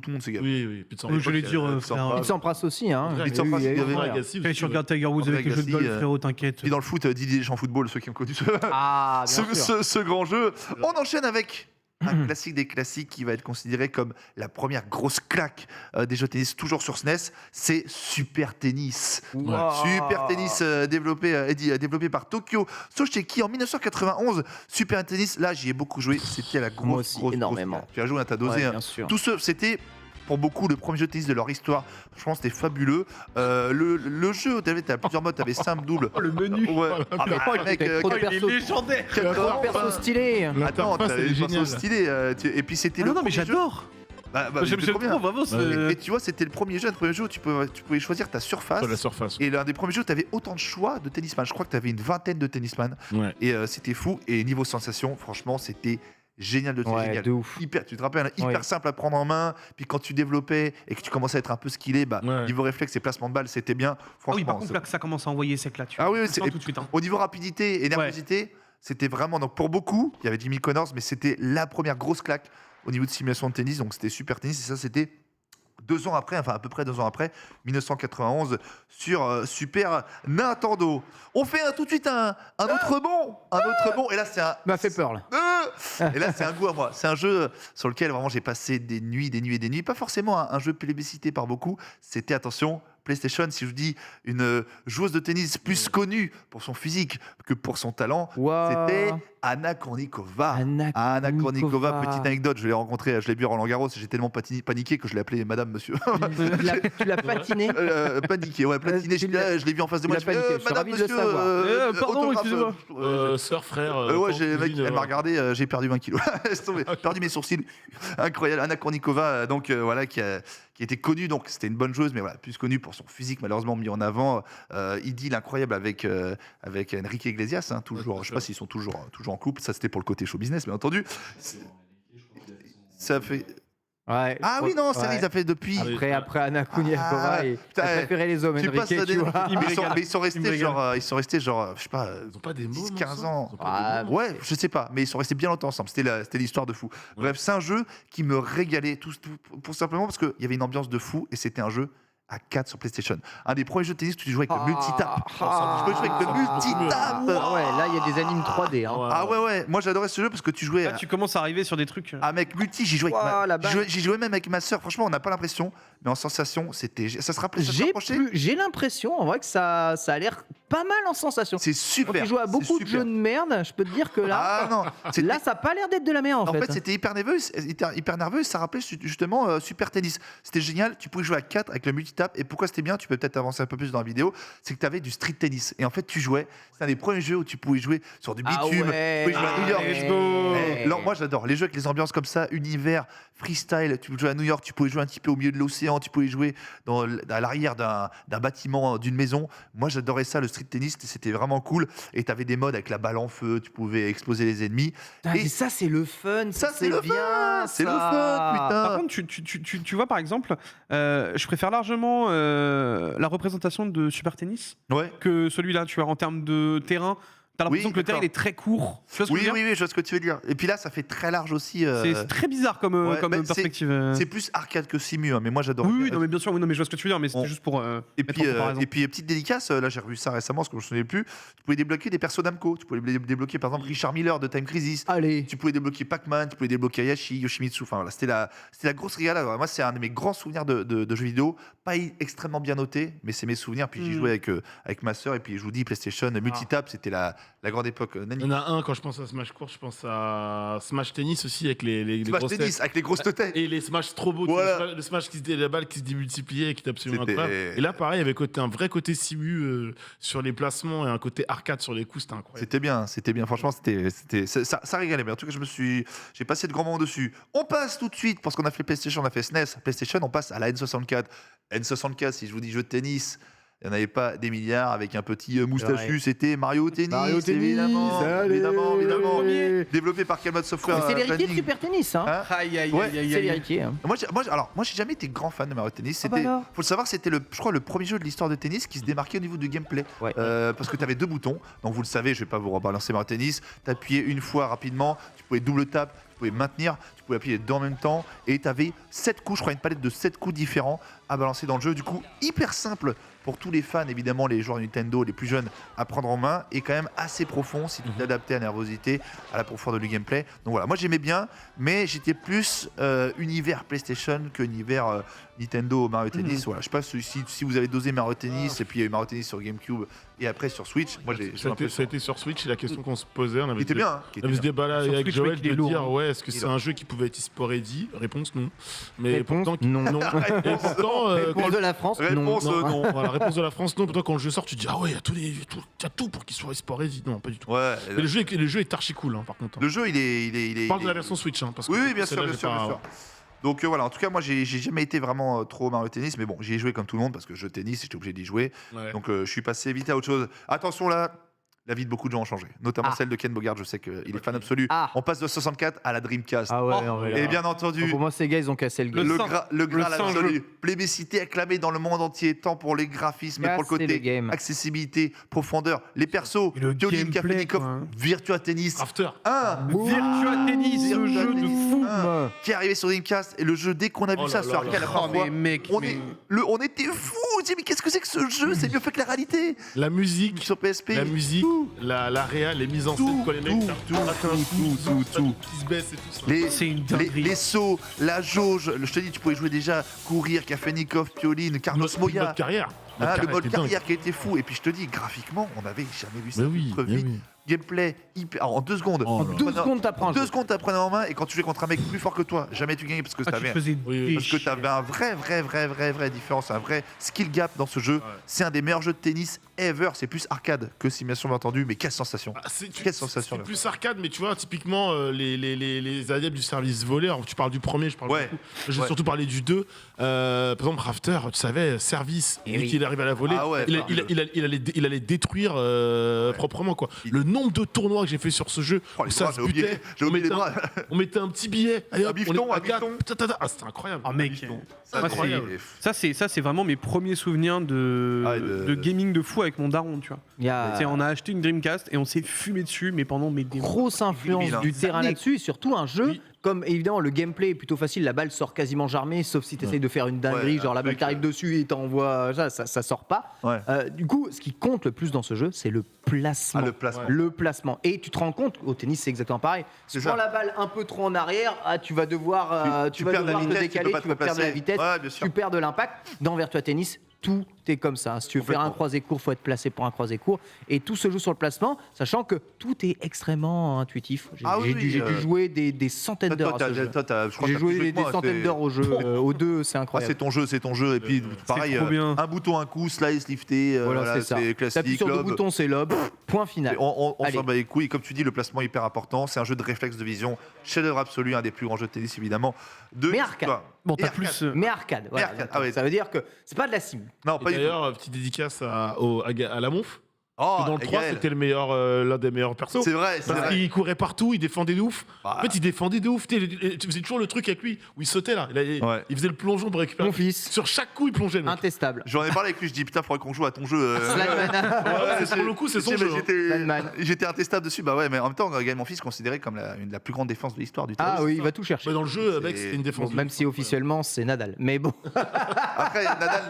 le monde s'est gafé. Oui, plus de 100 Je l'ai dit, Sans frère. pas- Pete Sampras aussi, hein. Pete Il y a eu- Sampras, il y a eu- il y avait- voilà. Et tu regardes Tiger Woods avec les jeux de golf, Agassi, frérot, t'inquiète. Puis dans le foot, Didier Deschamps football, ceux qui ont connu Ah, bien sûr. ce grand jeu. On enchaîne avec un classique des classiques qui va être considéré comme la première grosse claque des jeux de tennis, toujours sur SNES, c'est Super Tennis. Wow. Super Tennis développé par Tokyo Soshiki en 1991. Super Tennis, là j'y ai beaucoup joué, c'était la Moi aussi, énormément. Tu as joué, t'as dosé. Ouais, hein. bien sûr. Tout ce, c'était pour beaucoup le premier jeu de tennis de leur histoire. Franchement, c'était fabuleux. Le jeu, t'avais plusieurs modes, t'avais simple, double. Oh, le menu. Ouais. Ah, bah, mec, T'avais trop de Il est persos. légendaire. Trop de persos stylés. Attends, L'interface, t'avais elle est des persos géniale. stylés. Et puis c'était Ah le non, mais premier jeu. j'adore. J'aime c'était trop bien. trop, vraiment. c'est- Et tu vois, c'était le premier jeu où tu pouvais choisir ta surface. Sur la surface. Et l'un des premiers jeux où tu avais autant de choix de tennisman. Je crois que tu avais une vingtaine de tennisman. Ouais. Et c'était fou. Et niveau sensation, franchement, c'était génial Ouais, génial. de ouf. Hyper, tu te rappelles, hyper Ouais. simple à prendre en main. Puis quand tu développais et que tu commençais à être un peu skillé, bah, Ouais. niveau réflexe et placement de balle, c'était bien. Ah Franchement, oui, par contre, là, que ça commence à envoyer sec là. Tu Ah oui, oui, tu c'est- sens tout de suite. Hein. au niveau rapidité et nervosité, c'était vraiment. Donc pour beaucoup, il y avait Jimmy Connors, mais c'était la première grosse claque au niveau de simulation de tennis. Donc c'était Super Tennis. Et ça, c'était 2 ans après, enfin à peu près 2 ans après, 1991, sur Super Nintendo. On fait tout de suite un autre bon. Et là, c'est un. M'a fait peur là. Et là, c'est un goût à moi. C'est un jeu sur lequel vraiment j'ai passé des nuits. Pas forcément un jeu plébiscité par beaucoup. C'était, attention, PlayStation. Si je vous dis une joueuse de tennis plus connue pour son physique que pour son talent, Waouh. c'était Anna Kournikova. Anna Anna Kournikova, Kournikova. petite anecdote, je l'ai rencontrée, je l'ai bu à Roland Garros, j'ai tellement paniqué que je l'ai appelée Madame Monsieur. Tu l'as patiné. Paniqué, ouais, platiné, tu l'as- je l'ai vu en face de tu moi, l'as je fais, paniqué, je suis Madame ravi de le Monsieur, savoir. Pardon, autographe, excusez-moi. Sœur, frère. ouais, tante, le mec, cousine, elle m'a regardé, j'ai perdu 20 kilos. Laisse tomber. Perdu mes sourcils. Incroyable. Anna Kournikova, donc voilà, qui était connue, donc c'était une bonne joueuse, mais voilà, plus connue pour son physique malheureusement mis en avant. Idylle incroyable avec Enrique Iglesias, hein, toujours. Je sais pas s'ils sont toujours en couple. Ça, c'était pour le côté show business, bien entendu. Ça fait. Ouais, Ah oui, non, c'est vrai, ouais. ils ont fait depuis. Après Anna Kournikova, Ah, il putain, a préféré les hommes. Tu Enrique, passes la tu vois. mais ils sont restés me régale. genre, je sais pas, Ils ont pas des mots. 10-15 ans. Ah, Ouais, je sais pas, mais ils sont restés bien longtemps ensemble. C'était l'histoire de fou. Bref, c'est un jeu qui me régalait, tout pour simplement parce qu'il y avait une ambiance de fou et c'était un jeu à 4 sur PlayStation. Un des premiers jeux de tennis où tu jouais avec le multitap. Je peux jouer avec le multitap. Ah ouais, là il y a des animes 3D. Hein. Ah ouais, moi j'adorais ce jeu parce que tu jouais. Là, tu commences à arriver sur des trucs. Ah mec, multi, j'y jouais avec Ouah, la ma... balle. j'y jouais même avec ma soeur. Franchement, on n'a pas l'impression, mais en sensation, c'était. Ça se rappelait. Ça se rapprochait. J'ai l'impression en vrai que ça a l'air pas mal en sensation. C'est Quand super. tu joues à c'est beaucoup de super. jeux de merde, je peux te dire que là, Ah non, c'était- là ça a pas l'air d'être de la merde en En fait. fait, c'était hyper nerveux, ça rappelait justement Super Tennis. C'était génial, tu pouvais jouer à 4 avec le multitap. Et pourquoi c'était bien, tu peux peut-être avancer un peu plus dans la vidéo, c'est que tu avais du street tennis. Et en fait, tu jouais, c'est un des premiers jeux où tu pouvais jouer sur du Ah bitume, ouais. tu pouvais jouer à New York. Let's go. Non, moi j'adore les jeux avec les ambiances comme ça, univers, freestyle. Tu pouvais jouer à New York, tu pouvais jouer un petit peu au milieu de l'océan, tu pouvais jouer à l'arrière d'un bâtiment, d'une maison. Moi j'adorais ça, le street tennis, c'était vraiment cool. Et tu avais des modes avec la balle en feu, tu pouvais exploser les ennemis. Putain, Et mais ça c'est le fun, ça, c'est le bien, fun, c'est le ça. fun, putain. Par contre, tu vois, par exemple, je préfère largement la représentation de Super Tennis Ouais. que celui-là, tu vois, en termes de terrain. T'as l'impression Oui, que le terrain d'accord. il est très court. Tu vois ce que je Oui, veux oui, dire oui, je vois ce que tu veux dire. Et puis là, ça fait très large aussi. C'est très bizarre comme, Ouais, comme bah, perspective. C'est plus arcade que simu, hein, mais moi j'adore. Oui, non, mais bien sûr, oui, non, mais je vois ce que tu veux dire, mais c'était On- juste pour Et mettre puis, en comparaison. petite dédicace, là j'ai revu ça récemment, parce que je ne me souvenais plus. Tu pouvais débloquer des persos Namco. Tu pouvais débloquer par exemple Richard Miller de Time Crisis. Allez. Tu pouvais débloquer Pac-Man, tu pouvais débloquer Ayashi, Yoshimitsu. Enfin voilà, c'était la grosse régalade. Moi, c'est un de mes grands souvenirs de jeux vidéo. Pas extrêmement bien noté, mais c'est mes souvenirs. Puis j'y jouais avec ma soeur. Et puis je vous dis, PlayStation, multitap, c'était la grande époque. Il y en a un, quand je pense à Smash Court, je pense à Smash Tennis aussi, avec les Smash grosses Tennis, têtes. avec les grosses têtes. Et les Smash trop beaux, Voilà. le Smash la balle qui se démultipliait et qui était absolument C'était- incroyable. Et là, pareil, il y avait un vrai côté simu sur les placements et un côté arcade sur les coups, c'était incroyable. C'était bien. Franchement, ça régalait. Mais en tout cas, j'ai passé de grands moments dessus. On passe tout de suite, parce qu'on a fait PlayStation, on a fait SNES. PlayStation, on passe à la N64. N64, si je vous dis jeu de tennis, il n'y en avait pas des milliards avec un petit moustachu. Ouais. C'était Mario Tennis, Mario Tennis, évidemment. allez, évidemment. premier. Développé par Calmode Software. C'est l'héritier de Planning. Super Tennis, hein. Hein Aïe, aïe, Ouais, aïe, aïe, C'est aïe. l'héritier. Hein. Moi, j'ai jamais été grand fan de Mario Tennis. Ah bah C'était, alors. faut le savoir, c'était je crois le premier jeu de l'histoire de tennis qui se démarquait au niveau du gameplay. Ouais. Parce que tu avais deux boutons. Donc vous le savez, je vais pas vous rebalancer Mario Tennis. T'appuyais une fois rapidement, tu pouvais double tap, tu pouvais maintenir, tu pouvais appuyer deux en même temps, et tu avais 7 coups, je crois une palette de 7 coups différents à balancer dans le jeu. Du coup, hyper simple pour tous les fans, évidemment, les joueurs Nintendo, les plus jeunes, à prendre en main, et quand même assez profond si tu t'adaptais à la nervosité, à la profondeur du gameplay. Donc voilà, moi j'aimais bien, mais j'étais plus univers PlayStation que univers Nintendo Mario Tennis. Voilà, je sais pas si vous avez dosé Mario Tennis, et puis il y a eu Mario Tennis sur GameCube et après sur Switch. Moi j'ai Ça a été sur Switch, et la question qu'on se posait, on qui avait était ce- bien. Hein, qui on était avait ce bien. débat là Sur avec Switch, Joël mec, il est de lourd, dire hein. ouais, est-ce que Il est c'est un jeu qui pouvait être e-sport ready? Réponse non. Mais Réponse pourtant, non. Et pourtant, Réponse de la France, non. Réponse non. Voilà, réponse de la France, non. Pourtant, quand le jeu sort, tu te dis, ah ouais, il y a tout pour qu'il soit e-sport ready. Non, pas du tout. Ouais. Mais le jeu est archi cool, hein, par contre. Le jeu, il est. Je parle de la version Switch, hein, parce que Oui, bien sûr, celle-là, bien j'ai sûr, pas- bien sûr. Donc voilà, en tout cas, moi, j'ai jamais été vraiment trop Mario Tennis, mais bon, j'y ai joué comme tout le monde parce que je tennis, j'étais obligé d'y jouer. Ouais. Donc je suis passé vite à autre chose. Attention là, la vie de beaucoup de gens a changé, notamment Ah. celle de Ken Bogard. Je sais qu'il est fan absolu. Ah. On passe de 64 à la Dreamcast. Ah ouais, Oh, non, mais là- Et bien entendu, Pour moi, ces gars, ils ont cassé le game. Le le Graal singe. absolu, plébiscité, acclamé dans le monde entier, tant pour les graphismes, pour le Cassez le côté game. accessibilité, profondeur, les persos, Et le Kyolin, gameplay, Kafelnikov, quoi. Virtua Tennis After. 1. Virtua Tennis, ce Virtua jeu de Tennis fou. 1, qui est arrivé sur Dreamcast, et le jeu, dès qu'on a vu Oh ça là sur là arcade là la là. première Oh, fois, mais mec, on, mais- on était fous. On se dit, mais qu'est-ce que c'est que ce jeu? C'est mieux fait que la réalité. La musique, Sur PSP. la musique, la réal, les mises en scène, quand les mecs tout, qui se baissent et tout ça. C'est une dinguerie. Les sauts, la jauge, je te dis, tu pouvais jouer déjà, courir, Kafelnikov, Pioline, Carlos Le Moya. mode carrière. Le mode était dingue. carrière qui a été fou. Et puis je te dis, graphiquement, on n'avait jamais vu ça. Mais oui, Ultra mais vite. oui. Gameplay hyper. Alors, en 2 secondes. Oh là là. 12 secondes, t'apprends. 2 secondes, t'apprenais en main. Et quand tu jouais contre un mec plus fort que toi, jamais tu gagnais parce que Ah, tu t'avais. te faisais Oui, Parce que déchirer. t'avais un vrai différence, un vrai skill gap dans ce jeu. Ouais. C'est un des meilleurs jeux de tennis ever. C'est plus arcade que simulation, bien entendu, mais quelle sensation. Ah, Quelle sensation, C'est là. plus arcade, mais tu vois, typiquement, les adeptes du service volé, alors, tu parles du premier, je parle Ouais. beaucoup. J'ai Ouais. surtout parlé du 2. Par exemple, Rafter, tu savais, service, Eh dès oui. qu'il arrive à la volée, Ah ouais, il allait détruire proprement, quoi. Il- Le nombre de tournois que j'ai fait sur ce jeu, Oh, où les ça bras, se j'ai oublié, butait, j'ai oublié les on bras. mettait on mettait un petit billet, allez, hop, Un bifton, on est à un quatre, bifton. Ah, c'était incroyable. Ah, mec. Ça, Moi, incroyable. Ça, c'est vraiment mes premiers souvenirs Ah, de gaming de fou avec mon daron, tu vois. Il y a Tu sais, on a acheté une Dreamcast et on s'est fumé dessus, mais pendant des grosse influence 2000, hein. du terrain là-dessus, et surtout un jeu. Oui. Comme évidemment le gameplay est plutôt facile, la balle sort quasiment jamais, sauf si tu essayes de faire une dinguerie, Ouais, genre un la balle truc, t'arrive dessus et t'envoie ça sort pas. Ouais. Du coup, ce qui compte le plus dans ce jeu, c'est le placement. Ah, le placement. Le placement. Et tu te rends compte, au tennis, c'est exactement pareil. Si C'est tu prends ça. la balle un peu trop en arrière, tu vas devoir, Tu vas perds de la devoir te vitesse, tu décaler, peux pas tu te vas perdre de la replacer. vitesse, Ouais, bien sûr. tu perds de l'impact. Dans Virtua Tennis, tout est comme ça. Si tu veux faire un Complètement. croisé court, faut être placé pour un croisé court. Et tout se joue sur le placement, sachant que tout est extrêmement intuitif. J'ai Ah oui, j'ai dû, j'ai dû jouer des centaines d'heures à ce jeu. Je crois que J'ai t'as joué plus des que moi, centaines c'est- d'heures au jeu, aux deux, c'est Ah, incroyable. c'est ton jeu. Et puis, pareil, trop bien. un bouton, un coup, slice, lifté, Voilà, c'est ça. c'est T'appuies classique. sur deux lob. boutons, c'est lob. Point final. On Allez. s'en bat les couilles. Comme tu dis, le placement est hyper important. C'est un jeu de réflexe de vision. Chef-d'œuvre absolu, un des plus grands jeux de tennis, évidemment. De Mais l'histoire. Bon, Et t'as arcade. plus. Mais arcade. Voilà. arcade, ah ouais. Ça veut dire que c'est pas de la sim. Non, Et pas du tout. d'ailleurs, petite dédicace à la Monf. Oh, Dans le 3, Gaël. c'était l'un des meilleurs persos. C'est vrai, c'est Parce vrai. qu'il courait partout, il défendait de ouf. Bah. En fait, il défendait de ouf. Tu faisais toujours le truc avec lui où il sautait là. Ouais. Il faisait le plongeon pour récupérer. Mon fils, Sur chaque coup, il plongeait. le mec. intestable. J'en ai parlé avec lui, je dis putain, faudrait qu'on joue à ton jeu. Slideman. Ouais, pour le coup, c'est son Tu sais, jeu. mais Slideman. J'étais intestable dessus, bah ouais, mais en même temps, Gaël Monfils considéré comme une de la plus grande défense de l'histoire du Ah terrorisme. oui, il va tout chercher. Mais dans le jeu, mec, C'est- c'était une défense. Bon, même si officiellement c'est Nadal. Mais bon. Après, Nadal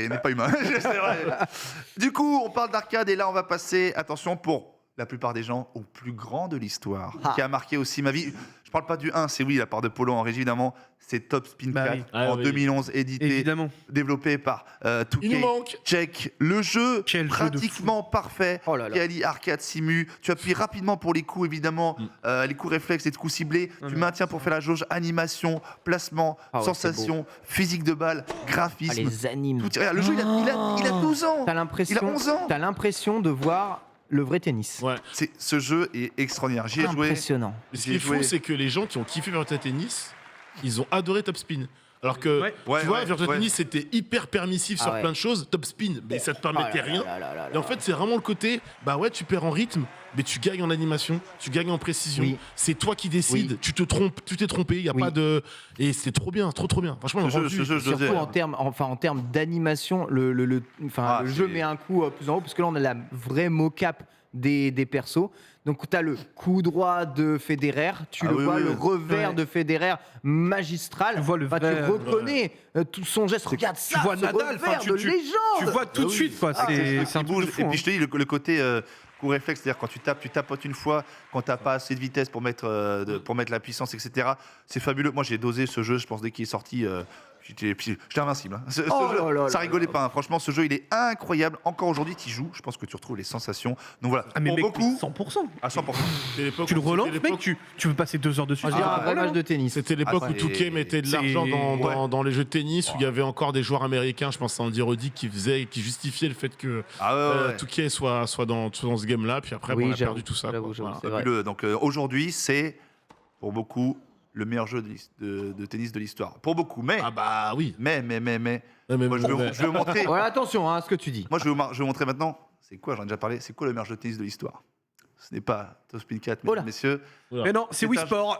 n'est pas humain. C'est vrai. Du coup, on parle d'arcade et là, on va passer, attention, pour la plupart des gens, au plus grand de l'histoire, Ah. qui a marqué aussi ma vie. Je parle pas du 1, c'est oui, la part de Polo en régie, évidemment. C'est Top Spin Bah 4 oui. Ah en oui. 2011, édité, Évidemment. développé par Il nous 2K. manque. Check le jeu, Quel jeu de pratiquement parfait. Oh là là. Qui allie arcade, simu. Tu appuies rapidement pour les coups, évidemment, les coups réflexes et de coups ciblés. Tu maintiens pour faire la jauge, animation, placement, Ah ouais, sensation, physique de balle, Ah, graphisme. les animes. Tout- regarde, le jeu, il a 12 ans. T'as Il a l'impression, 11 ans. t'as l'impression de voir le vrai tennis. Ouais. Ce jeu est extraordinaire. J'y ai joué. Impressionnant. Mais ce J'ai qui est joué. fou, c'est que les gens qui ont kiffé Virtua Tennis, ils ont adoré Top Spin. Alors que, Ouais. Ouais, tu vois, ouais, Virtua ouais. Tennis, c'était hyper permissif Ah sur ouais. plein de choses. Top Spin, mais ça te permettait Oh là rien. là là là Et en fait, c'est vraiment le côté, bah ouais, tu perds en rythme, mais tu gagnes en animation, tu gagnes en précision. Oui. C'est toi qui décides. Oui. Tu te trompes, tu t'es trompé. Il y a Oui. pas de. Et c'est trop bien, trop bien. Franchement, le Ce jeu, rendu, ce jeu, je Surtout dosais. en termes d'animation, le Ah, jeu c'est- met un coup plus en haut parce que là on a la vraie mocap des persos. Donc tu as le coup droit de Federer, tu Ah le oui, vois, oui, le oui. revers Ouais. de Federer magistral. Tu vois le Enfin, vrai, tu reconnais tout son geste. Regarde ça, tu vois ce Nadal, enfin, revers de tu légende. vois tout de suite, quoi. Ah, C'est un qui truc bouge. de fou. Et hein. puis je te dis, le côté coup réflexe, c'est-à-dire quand tu tapotes une fois, quand t'as pas assez de vitesse pour mettre la puissance, etc. C'est fabuleux. Moi, j'ai dosé ce jeu, je pense, dès qu'il est sorti. J'étais invincible. Hein. Ce Oh jeu, là là ça là rigolait là pas. Hein. Franchement, ce jeu, il est incroyable. Encore aujourd'hui, tu y joues. Je pense que tu retrouves les sensations. Donc voilà. Ah, mais Pour mec, beaucoup, 100%. à 100%. c'est l'époque Tu le où- c'était relances, mec, l'époque- tu veux passer 2 heures dessus. On dirait Ah, un vrai voilà. match de tennis. C'était l'époque Ah, où c'est- 2K mettait de c'est- l'argent ouais. dans les jeux de tennis, où il y avait encore des joueurs américains, je pense à Andy Roddick, qui justifiait le fait que Ah ouais, ouais. 2K soit dans ce game-là. Puis après, Oui, bon, on a j'avoue, perdu tout ça. j'avoue, quoi. j'avoue. Voilà. C'est vrai. Fabuleux. Donc aujourd'hui, c'est pour beaucoup le meilleur jeu de tennis de l'histoire. Pour beaucoup. Mais, Ah bah oui. mais, Ouais, moi, je vais vous montrer. Voilà, attention hein, à ce que tu dis. Moi, je vais vous montrer maintenant. C'est quoi, j'en ai déjà parlé. C'est quoi le meilleur jeu de tennis de l'histoire? Ce n'est pas Top Spin 4, Oh là. mesdames, messieurs. Mais non, c'est C'est Wii un- Sport.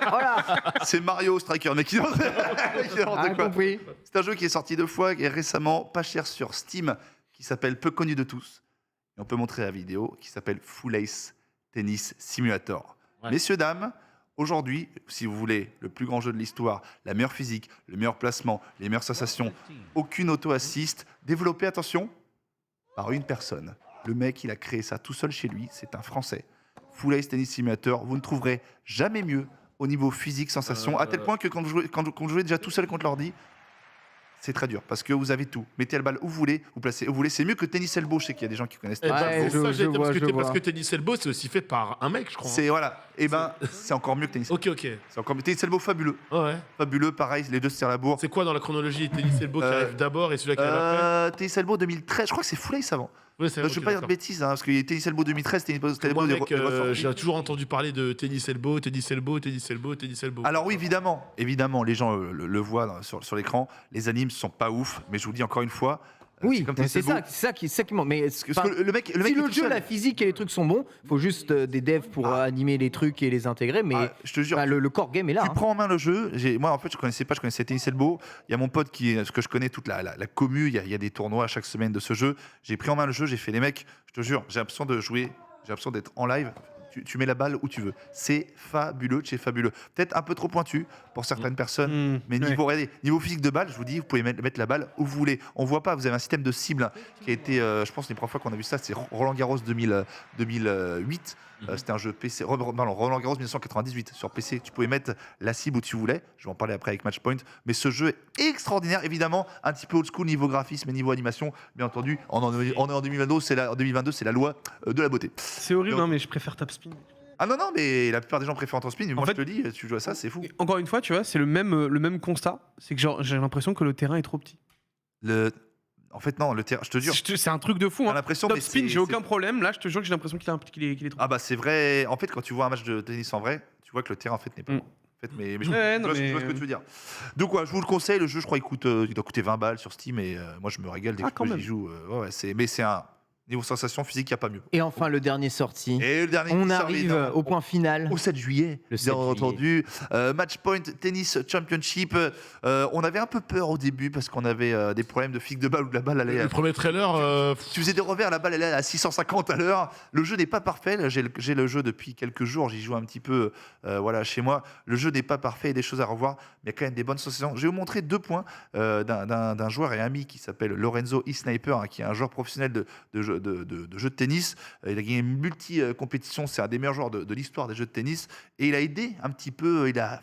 Voilà, C'est Mario Striker. Mais qui n'importe rien quoi. compris. C'est un jeu qui est sorti 2 fois et récemment, pas cher sur Steam, qui s'appelle Peu connu de tous. Et on peut montrer la vidéo qui s'appelle Full Ace Tennis Simulator. Ouais. Messieurs, dames, aujourd'hui, si vous voulez le plus grand jeu de l'histoire, la meilleure physique, le meilleur placement, les meilleures sensations, aucune auto-assist, développé, attention, par une personne. Le mec, il a créé ça tout seul chez lui, c'est un Français. Full Ace Tennis Simulator, vous ne trouverez jamais mieux au niveau physique, sensation, à tel point que quand vous jouez déjà tout seul contre l'ordi, c'est très dur parce que vous avez tout. Mettez la balle où vous voulez, vous placez où vous voulez. C'est mieux que Tennis Elbow, je sais qu'il y a des gens qui connaissent. Eh ben, Ouais, c'est je- ça, je j'allais dire, vois, parce que je t'es- vois. parce que Tennis Elbow, c'est aussi fait par un mec, je crois. C'est voilà. Et ben, c'est encore mieux que Tennis. Ok, ok. C'est encore mieux. Tennis Elbow, fabuleux, Ouais. fabuleux. Pareil, les deux se tirent la bourre. C'est quoi dans la chronologie Tennis Elbow qui Euh, arrive d'abord et celui-là qui arrive après Tennis Elbow 2013, je crois que c'est Full Ace avant. Ouais, c'est Je ok, vais pas dire de d'accord. bêtises, hein, parce que Tennis Elbow 2013, Tennis Elbow Moi, des mec, ressorties. j'ai toujours entendu parler de Tennis Elbow, Tennis Elbow, Tennis Elbow, Tennis Elbow. Alors oui, évidemment, les gens le voient sur l'écran. Les animes sont pas ouf, mais je vous le dis encore une fois. Oui, c'est comme mais Tennis c'est Elbow. ça qui manque. Mais Parce enfin, que le mec, si est le tout jeu, seul. la physique et les trucs sont bons, faut juste des devs pour animer les trucs et les intégrer. Mais Ah, je te jure, enfin, le core game est là. tu hein. prends en main le jeu. Moi, en fait, je connaissais Tennis Elbow. Il y a mon pote ce que je connais toute la commu. Il y a des tournois chaque semaine de ce jeu. J'ai pris en main le jeu, j'ai fait les mecs. Je te jure, j'ai l'impression de jouer, j'ai l'impression d'être en live. Tu mets la balle où tu veux. C'est fabuleux, c'est fabuleux. Peut-être un peu trop pointu pour certaines personnes, mais niveau physique de balle, je vous dis, vous pouvez mettre la balle où vous voulez. On voit pas, vous avez un système de cible hein, qui a été, je pense, les premières fois qu'on a vu ça, c'est Roland Garros 2008. C'était un jeu PC, non, Roland Garros 1998 sur PC. Tu pouvais mettre la cible où tu voulais. Je vais en parler après avec Matchpoint. Mais ce jeu est extraordinaire, évidemment, un petit peu old school niveau graphisme et niveau animation. Bien entendu, on est en 2022, c'est la loi de la beauté. C'est horrible, Donc- hein, mais je préfère Top Spin. Ah non, mais la plupart des gens préfèrent Top Spin. Moi, fait- je te le dis, tu joues à ça, c'est fou. Encore une fois, tu vois, c'est le même constat. C'est que genre, j'ai l'impression que le terrain est trop petit. En fait, non, le terrain, je te jure. C'est un truc de fou. T'as Hein. l'impression, Top mais Spin, c'est- j'ai aucun c'est- problème. Là, je te jure que j'ai l'impression qu'il est trop. Ah bah c'est vrai. En fait, quand tu vois un match de tennis en vrai, tu vois que le terrain en fait n'est pas. Mm. En fait, mais je, Ouais, je non, vois, je mais- vois ce que tu veux dire. Donc ouais, je vous le conseille. Le jeu, je crois, il doit coûter 20 balles sur Steam et moi, je me régale dès Ah, que quand j'y même. joue. Ouais, mais c'est un Niveau sensation physique, il n'y a pas mieux. Et enfin, le dernier sorti. Et le dernier On qui sort, arrive évidemment, au point final. au 7 juillet, Le 7 bien juillet. entendu. Matchpoint Tennis Championship. On avait un peu peur au début parce qu'on avait des problèmes de figue de balle où la balle allait. Le premier trailer, Tu faisais des revers, la balle elle est à 650 à l'heure. Le jeu n'est pas parfait. Là, j'ai le jeu depuis quelques jours. J'y joue un petit peu voilà, chez moi. Le jeu n'est pas parfait. Il y a des choses à revoir. Mais il y a quand même des bonnes sensations. Je vais vous montrer 2 points d'un joueur et ami qui s'appelle Lorenzo E-Sniper, hein, qui est un joueur professionnel de jeu de tennis. Il a gagné une multi-compétition. C'est un des meilleurs joueurs de l'histoire des jeux de tennis. Et il a aidé un petit peu. Il a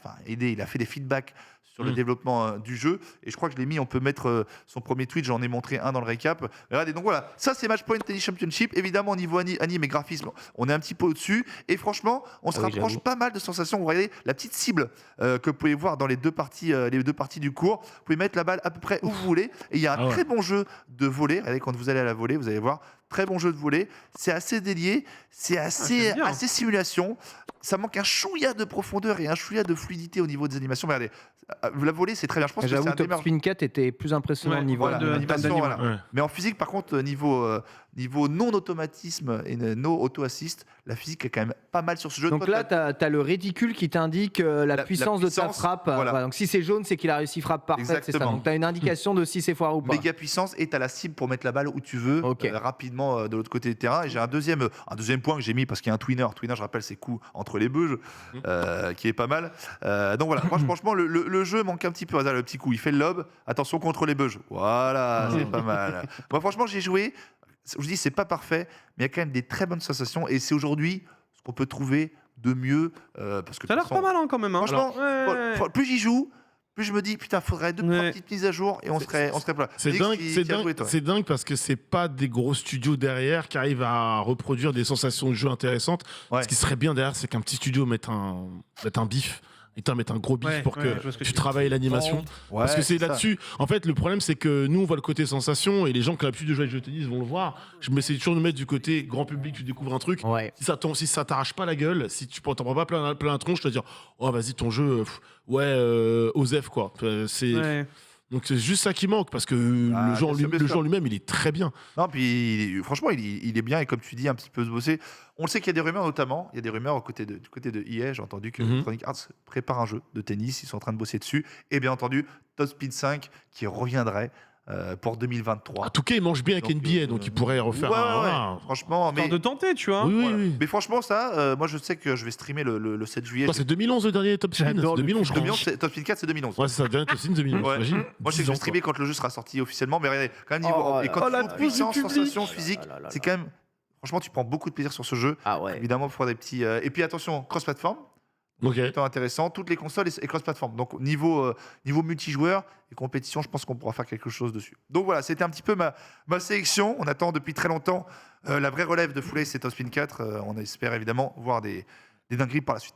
fait des feedbacks sur le développement du jeu. Et je crois que je l'ai mis, on peut mettre son premier tweet, j'en ai montré un dans le récap. Regardez, donc voilà, ça c'est Matchpoint Tennis Championship. Évidemment, au niveau anime et graphisme, on est un petit peu au-dessus. Et franchement, on se rapproche j'avoue. pas mal de sensations. Vous voyez la petite cible que vous pouvez voir dans les deux parties du cours. Vous pouvez mettre la balle à peu près où vous voulez. Et il y a un très bon jeu de volley. Regardez, quand vous allez à la volée, vous allez voir. Très bon jeu de volley. C'est assez délié. C'est assez simulation. Ça manque un chouïa de profondeur et un chouïa de fluidité au niveau des animations. Mais regardez, la volée, c'est très bien. Je pense que c'est J'avoue, un des Top meilleurs. Spin 4 était plus impressionnant au niveau Voilà, d'animation, l'animation, voilà. Ouais. Mais en physique, par contre, niveau non-automatisme et no auto-assist, la physique est quand même pas mal sur ce jeu. Donc Toi, là, tu as le réticule qui t'indique la puissance de ta puissance, frappe. voilà. Voilà, donc si c'est jaune, c'est qu'il a réussi frappe parfaite. C'est ça. Exactement. Donc tu as une indication de si c'est foire ou pas. méga puissance et tu as la cible pour mettre la balle où tu veux Ok. rapidement de l'autre côté du terrain. Et j'ai un deuxième point que j'ai mis parce qu'il y a un twinner. Twinner, je rappelle, c'est coup entre les beuges qui est pas mal. Donc voilà, moi, franchement, le jeu manque un petit peu. Regarde, le petit coup, il fait le lob. Attention contre les beuges. Voilà, c'est pas mal. Moi, franchement, j'ai joué. Je vous dis, c'est pas parfait, mais il y a quand même des très bonnes sensations. Et c'est aujourd'hui ce qu'on peut trouver de mieux. Parce que Ça a de l'air toute façon, pas mal hein, quand même. Hein. Franchement, Ouais. plus j'y joue, plus je me dis, putain, faudrait 2-3 Ouais. petites mises à jour et on serait pas là. c'est Dix, dingue, qui- c'est qui a dingue, joué, toi. c'est dingue parce que c'est pas des gros studios derrière qui arrivent à reproduire des sensations de jeu intéressantes. Ouais. Ce qui serait bien derrière, c'est qu'un petit studio mette un bif. Mettre un gros bif Ouais, pour ouais, que je vois ce que tu tu travailles l'animation. Ouais, Parce que c'est ça. là-dessus. En fait, le problème, c'est que nous, on voit le côté sensation et les gens qui ont l'habitude de jouer à jeux de tennis vont le voir. Je m'essaie toujours de mettre du côté grand public, tu découvres un truc. Ouais. Si ça t'arrache pas la gueule, si tu t'en prends pas plein la tronche, tu vas dire, oh vas-y, ton jeu, Osef, quoi. Ouais. Donc c'est juste ça qui manque parce que Ah, le jeu en bien sûr, bien sûr. lui-même, il est très bien. Non, puis franchement, il est bien et comme tu dis, un petit peu se bosser. On le sait qu'il y a des rumeurs, notamment. Il y a des rumeurs du côté de EA. J'ai entendu que Electronic Arts prépare un jeu de tennis. Ils sont en train de bosser dessus. Et bien entendu, Top Speed 5 qui reviendrait pour 2023. En tout cas, il mange bien avec Donc, NBA, donc il pourrait refaire ouais, un. ouais, voilà. franchement, mais, Histoire de tenter, tu vois. Oui, oui, voilà. oui. Mais franchement, ça, moi je sais que je vais streamer le 7 juillet. Quoi, c'est 2011 le dernier Top Spin. J'adore le 2011, je crois. 2011, Top Speed 4, c'est 2011. Ouais, c'est ça, le dernier Top Spin 2011. Ouais. T'imagines Moi, je sais que 10 je vais ans, streamer quand le jeu sera sorti officiellement. Mais regardez, quand même, niveau, Oh et là quand là. tu Oh, la joues pause du puissance, public. sensation physique, là là là c'est là. quand même. Franchement, tu prends beaucoup de plaisir sur ce jeu. Ah ouais. Évidemment, pour des petits. Et puis attention, cross-platform. Ok. Étant intéressant, toutes les consoles et cross-platform. Donc niveau multijoueur et compétition, je pense qu'on pourra faire quelque chose dessus. Donc voilà, c'était un petit peu ma sélection. On attend depuis très longtemps la vraie relève de Full Ace et Top Spin 4. On espère évidemment voir des dingueries par la suite.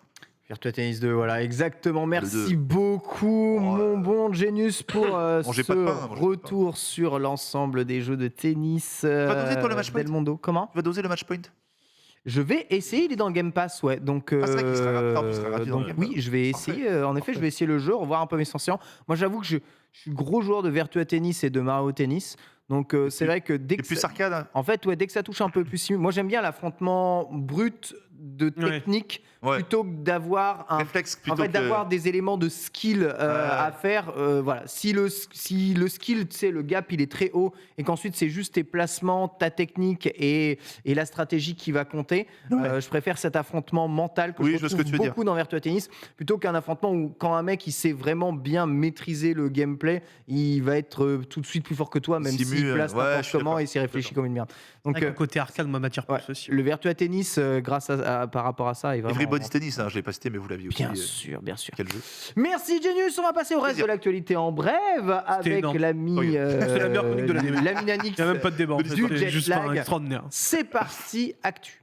Virtua Tennis 2, voilà, exactement. Merci 2. beaucoup, mon bon Genius, pour Mangez ce pas de pain, mangez pas de retour sur l'ensemble des jeux de tennis vas doser, toi, le match point Del Mondo. Comment Tu vas doser le match point Je vais essayer, il est dans le Game Pass, ouais. Donc, c'est vrai qu'il sera rapide, en plus, il sera rapide dans le donc Game oui, Pass. je vais essayer. En effet, je vais essayer le jeu, revoir un peu mes sensations. Moi, j'avoue que je suis gros joueur de Virtua Tennis et de Mario Tennis. Donc, c'est vrai que dès Et que plus arcade. Hein. en fait, ouais, dès que ça touche un peu plus, moi j'aime bien l'affrontement brut de technique Ouais. plutôt que d'avoir un Réflexe plutôt en fait, que... d'avoir des éléments de skill à faire. Voilà. Si le skill, tu sais, le gap, il est très haut et qu'ensuite c'est juste tes placements, ta technique et la stratégie qui va compter, je préfère cet affrontement mental que Oui, je je vois ce que retrouve tu veux dire. beaucoup dans Virtua Tennis plutôt qu'un affrontement où quand un mec il sait vraiment bien maîtriser le gameplay, il va être tout de suite plus fort que toi, même Simu, s'il place ouais, je n'importe suis comment d'accord, et s'il réfléchit comme une merde. Donc, Donc, le côté arcade, moi, m'attire ouais, plus aussi. le Virtua Tennis, grâce par rapport à ça, est vraiment. Everybody's Tennis, hein, je l'ai pas cité, mais vous l'aviez aussi. Bien sûr, bien sûr. Quel jeu Merci Genius, on va passer au reste Plaisir. de l'actualité en brève avec énorme. l'ami Oui. C'est la meilleure chronique de l'année. l'ami Nanix. Il n'y a même pas de débat. en fait. Du C'est jet juste lag. extraordinaire. C'est parti, actu.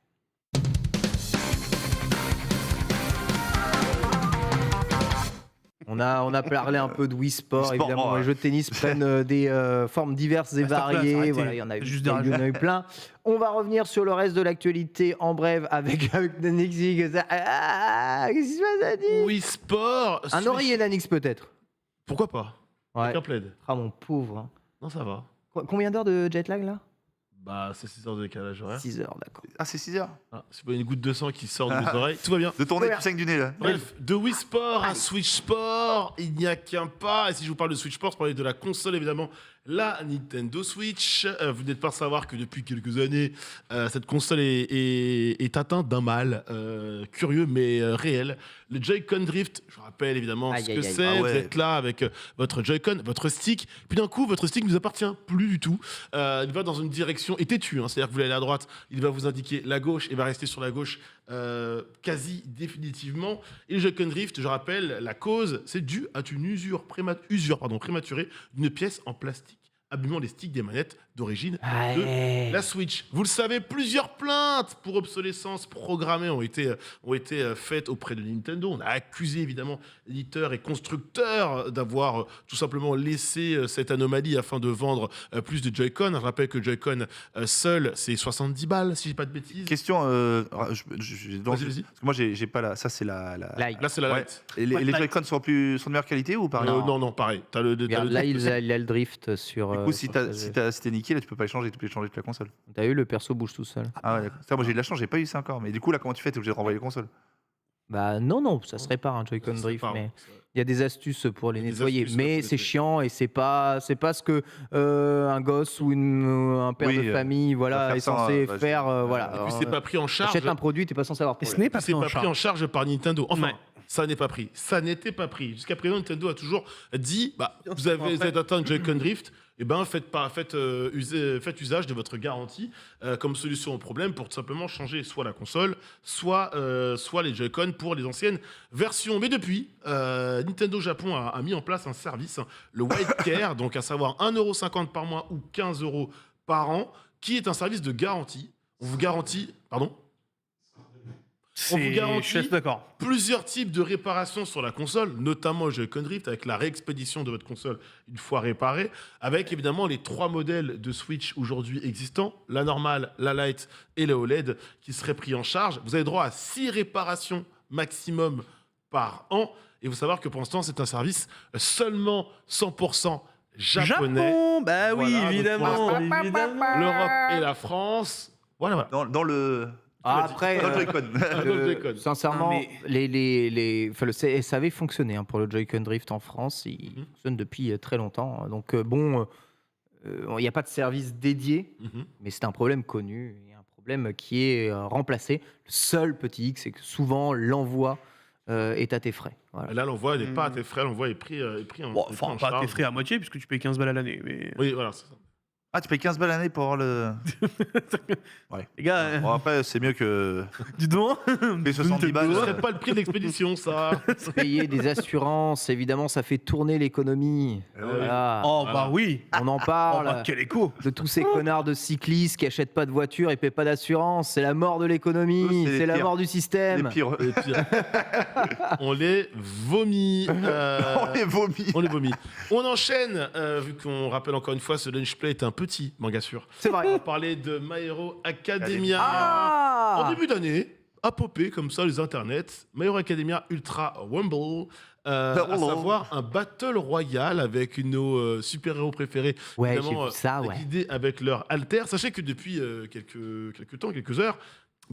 On a parlé un peu de Wii Sport, Sport, évidemment. ouais. Les jeux de tennis prennent des formes diverses et Masterclass, variées. arrêtez. Voilà, il y en a eu, Juste il y en des a eu plein. On va revenir sur le reste de l'actualité en brève avec Nanix. Qu'est-ce qui se passe, Nanix Oui, sport. Un oreiller Nanix peut-être. Pourquoi pas Ouais. Avec un plaid. Ah mon pauvre. Non, ça va. Combien d'heures de jet lag là Bah, c'est 6 heures de décalage horaire. 6 heures, d'accord. Ah, c'est 6 heures. Ah, c'est pas une goutte de sang qui sort de mes oreilles. Tout va bien. De ton nez, tu saignes du nez, là. Bref, de Wii Sport à Switch Sport, il n'y a qu'un pas. Et si je vous parle de Switch Sport, je parlais de la console évidemment, la Nintendo Switch. Vous n'êtes pas à savoir que depuis quelques années, cette console est atteinte d'un mal curieux mais réel. Le Joy-Con Drift, je vous rappelle évidemment Aïe, ce aïe, que aïe. c'est. Ah ouais. Vous êtes là avec votre Joy-Con, votre stick. Puis d'un coup, votre stick ne vous appartient plus du tout. Il va dans une direction et têtu. C'est-à-dire que vous allez à la droite, il va vous indiquer la gauche et va rester sur la gauche quasi définitivement. Et le Joy-Con Drift, je rappelle, la cause, c'est dû à une usure prématurée d'une pièce en plastique, abîmant les sticks des manettes d'origine de la Switch. Vous le savez, plusieurs plaintes pour obsolescence programmée ont été faites auprès de Nintendo. On a accusé évidemment l'éditeur et constructeur d'avoir tout simplement laissé cette anomalie afin de vendre plus de Joy-Con. Je rappelle que Joy-Con seul, c'est 70 balles, si je dis pas de bêtises. Question. Vas-y. Parce que moi, j'ai pas la. Ça, c'est la. Là, Là, c'est la Ouais. Lite. Et les Joy-Con sont de meilleure qualité ou pas? Non, pareil. T'as le regarde, là, drift il aussi. a le drift sur. Du coup, si sur t'as sa- si t'es niqué, là, tu peux pas échanger, tu peux échanger toute la console. T'as eu le perso bouge tout seul. Ah ouais, d'accord. Ça, moi, j'ai eu de la chance, j'ai pas eu ça encore. Mais du coup, là, comment tu fais? T'es obligé de renvoyer les consoles. Bah non, ça se répare un Joy-Con Ça, Drift, c'est pas- mais il y a des astuces pour les Des nettoyer. astuces, Mais ouais, c'est c'est- chiant et c'est pas ce que un gosse ou un père Oui, de famille voilà faire est ça, censé ouais, faire. Et voilà. puis c'est pas pris en charge. Achète un produit, t'es pas censé avoir de Et ce problème. n'est pas C'est pris en pas pris en charge. charge par Nintendo. Enfin, Ouais. ça n'est pas pris. Ça n'était pas pris. Jusqu'à présent, Nintendo a toujours dit vous êtes atteint de Joy-Con Drift, et ben faites usage de votre garantie comme solution au problème pour tout simplement changer soit la console, soit les Joy-Con pour les anciennes versions. Mais depuis, Nintendo Japon a mis en place un service, le White Care, donc à savoir 1,50€ par mois ou 15€ par an, qui est un service de garantie. On vous garantit, pardon. On vous garantit- Je suis assez d'accord. Plusieurs types de réparations sur la console, notamment le Joy-Con Drift, avec la réexpédition de votre console une fois réparée, avec évidemment les 3 modèles de Switch aujourd'hui existants, la normale, la Lite et la OLED, qui seraient pris en charge. Vous avez droit à 6 réparations maximum par an. Et il faut savoir que pour l'instant, c'est un service seulement 100% japonais. Japon, bah oui, Voilà, donc évidemment, pour l'instant, évidemment. L'Europe et la France. Voilà. Dans le. Après, Dans le Joy-Con. Dans le Joy-Con. sincèrement, Non, mais- le SAV fonctionnait pour le Joy-Con Drift en France. Il fonctionne depuis très longtemps. Donc il n'y a pas de service dédié, Mhm. mais c'est un problème connu et un problème qui est remplacé. Le seul petit hic, c'est que souvent l'envoi est à tes frais. Voilà. Là, l'envoi n'est pas à tes frais, l'envoi est pris en, Bon, est pris enfin, en pas charge. tes frais à moitié, puisque tu payes 15 balles à l'année. Mais Oui, voilà, c'est ça. Ah, tu payes 15 balles l'année pour avoir le. les gars, Bon, après, c'est mieux que. dis donc. payer 70 balles. Ce serait pas le prix de l'expédition, ça. Payer des assurances, évidemment, ça fait tourner l'économie. Eh oui. Voilà. Oh, Voilà. bah oui. On en Oh, parle. bah, quel écho. De tous ces connards de cyclistes qui achètent pas de voiture et paient pas d'assurance. C'est la mort de l'économie, Eux, c'est les c'est la pires. mort du Les système. pires. Et puis, on les vomit. On les vomit. On les vomit. On enchaîne, vu qu'on rappelle encore une fois, ce Lunch Play est un petit manga sûr. C'est On vrai. va parler de My Hero Academia. En Ah début d'année, a popé comme ça les internets, My Hero Academia Ultra Rumble, à savoir un battle royale avec nos super-héros préférés, Ouais, évidemment, j'ai vu ça, ouais. guidés avec leur alter. Sachez que depuis quelques heures,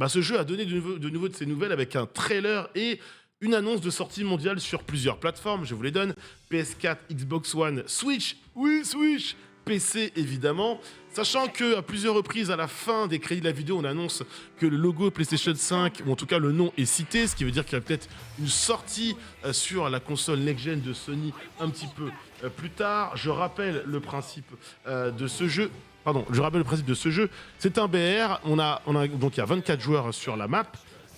ce jeu a donné de nouveau de ses nouvelles avec un trailer et une annonce de sortie mondiale sur plusieurs plateformes. Je vous les donne. PS4, Xbox One, Switch, oui Switch, PC évidemment. Sachant qu'à plusieurs reprises, à la fin des crédits de la vidéo, on annonce que le logo PlayStation 5, ou en tout cas le nom, est cité, ce qui veut dire qu'il y a peut-être une sortie sur la console next-gen de Sony un petit peu plus tard. Je rappelle le principe de ce jeu. C'est un BR. Donc il y a 24 joueurs sur la map.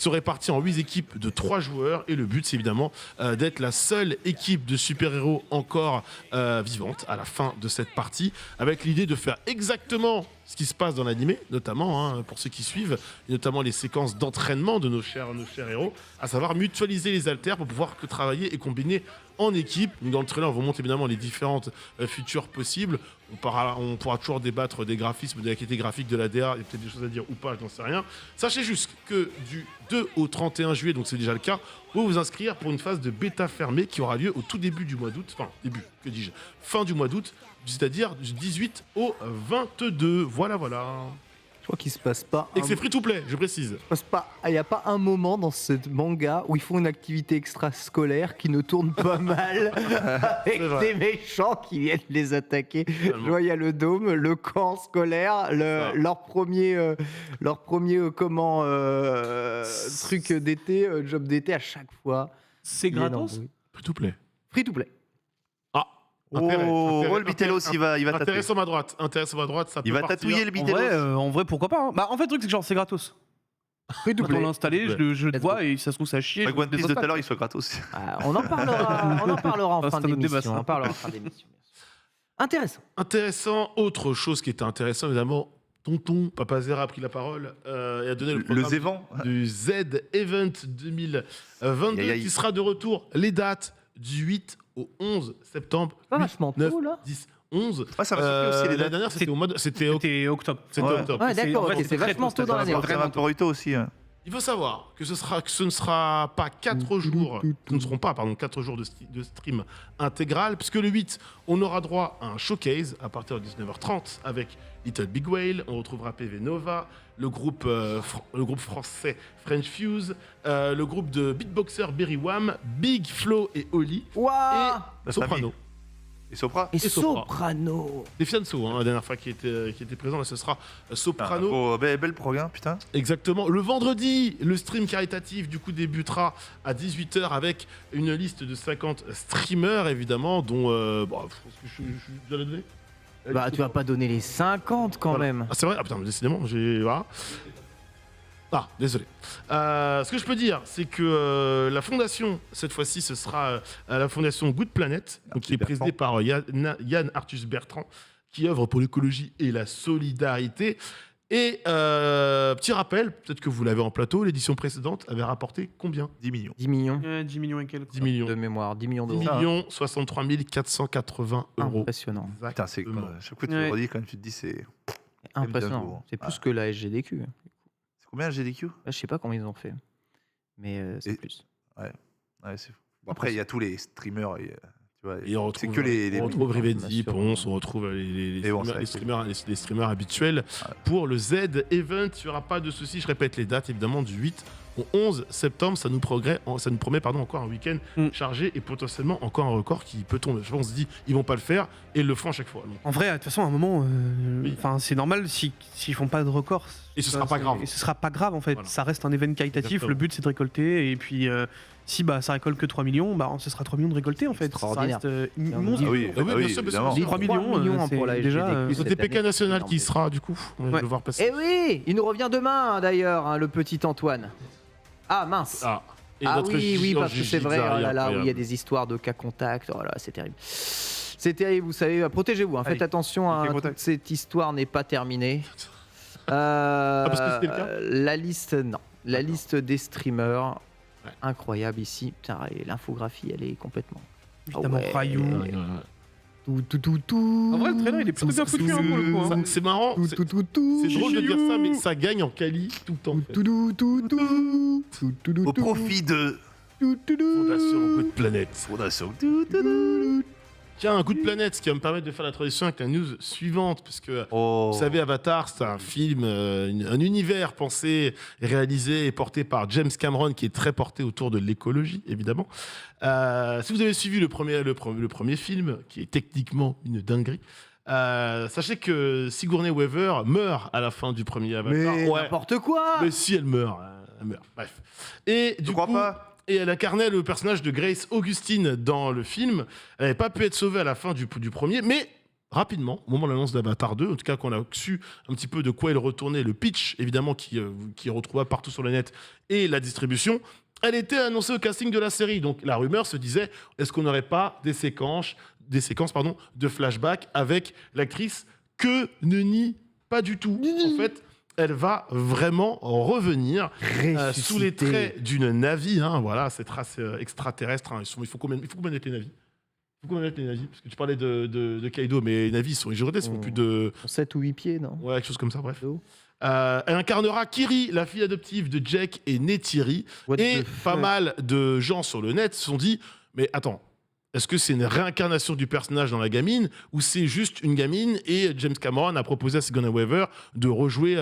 Ils sont répartis en 8 équipes de 3 joueurs et le but c'est évidemment d'être la seule équipe de super-héros encore vivante à la fin de cette partie, avec l'idée de faire exactement ce qui se passe dans l'animé, notamment pour ceux qui suivent, et notamment les séquences d'entraînement de nos chers héros, à savoir mutualiser les haltères pour pouvoir travailler et combiner en équipe. Donc, dans le trailer, on vous montre évidemment les différentes futures possibles. On pourra toujours débattre des graphismes, de la qualité graphique de la DA. Il y a peut-être des choses à dire ou pas, je n'en sais rien. Sachez juste que du 2 au 31 juillet, donc c'est déjà le cas, vous vous inscrire pour une phase de bêta fermée qui aura lieu au tout début du mois d'août. Enfin, fin du mois d'août, c'est-à-dire du 18 au 22. Voilà. Je crois qu'il se passe pas. Et que c'est free to play, je précise. Il n'y a pas un moment dans ce manga où ils font une activité extrascolaire qui ne tourne pas mal avec des méchants qui viennent les attaquer. Je vois, il y a le dôme, le camp scolaire, leur premier truc d'été, job d'été à chaque fois. C'est gratos. Free to play. Free to play. Le Bitelos, il va tatouer. Intéressant à droite, ça peut Il va partir. tatouiller le En Bitelos. vrai, en vrai, pourquoi pas. Bah, en fait, le truc, c'est que genre, c'est gratos. Free to Quand on play. l'a installé, je le Let's vois go. et ça se trouve, ça chie. Avec One Piece de tout à l'heure, il soit gratos. On en parlera en Ah, fin c'est un autre débat, d'émission. ça. On parlera en fin d'émission. Intéressant. Intéressant, autre chose qui était intéressant, évidemment, Tonton Papa Zera a pris la parole et a donné le Le programme Zévan. du Z Event 2022 Aïe, aïe. qui sera de retour. Les dates du 8 au 11 septembre. Pas 8, vachement 9, tôt, là. 10, 11. Ah, ça m'a surpris aussi, les L'année dates. dernière, c'était au mois de... C'était C'était octobre. octobre. Ouais, d'accord, en fait, ok, c'est très vachement tôt, tôt dans c'est l'année. vraiment C'est un peu Ruto aussi. Il faut savoir que ce ne sera pas 4 jours, ce ne seront pas 4 jours de stream intégral, puisque le 8, on aura droit à un showcase à partir de 19h30 avec Little Big Whale, on retrouvera PV Nova, le groupe français French Fuse, le groupe de beatboxer Berry Wham, Big Flo et Oli, Waouh et Soprano. Et Sopra. Et Sopra. Soprano. Des Fianso, la dernière fois qui était présent, là ce sera Soprano. Belle programme, putain. Exactement. Le vendredi, le stream caritatif du coup débutera à 18h avec une liste de 50 streamers évidemment, dont... est-ce que je dois la donner Bah, tu vas pas donner les 50 quand Voilà. même. Ah, c'est vrai. Ah putain, mais décidément, voilà. Ah, désolé. Ce que je peux dire, c'est que la fondation, cette fois-ci, ce sera la fondation Good Planet, donc, qui est présidée par Yann Arthus Bertrand, qui œuvre pour l'écologie et la solidarité. Et petit rappel, peut-être que vous l'avez en plateau, l'édition précédente avait rapporté combien ? 10 millions. 10 millions 10 millions et quelques. 10 millions. de mémoire, 10 millions 10 d'euros. millions 63 480 euros. Impressionnant. Putain, c'est Exactement. chaque fois que tu Ouais. le redis, quand même, tu te dis, c'est Impressionnant. dingo. C'est plus que la SGDQ. c'est combien le GDQ? Je sais pas combien ils ont fait. Mais c'est Et- plus. Ouais, c'est fou. Bon, après, il y a tous les streamers. Tu vois, Et on c'est retrouve, que les on retrouve bien Rivenzi, sûr. Ponce, on retrouve les Et bon, streamers, ça, les streamers habituels. Ouais. Pour le Z Event, il n'y aura pas de souci. Je répète les dates, évidemment, du 8 au 11 septembre. Ça nous promet encore un week-end chargé et potentiellement encore un record qui peut tomber. Je pense qu'on se dit, ils vont pas le faire et ils le font à chaque fois. Donc, En vrai, de toute façon, à un moment, Oui. c'est normal s'ils font pas de record. Et ce sera pas grave. Et ce sera pas grave en fait. Voilà. Ça reste un événement qualitatif. Exactement. Le but c'est de récolter. Et puis si ça récolte que 3 millions, ce sera 3 millions de récoltés en fait. Ça Extraordinaire. reste immense. Ah oui, Ah oui, bien sûr, évidemment. bien sûr. 3 millions, pour la c'est déjà, SGDQ. c'est cette TPK année, national c'est qui énorme. sera, du coup. On va Ouais. le voir passer. Eh oui, il nous revient demain d'ailleurs, le petit Antoine. Ah mince. Ah, et Ah notre oui, parce que chirurgie c'est vrai, oh là là, incroyable. où il y a des histoires de cas contact, oh là, c'est terrible. C'est terrible, vous savez, protégez-vous, faites Allez, attention, il fait contact. cette histoire n'est pas terminée. parce que c'était le cas La liste des streamers, Ouais. incroyable ici. Putain, et l'infographie, elle est complètement... Évidemment, Rayou. Ouais. Tout. En vrai, le trailer il est plutôt bien foutu pour le coup. hein. C'est marrant. C'est drôle de dire ça, mais ça gagne en quali tout le temps. en fait. Au profit de Fondation Good Planet. Fondation. Tiens, un coup de planète, ce qui va me permettre de faire la transition avec la news suivante, parce que Oh. vous savez, Avatar, c'est un film, un univers pensé, réalisé et porté par James Cameron, qui est très porté autour de l'écologie, évidemment. Si vous avez suivi le premier film, qui est techniquement une dinguerie, sachez que Sigourney Weaver meurt à la fin du premier Avatar. Mais Ouais. n'importe quoi. Mais si elle meurt, bref. Et Tu du crois coup, pas? et elle incarnait le personnage de Grace Augustine dans le film. Elle n'avait pas pu être sauvée à la fin du premier, mais rapidement, au moment de l'annonce d'Avatar 2, en tout cas qu'on a su un petit peu de quoi il retournait, le pitch, évidemment, qui est retrouvable partout sur le net, et la distribution, elle était annoncée au casting de la série. Donc la rumeur se disait, est-ce qu'on n'aurait pas des séquences de flashback avec l'actrice que ne nie pas du tout. En fait, elle va vraiment revenir sous les traits d'une Na'vi. Hein, voilà, cette race extraterrestre. Hein, il faut combien d'être les Na'vi? Parce que tu parlais de Kaido, mais les Na'vi sont ils font plus de 7 ou 8 pieds, non? Ouais, quelque chose comme ça, bref. Elle incarnera Kiri, la fille adoptive de Jack et Neytiri. Et pas mal de gens sur le net se sont dit, mais attends, est-ce que c'est une réincarnation du personnage dans la gamine ou c'est juste une gamine et James Cameron a proposé à Sigourney Weaver de rejouer,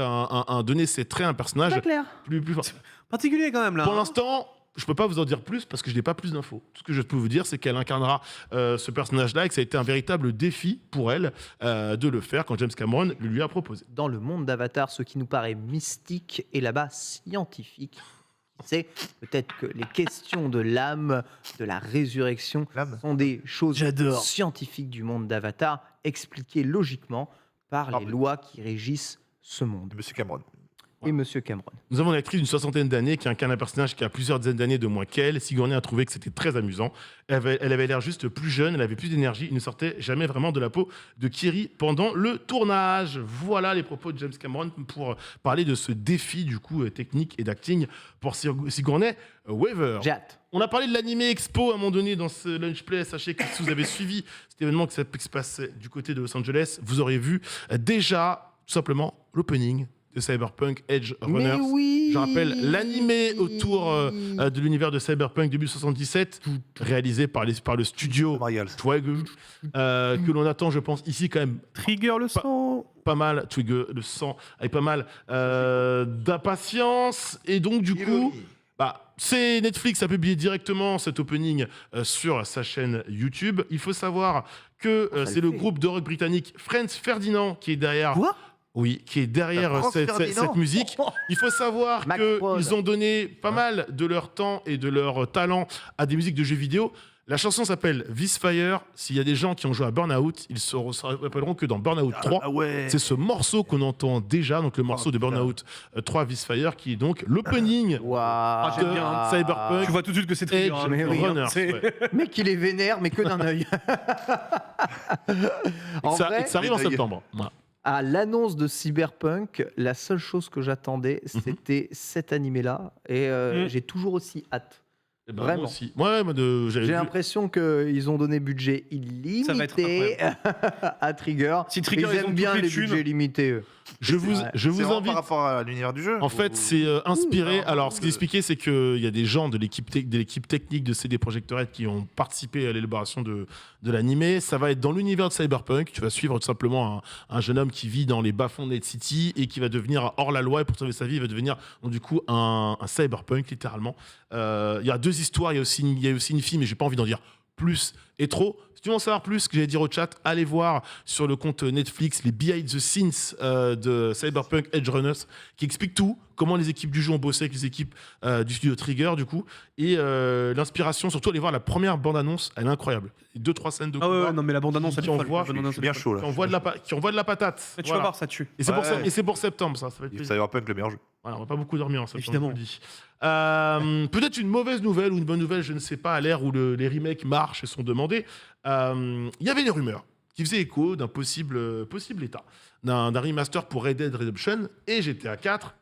donner ses traits à un personnage Pas clair. plus fort. Particulier quand même là. Pour hein. l'instant, je peux pas vous en dire plus parce que je n'ai pas plus d'infos. Tout ce que je peux vous dire, c'est qu'elle incarnera ce personnage-là et que ça a été un véritable défi pour elle de le faire quand James Cameron le lui a proposé. Dans le monde d'Avatar, ce qui nous paraît mystique est là-bas scientifique. C'est peut-être que les questions de l'âme, de la résurrection, sont des choses scientifiques du monde d'Avatar, expliquées logiquement par les lois qui régissent ce monde. Monsieur Cameron. Et Monsieur Cameron. Nous avons une actrice d'une 60aine d'années qui incarne un personnage qui a plusieurs dizaines d'années de moins qu'elle. Sigourney a trouvé que c'était très amusant. Elle avait l'air juste plus jeune, elle avait plus d'énergie, il ne sortait jamais vraiment de la peau de Kiri pendant le tournage. Voilà les propos de James Cameron pour parler de ce défi du coup technique et d'acting pour Sigourney Weaver. J'ai hâte. On a parlé de l'Animé Expo à un moment donné dans ce Lunch Play. Sachez que si vous avez suivi cet événement qui se passait du côté de Los Angeles, vous aurez vu déjà tout simplement l'opening de Cyberpunk Edge Runners. Oui. Je rappelle l'animé autour de l'univers de Cyberpunk début 77, réalisé par le studio Twigger, que l'on attend, je pense, ici quand même. Trigger le sang. Pas mal, Twigger le sang, avec pas mal d'impatience. Et donc, du coup, c'est Netflix a publié directement cet opening sur sa chaîne YouTube. Il faut savoir que c'est le groupe de rock britannique Franz Ferdinand qui est derrière. Quoi ? Oui, qui est derrière cette musique. Il faut savoir qu'ils ont donné pas mal de leur temps et de leur talent à des musiques de jeux vidéo. La chanson s'appelle This Fire. S'il y a des gens qui ont joué à Burnout, ils se rappelleront que dans Burnout 3, c'est ce morceau qu'on entend déjà, donc le morceau de Burnout 3 This Fire, qui est donc l'opening de Cyberpunk. Tu vois tout de suite que c'est Trigger. Edge Runners. Mec, il est vénère, mais que d'un œil. Ça arrive en septembre. Voilà. À l'annonce de Cyberpunk, la seule chose que j'attendais, c'était cet animé-là. Et j'ai toujours aussi hâte. Vraiment. Moi aussi. Ouais, j'ai l'impression qu'ils ont donné budget illimité à Trigger. Si Trigger, ils aiment bien les budgets limités, eux. Je vous invite. Par rapport à l'univers du jeu. En fait, c'est inspiré. Alors, ce qui est expliqué, c'est qu'il y a des gens de l'équipe technique de CD Projekt Red qui ont participé à l'élaboration de l'animé. Ça va être dans l'univers de Cyberpunk. Tu vas suivre tout simplement un jeune homme qui vit dans les bas-fonds de Night City et qui va devenir hors la loi. Et pour sauver sa vie, il va devenir donc, du coup un Cyberpunk, littéralement. Il y a deux histoires. Il y a aussi une fille, mais j'ai pas envie d'en dire plus et trop. Si tu veux en savoir plus, ce que j'allais dire au chat, allez voir sur le compte Netflix les behind the scenes de Cyberpunk Edge Runners qui expliquent tout, comment les équipes du jeu ont bossé avec les équipes du studio Trigger du coup, et l'inspiration, surtout allez voir la première bande-annonce, elle est incroyable. 2-3 scènes de combat. Non mais la bande-annonce, qui envoie bien chaud là. qui envoie de la patate. Tu vas voir, ça tue. Et c'est pour septembre, ça va être plaisir. Cyberpunk le meilleur jeu. Voilà, on va pas beaucoup dormir en septembre. Évidemment. Je vous le dis. Peut-être une mauvaise nouvelle ou une bonne nouvelle, je ne sais pas, à l'ère où les remakes marchent et sont demandés. Il y avait des rumeurs qui faisaient écho d'un possible état, d'un remaster pour Red Dead Redemption et GTA 4,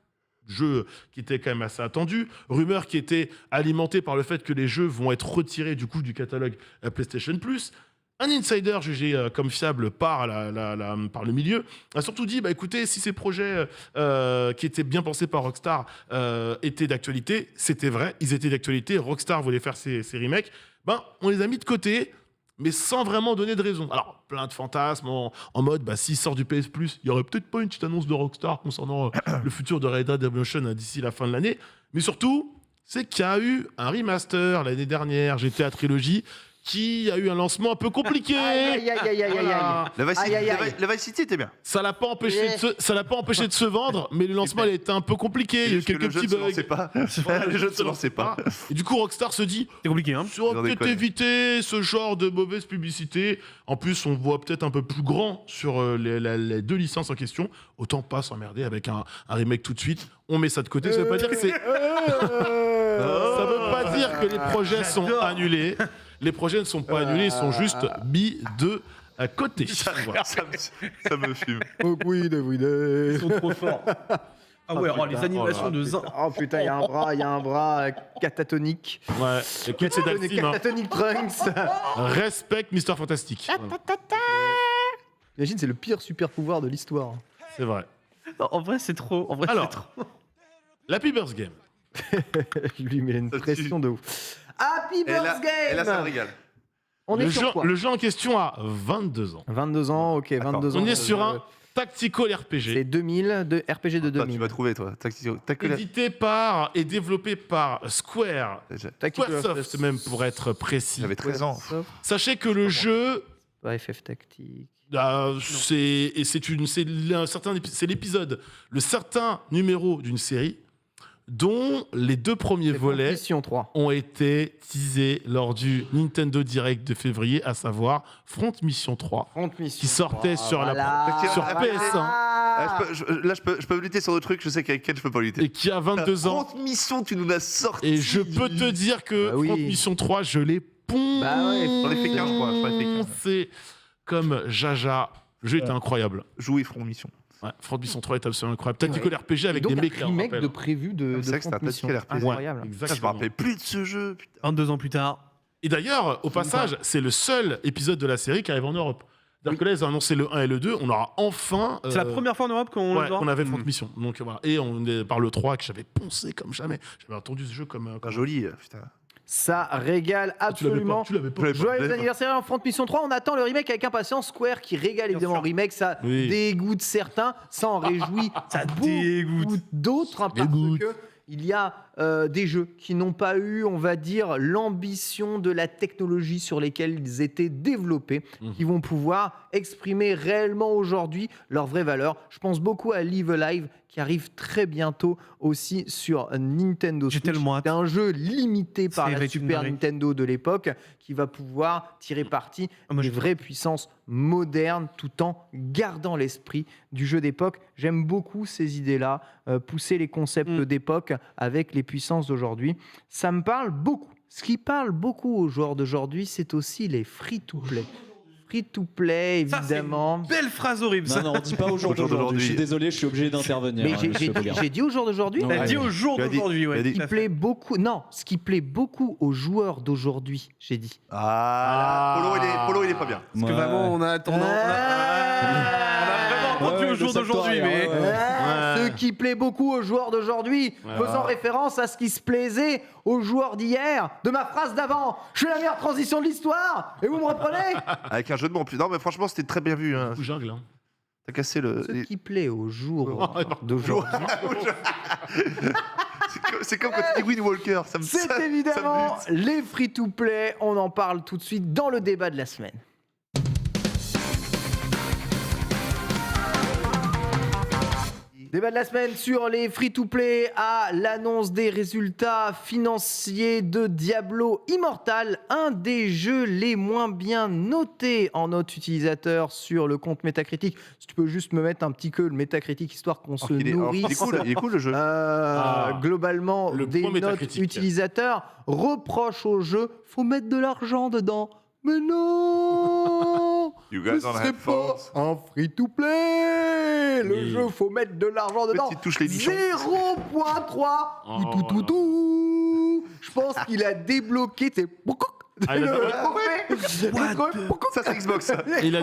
jeu qui était quand même assez attendu. Rumeurs qui étaient alimentées par le fait que les jeux vont être retirés du coup du catalogue PlayStation Plus. Un insider jugé comme fiable par le milieu a surtout dit écoutez, si ces projets qui étaient bien pensés par Rockstar étaient d'actualité, c'était vrai, ils étaient d'actualité, Rockstar voulait faire ces remakes, on les a mis de côté, mais sans vraiment donner de raison. Alors, plein de fantasmes en mode s'il sort du PS Plus, il y aurait peut-être pas une petite annonce de Rockstar concernant le futur de Red Dead Redemption d'ici la fin de l'année, mais surtout, c'est qu'il y a eu un remaster l'année dernière, GTA Trilogy, qui a eu un lancement un peu compliqué. La Vice City était bien. Ça l'a pas empêché de se vendre, mais le lancement il a été un peu compliqué. Il y a eu quelques petits bugs. Le jeu ne se lançait pas. Et du coup, Rockstar se dit, c'est compliqué, hein. on va peut-être éviter ce genre de mauvaise publicité. En plus, on voit peut-être un peu plus grand sur les deux licences en question. Autant pas s'emmerder avec un remake tout de suite. On met ça de côté. Ça veut pas dire que ça veut pas dire que les projets sont annulés. Les projets ne sont pas annulés, ils sont juste mis de côté. Ça me fume. Ils sont trop forts. Ah ouais, les animations de Zin. Oh putain, il y a un bras catatonique. Ouais, écoute, c'est Dalsim. Hein. Catatonic Trunks. Respect Mister Fantastic. Voilà. Imagine, c'est le pire super pouvoir de l'histoire. C'est vrai. Non, en vrai, c'est trop. En vrai, Alors. c'est trop. L'Happy Birth Game. Lui, mais il a une Ça pression de ouf. Happy Et là, Birth Game. et là, ça me régale. On est Le sur jeu, quoi le jeu en question a 22 ans. 22 ans, ok, 22 ans. On est sur de- un tactical C'est RPG. 2000, de RPG de Toi, 2000. tu vas trouver, toi. T'as que la... Édité par et développé par Square. Tactical Squaresoft même pour être précis. J'avais 13 ans. Sachez que le jeu, Pas FF Tactique. c'est l'épisode, le certain numéro d'une série dont les 2 premiers C'est volets Mission 3. ont été teasés lors du Nintendo Direct de février, à savoir Front Mission 3. Front Mission Qui sortait 3, sur la- voilà, sur voilà. PS1. Ah, je peux lutter sur le truc, je sais qu'avec Ken, je peux pas lutter. Et qui a 22 ans. Front Mission, tu nous l'as sorti. Et je peux te dire que Bah oui. Front Mission 3, je l'ai poncé. Bah ouais, J'en ai fait 15, je crois, j'en ai fait 15. C'est comme Jaja. Le jeu était incroyable. Jouer Front Mission. Ouais, Front Mission 3 est absolument incroyable. Tactical RPG avec Et donc, des mecs. un remake de prévu de C'est vrai que Front c'est un Mission. Tactical RPG. Incroyable. Ça, je me Exactement. rappelais plus de ce jeu. Putain. 22 ans plus tard. Et d'ailleurs, au passage, c'est le seul épisode de la série qui arrive en Europe. C'est-à-dire que là, ils ont annoncé le 1 et le 2. On aura enfin. C'est la première fois en Europe qu'on Ouais, le voit. qu'on avait Front Mission. Donc voilà. Et on est par le 3 que j'avais poncé comme jamais. J'avais attendu ce jeu comme. Pas joli, putain. Ça régale Tu l'avais pas. absolument. Tu l'avais pas. Joyeux anniversaire en Front Mission 3, on attend le remake avec impatience. Square qui régale évidemment. sûr. Remake, ça Oui. dégoûte certains, ça en réjouit Ça beaucoup dégoûte. d'autres, hein, parce Dégoûte. que il y a des jeux qui n'ont pas eu, on va dire, l'ambition de la technologie sur lesquels ils étaient développés, qui vont pouvoir exprimer réellement aujourd'hui leurs vraies valeurs. Je pense beaucoup à Live Alive, qui arrive très bientôt aussi sur Nintendo J'ai Switch. tellement hâte. C'est un jeu limité par Ça la va être une Super dinguerie. Nintendo de l'époque, qui va pouvoir tirer parti Ah, moi, des je- vraies puissances modernes, tout en gardant l'esprit du jeu d'époque. J'aime beaucoup ces idées-là, pousser les concepts d'époque avec les puissances d'aujourd'hui. Ça me parle beaucoup. Ce qui parle beaucoup aux joueurs d'aujourd'hui, c'est aussi les free-to-play. Free-to-play, Ça, c'est évidemment. Belle phrase horrible. Non, Ça. non, on dit pas au jour Au jour d'aujourd'hui. d'aujourd'hui. Je suis désolé, je suis obligé d'intervenir. Mais hein, monsieur Bogart. j'ai dit au jour d'aujourd'hui. Non, T'as ouais. dit au jour Tu as dit- d'aujourd'hui, tu as ouais. dit- Ce qui plaît beaucoup, non, ce qui plaît beaucoup aux joueurs d'aujourd'hui, j'ai dit. Ah, Polo, il est pas bien. Parce que vraiment, on a attendu. On a vraiment entendu Ouais, au jour le d'aujourd'hui, secteur, mais. ouais. Ce qui plaît beaucoup aux joueurs d'aujourd'hui, faisant référence à ce qui se plaisait aux joueurs d'hier, de ma phrase d'avant. Je suis la meilleure transition de l'histoire, et vous me reprenez? Avec un jeu de mots en plus. Non, mais franchement, c'était très bien vu. Hein. Coup jungle. Hein. T'as cassé le. Ce qui plaît aux joueurs d'aujourd'hui, C'est comme quand tu dis Wind Walker. Ça me c'est ça me évidemment bute. les free-to-play. On en parle tout de suite dans le débat de la semaine. Débat de la semaine sur les free-to-play à l'annonce des résultats financiers de Diablo Immortal, un des jeux les moins bien notés en notes utilisateurs sur le compte Metacritic. Si tu peux juste me mettre un petit que le Metacritic, histoire qu'on se Il est nourrisse. il est cool le jeu. Globalement, Le des point notes Metacritic. utilisateurs reprochent au jeu, faut mettre de l'argent dedans. Mais non, You ce guys don't serait have pas phones. un free-to-play. Le Oui. jeu, faut mettre de l'argent dedans. Petite touche les nichons. 0.3. Oh, Tout. Je pense qu'il a débloqué. Ah, il a débloqué- Ça, c'est Xbox. ça. Il a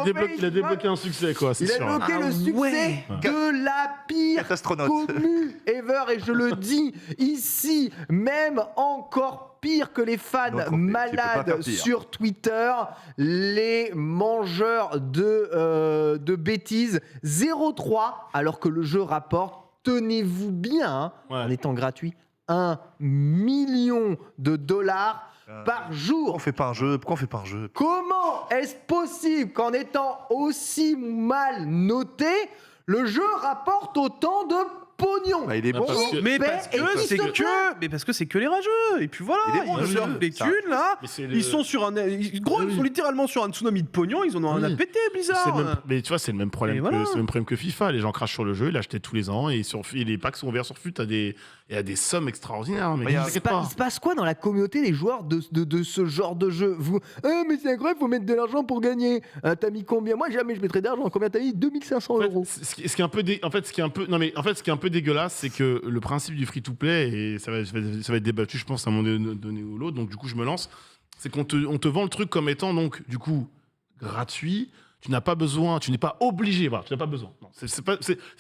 débloqué un succès, quoi, c'est Il a sûr. débloqué Ah le succès ouais. de la pire Astronaute. commu ever. Et je le dis ici, même encore pire que les fans Encore pire, tu peux pas faire malades pire. sur Twitter, les mangeurs de bêtises. 0,3, alors que le jeu rapporte, tenez-vous bien, hein, Ouais. en étant gratuit, 1 million de dollars par Pourquoi jour. on fait pas un jeu Pourquoi on fait pas un jeu Comment est-ce possible qu'en étant aussi mal noté, le jeu rapporte autant de pognon? Bah, il est bon. parce que- Mais paie parce et que qui c'est se que, plaint. mais parce que c'est que les rageux. Et puis voilà, Il est bon, le ils jeu. surfent les Ça- thunes là. Mais c'est le- Ils sont sur un, gros, ils sont littéralement sur un tsunami de pognon. Ils en ont un Oui. à péter, C'est Blizzard. le même- mais tu vois, c'est le même problème Et que voilà. c'est le même problème que FIFA. Les gens crachent sur le jeu, ils l'achètent tous les ans et les packs sont ouverts sur FUT à des sommes extraordinaires. Mais Mais t'inquiète pas. Il se passe quoi dans la communauté des joueurs de ce genre de jeu? Mais c'est incroyable, faut mettre de l'argent pour gagner. T'as mis combien? Moi, jamais je mettrais d'argent. Combien t'as mis? 2500 En fait, euros. ce qui est un peu truc dégueulasse, c'est que le principe du free-to-play, et ça va être débattu, je pense, à un moment donné ou l'autre, donc du coup, je me lance, c'est qu'on te vend le truc comme étant, donc, du coup, gratuit. Tu n'as pas besoin, tu n'es pas obligé, voilà, tu n'as pas besoin. Non, c'est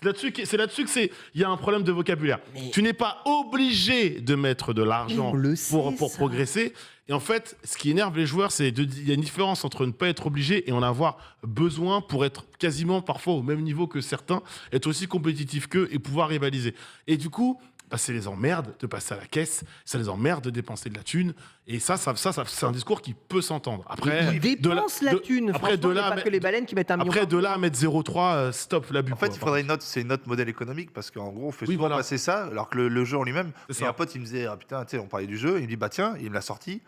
là-dessus que il y a un problème de vocabulaire. Mais- Tu n'es pas obligé de mettre de l'argent On le sait, pour ça. progresser. Et en fait, ce qui énerve les joueurs, il y a une différence entre ne pas être obligé et en avoir besoin pour être quasiment parfois au même niveau que certains, être aussi compétitif qu'eux et pouvoir rivaliser. Et du coup, bah, ça les emmerde de passer à la caisse, ça les emmerde de dépenser de la thune. Et ça c'est un discours qui peut s'entendre. Après, Ils dépensent la thune. après, Franchement, de il y a là, pas que les baleines qui mettent un million. après, de là à mettre 0,3, stop l'abus. En fait, quoi. il faudrait c'est une note modèle économique parce qu'en gros, on fait Oui, souvent voilà. passer ça, alors que le jeu en lui-même. C'est Et ça. un pote, il me disait, ah putain, tu sais, on parlait du jeu, il me dit, bah tiens, il me l'a sorti.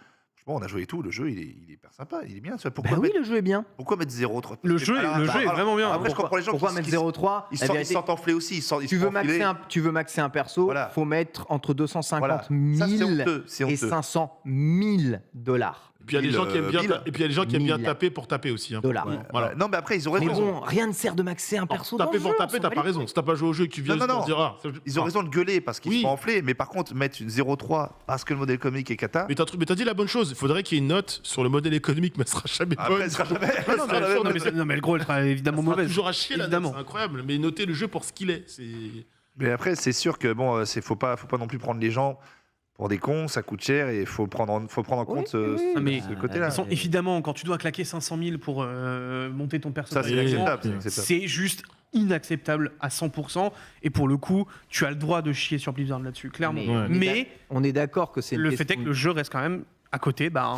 Bon, on a joué et tout, le jeu, il est hyper sympa, il est bien. Tu vois, Bah oui, le jeu est bien. pourquoi mettre 0,3 Le jeu est vraiment bien. Après, je comprends les gens Pourquoi qui mettre 0,3 ils La sortent vérité, enflés aussi. tu veux maxer un perso, Voilà. faut mettre entre 250 Voilà. 000 Ça, c'est honteux, c'est et honteux. 500 000 dollars. Et puis il y a des gens qui aiment bien, 1000. et puis il y a des gens qui aiment bien 1000 taper pour taper aussi. Hein. dollars. Ouais, Voilà. ouais. Non, mais après, ils ont Mais raison. bon, rien ne sert de maxer un perso dans Taper le pour jeu, taper, on t'as s'en pas bat les raison. Si t'as pas joué au jeu et que tu viens Non, non, pour dire Ils ont raison de gueuler parce qu'ils Oui. sont enflés, mais par contre, mettre une 0,3 parce que le modèle économique est cata. Mais t'as dit la bonne chose. Il faudrait qu'il y ait une note sur le modèle économique, mais elle sera jamais bonne. Après, elle sera jamais. elle Non, sera jamais non, bonne. mais le gros, elle sera évidemment Ça sera mauvaise. toujours à chier là, Évidemment. c'est incroyable. Mais notez le jeu pour ce qu'il est. Mais après, c'est sûr que bon, faut pas non plus prendre les gens pour des cons, ça coûte cher et faut prendre en compte Ah, mais ce côté-là. De toute façon, évidemment, quand tu dois claquer 500 000 pour monter ton Ça, personnage, c'est Oui. inacceptable. c'est inacceptable. c'est juste inacceptable à 100%. Et pour le coup, tu as le droit de chier sur Blizzard là-dessus, clairement. Ouais. Mais On est d'accord que c'est une le question- fait est que le jeu reste quand même à côté. Bah,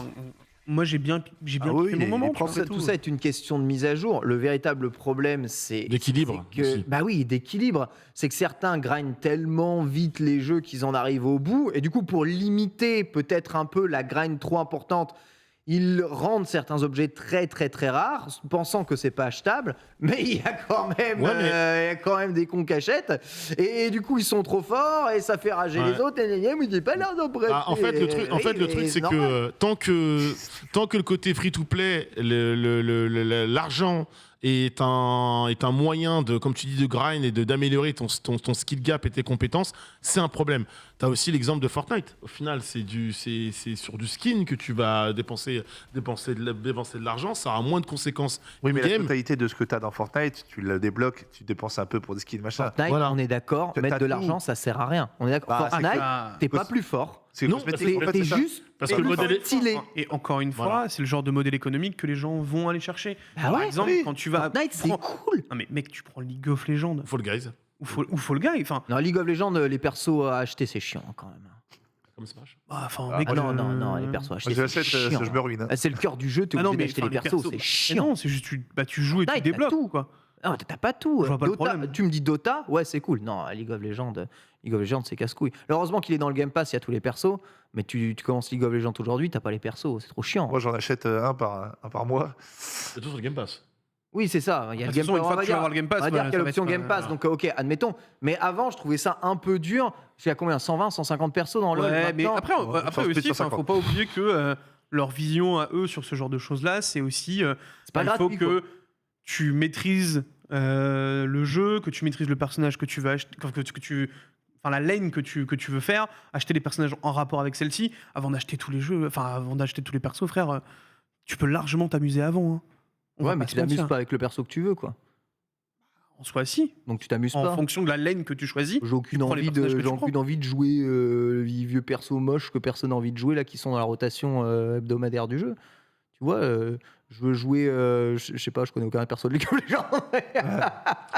moi, j'ai bien Ah kiffé oui, mon il est moment. propre tu vois. et tout ça est une question de mise à jour. Le véritable problème, c'est D'équilibre c'est que, aussi. bah oui, d'équilibre. C'est que certains grindent tellement vite les jeux qu'ils en arrivent au bout. Et du coup, pour limiter peut-être un peu la grind trop importante, ils rendent certains objets très très très rares, pensant que c'est pas achetable, mais il y a quand même, Ouais, mais- il y a quand même des cons cachettes. Et du coup, ils sont trop forts et ça fait rager Ouais. les autres. Et mais j'ai pas l'air d'en prêter. Ah, en fait, le truc, c'est normal. que tant que le côté free-to-play, l'argent est un moyen de, comme tu dis, de grind et d'améliorer ton skill gap et tes compétences, c'est un problème. Tu as aussi l'exemple de Fortnite. Au final, c'est sur du skin que tu vas dépenser de l'argent. Ça aura moins de conséquences. Oui, mais la in-game. totalité de ce que tu as dans Fortnite, tu le débloques, tu dépenses un peu pour des skins, machin. Fortnite, Voilà. on est d'accord, T'as mettre de tout. l'argent, ça sert à rien. On est d'accord. Bah, Fortnite, t'es pas cos- plus fort. C'est Non, cosmétique, en fait, T'es c'est ça. juste Parce que le plus modèle est- stylé. Et encore une fois, Voilà. c'est le genre de modèle économique que les gens vont aller chercher. Bah Par ouais, exemple, oui. quand tu vas. Fortnite, c'est prends- cool. Non, mais mec, tu prends League of Legends Fall Guys, ou Fall Guy. Enfin, Non, League of Legends, les persos à acheter, c'est chiant quand même. comme Smash. mec, Ah non, les persos à Moi, acheter, je c'est l'achète, chiant. je me ruine. Ah, c'est le cœur du jeu, t'es Ah non, obligé mais d'acheter enfin, les persos, c'est mais chiant. non, c'est juste tu joues et tu Fortnite, t'as débloques tout. quoi. Non, t'as pas tout. Je vois pas le Dota, problème. tu me dis Dota, ouais, c'est cool. Non, League of Legends, c'est casse-couille. Heureusement qu'il est dans le Game Pass, il y a tous les persos. Mais tu commences League of Legends aujourd'hui, t'as pas les persos, c'est trop chiant. Moi, j'en achète un par mois. C'est tout sur le Game Pass. Oui, c'est ça. Il y a De le toute Game façon, une Pass. fois que tu vas avoir le Game Pass, On va dire ouais, qu'il y a ça va l'option être, Game Pass, donc ok, admettons. Mais avant, je trouvais ça un peu dur. J'ai à combien 120, 150 persos dans LoL. Ouais, mais Maintenant, après faut se aussi, mettre sur faut 50. pas oublier que leur vision à eux sur ce genre de choses-là, c'est aussi c'est pas il faut gratuit. que tu maîtrises le jeu, que tu maîtrises le personnage que tu veux acheter, enfin la lane que tu veux faire, acheter les personnages en rapport avec celle-ci, avant d'acheter tous les jeux, enfin avant d'acheter tous les persos, frère, tu peux largement t'amuser avant. Hein. On va Ouais, mais pas tu se mentir. t'amuses pas avec le perso que tu veux, quoi. En soi, si. Donc tu t'amuses En pas. fonction de la lane que tu choisis. J'ai aucune prends les envie personnages que tu j'ai aucune envie de jouer les vieux persos moches que personne n'a envie de jouer là qui sont dans la rotation hebdomadaire du jeu. Tu vois, je veux jouer, je sais pas, je connais aucun perso de League of Legends.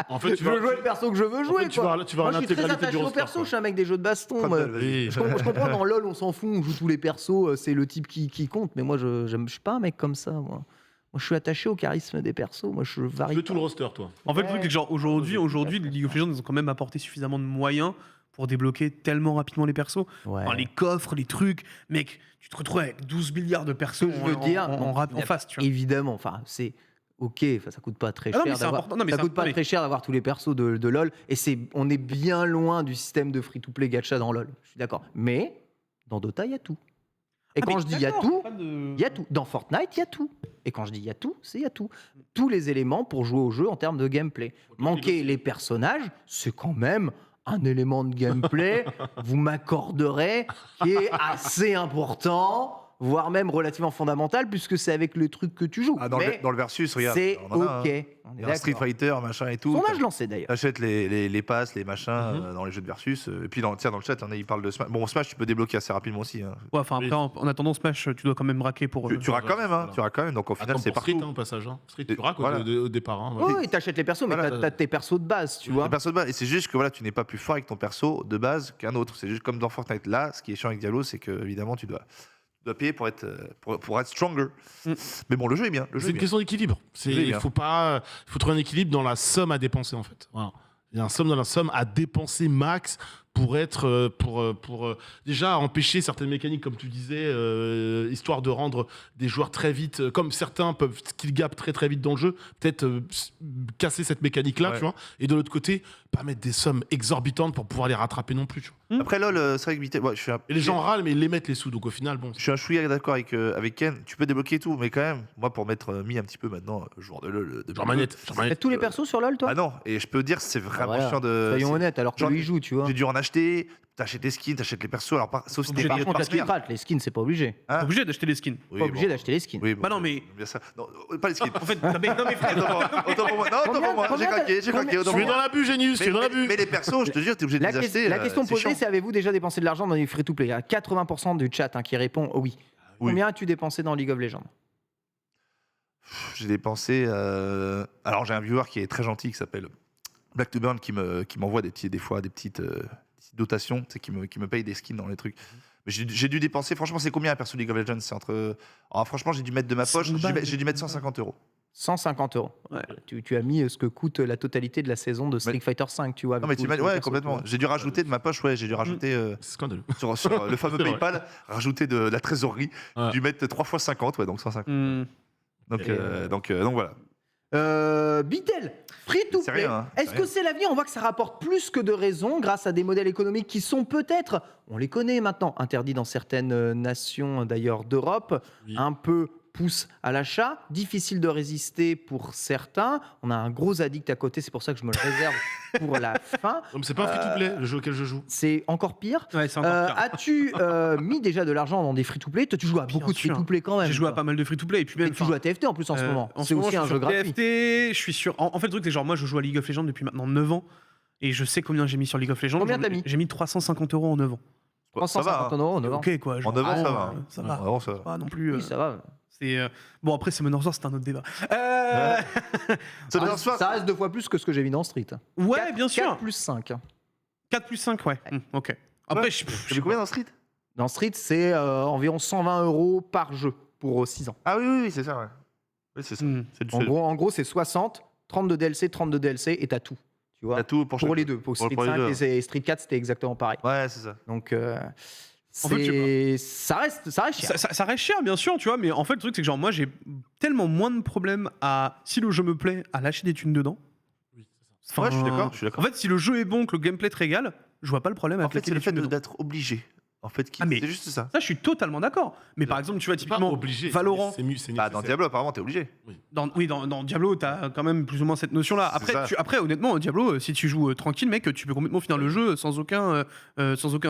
En fait, Je veux jouer le perso que je veux jouer. tu quoi. vas avoir Moi, je suis très l'intégralité du attaché au roster, perso. quoi. Je suis un mec des jeux de baston. moi. Vas-y. Je comprends, dans LoL, on s'en fout, on joue tous les persos, c'est le type qui compte. Mais moi, je suis pas un mec comme ça. Moi, je suis attaché au charisme des persos. Moi, je Tu varie. veux tout le roster, toi. En fait, le Ouais. truc, c'est que genre aujourd'hui, League of Legends, ils ont quand même apporté suffisamment de moyens pour débloquer tellement rapidement les persos. Ouais. Enfin, les coffres, les trucs. Mec, tu te retrouves avec 12 milliards de persos Ce que je veux dire, en face, tu vois. Évidemment, enfin, c'est ok, enfin, ça coûte pas très Ah non, mais cher c'est d'avoir. important. Non, mais Ça c'est coûte pas important, très cher d'avoir tous les persos de LoL, et on est bien loin du système de free-to-play gacha dans LoL. Je suis d'accord. Mais dans Dota, il y a tout. Et quand je dis il y a tout, il y a tout. Dans Fortnite, il y a tout. Et quand je dis il y a tout, c'est il y a tout. Tous les éléments pour jouer au jeu en termes de gameplay. Manquer les personnages, c'est quand même un élément de gameplay, vous m'accorderez, qui est assez important, voire même relativement fondamental, puisque c'est avec le truc que tu joues. Ah, dans le versus, regarde. C'est on en a, OK. hein. On Il est y a un Street d'accord. Fighter, machin et tout. Sondage lancé d'ailleurs. T'achètes les passes, les machins dans les jeux de versus. Et puis dans le chat, il parle de Smash. Bon, Smash, tu peux débloquer assez rapidement aussi. Hein. Ouais, enfin, après, en attendant Smash, tu dois quand même raquer pour. Tu raques quand même, hein. Voilà. Tu raques quand même. Donc au final, Attends, c'est pour Street, partout. au passage. Hein. Street, Et tu raques voilà. au départ. Hein, Oui, t'achètes les persos, mais Voilà. t'as tes persos de base, tu vois. Les persos de base. Et c'est juste que voilà, tu n'es pas plus fort avec ton perso de base qu'un autre. C'est juste comme dans Fortnite. Là, ce qui est chiant avec Diablo, c'est que évidemment, tu dois payer pour être stronger. Mais bon, le jeu est bien. Le jeu C'est est une bien. question d'équilibre. Oui, Il bien. faut trouver un équilibre dans la somme à dépenser en fait. Voilà. Il y a un somme dans la somme à dépenser max pour être déjà empêcher certaines mécaniques comme tu disais, histoire de rendre des joueurs très vite, comme certains peuvent skill gap très très vite dans le jeu, peut-être casser cette mécanique là, Ouais. tu vois. Et de l'autre côté, pas mettre des sommes exorbitantes pour pouvoir les rattraper non plus. Tu vois. Après, LoL, c'est vrai que Vita- ouais, je suis un- Et les gens râlent mais ils les mettent les sous, donc au final bon. Je suis un chouïa d'accord avec Ken. Tu peux débloquer et tout, mais quand même, moi, pour m'être mis un petit peu maintenant, joueur de LoL. Genre manette. T'as tous les persos sur LoL, toi Ah non, et je peux dire, c'est vraiment Voilà. chiant de. Soyons c'est- honnêtes, alors que genre, lui il joue, tu vois. J'ai dû en acheter, t'achètes les skins, t'achètes les persos, alors sauf si t'es Obligé pas de- Par contre, là, tu player. grattes, les skins, c'est pas obligé. Hein T'es obligé d'acheter les skins. Oui, Pas obligé bon. d'acheter les skins. Oui, Bah non, mais- Bien ça. Non, pas les skins. En fait, non, mais frère, Autant pour moi. Non, autant pour moi. J'ai Combien craqué, j'ai combien- craqué. autant Tu es pour dans moi. l'abus, Génius, tu es dans l'abus. Mais les persos, je te jure, t'es obligé de La, les acheter. la question c'est posée, chiant. c'est avez-vous déjà dépensé de l'argent dans les free-to-play Il y a 80% du chat qui répond oui. Oui. Combien as-tu dépensé dans League of Legends J'ai dépensé. Alors, j'ai un viewer qui est très gentil qui s'appelle Black to Burn qui m'envoie des fois des petites dotations, tu sais, qui me paye des skins dans les trucs. Mais j'ai dû dépenser. Franchement, c'est combien un perso League of Legends? C'est entre. Alors, franchement, j'ai dû mettre de ma poche. 100 balles. J'ai dû mettre 150 €. 150 €. Ouais. Tu as mis ce que coûte la totalité de la saison de Street Mais- Fighter 5, tu vois. Non, avec mais tous t'imagines, les ouais, persos, complètement. tu vois. J'ai dû rajouter de ma poche, ouais, j'ai dû rajouter C'est scandaleux. sur le fameux C'est vrai. PayPal, rajouter de la trésorerie. Ouais. J'ai dû mettre 3 fois 50, ouais, donc 150. Hmm. Donc voilà. Bitel, free to C'est play. rien, hein, c'est Est-ce que rien. c'est l'avenir? On voit que ça rapporte plus que de raison grâce à des modèles économiques qui sont peut-être, on les connaît maintenant, interdits dans certaines nations d'ailleurs d'Europe, Oui. un peu pousse à l'achat, difficile de résister pour certains. On a un gros addict à côté, c'est pour ça que je me le réserve pour la fin. Non, mais c'est pas un free-to-play, le jeu auquel je joue. C'est encore pire. Ouais, c'est encore pire. As-tu mis déjà de l'argent dans des free-to-play? Toi, tu joues à Bien beaucoup de sûr. free-to-play quand même. J'ai joué à toi. pas mal de free-to-play. Et puis Et même. tu joues à TFT en plus en ce moment. En ce C'est moment, aussi je un suis jeu sur gratuit. TFT, je suis sur. En fait, le truc, c'est que genre, moi, je joue à League of Legends depuis maintenant 9 ans. Et je sais combien j'ai mis sur League of Legends. Combien t'as mis J'ai mis 350 € en 9 ans. Ça va. 350 € en novembre. Ok, quoi. En 9 ans, ça va. Ça va. Vraiment, ça va. Pas non plus. Oui, ça va. C'est bon, après, Summoner's War, c'est un autre débat. Ça doit Ah, se faire. ça reste 2 fois plus que ce que j'ai vu dans Street. Ouais, 4, bien sûr. 4 plus 5. 4 plus 5, ouais. Ok. Après, Ouais. je T'as mis combien dans Street? Dans Street, c'est environ 120 € par jeu pour 6 ans. Ah oui, c'est ça, ouais. Oui, c'est ça. Hmm. C'est En gros, c'est 60, 32 DLC, 32 DLC et t'as tout. Tu vois, T'as tout pour pour chaque- les deux. Pour Street pour les 5 deux. et Street 4, c'était exactement pareil. Ouais, c'est ça. Donc, En fait, ça reste cher. Ça reste cher, bien sûr, tu vois, mais en fait, le truc, c'est que genre, moi, j'ai tellement moins de problèmes à, si le jeu me plaît, à lâcher des thunes dedans. Oui, c'est ça. Ouais, je suis d'accord. Je suis En d'accord. fait, si le jeu est bon, que le gameplay te régale, je vois pas le problème à En fait, claquer c'est le des fait thunes dedans. d'être obligé. En fait, Ah, mais- c'est juste ça. Ça, je suis totalement d'accord. Mais par exemple, tu vois, C'est pas typiquement, obligé. Valorant. C'est mieux, c'est Bah, dans nécessaire. Diablo, apparemment, t'es obligé. dans Diablo, t'as quand même plus ou moins cette notion-là. C'est ça. Après, honnêtement, Diablo, si tu joues tranquille, mec, tu peux complètement finir le jeu sans aucun Ouais, mais sans ça aucun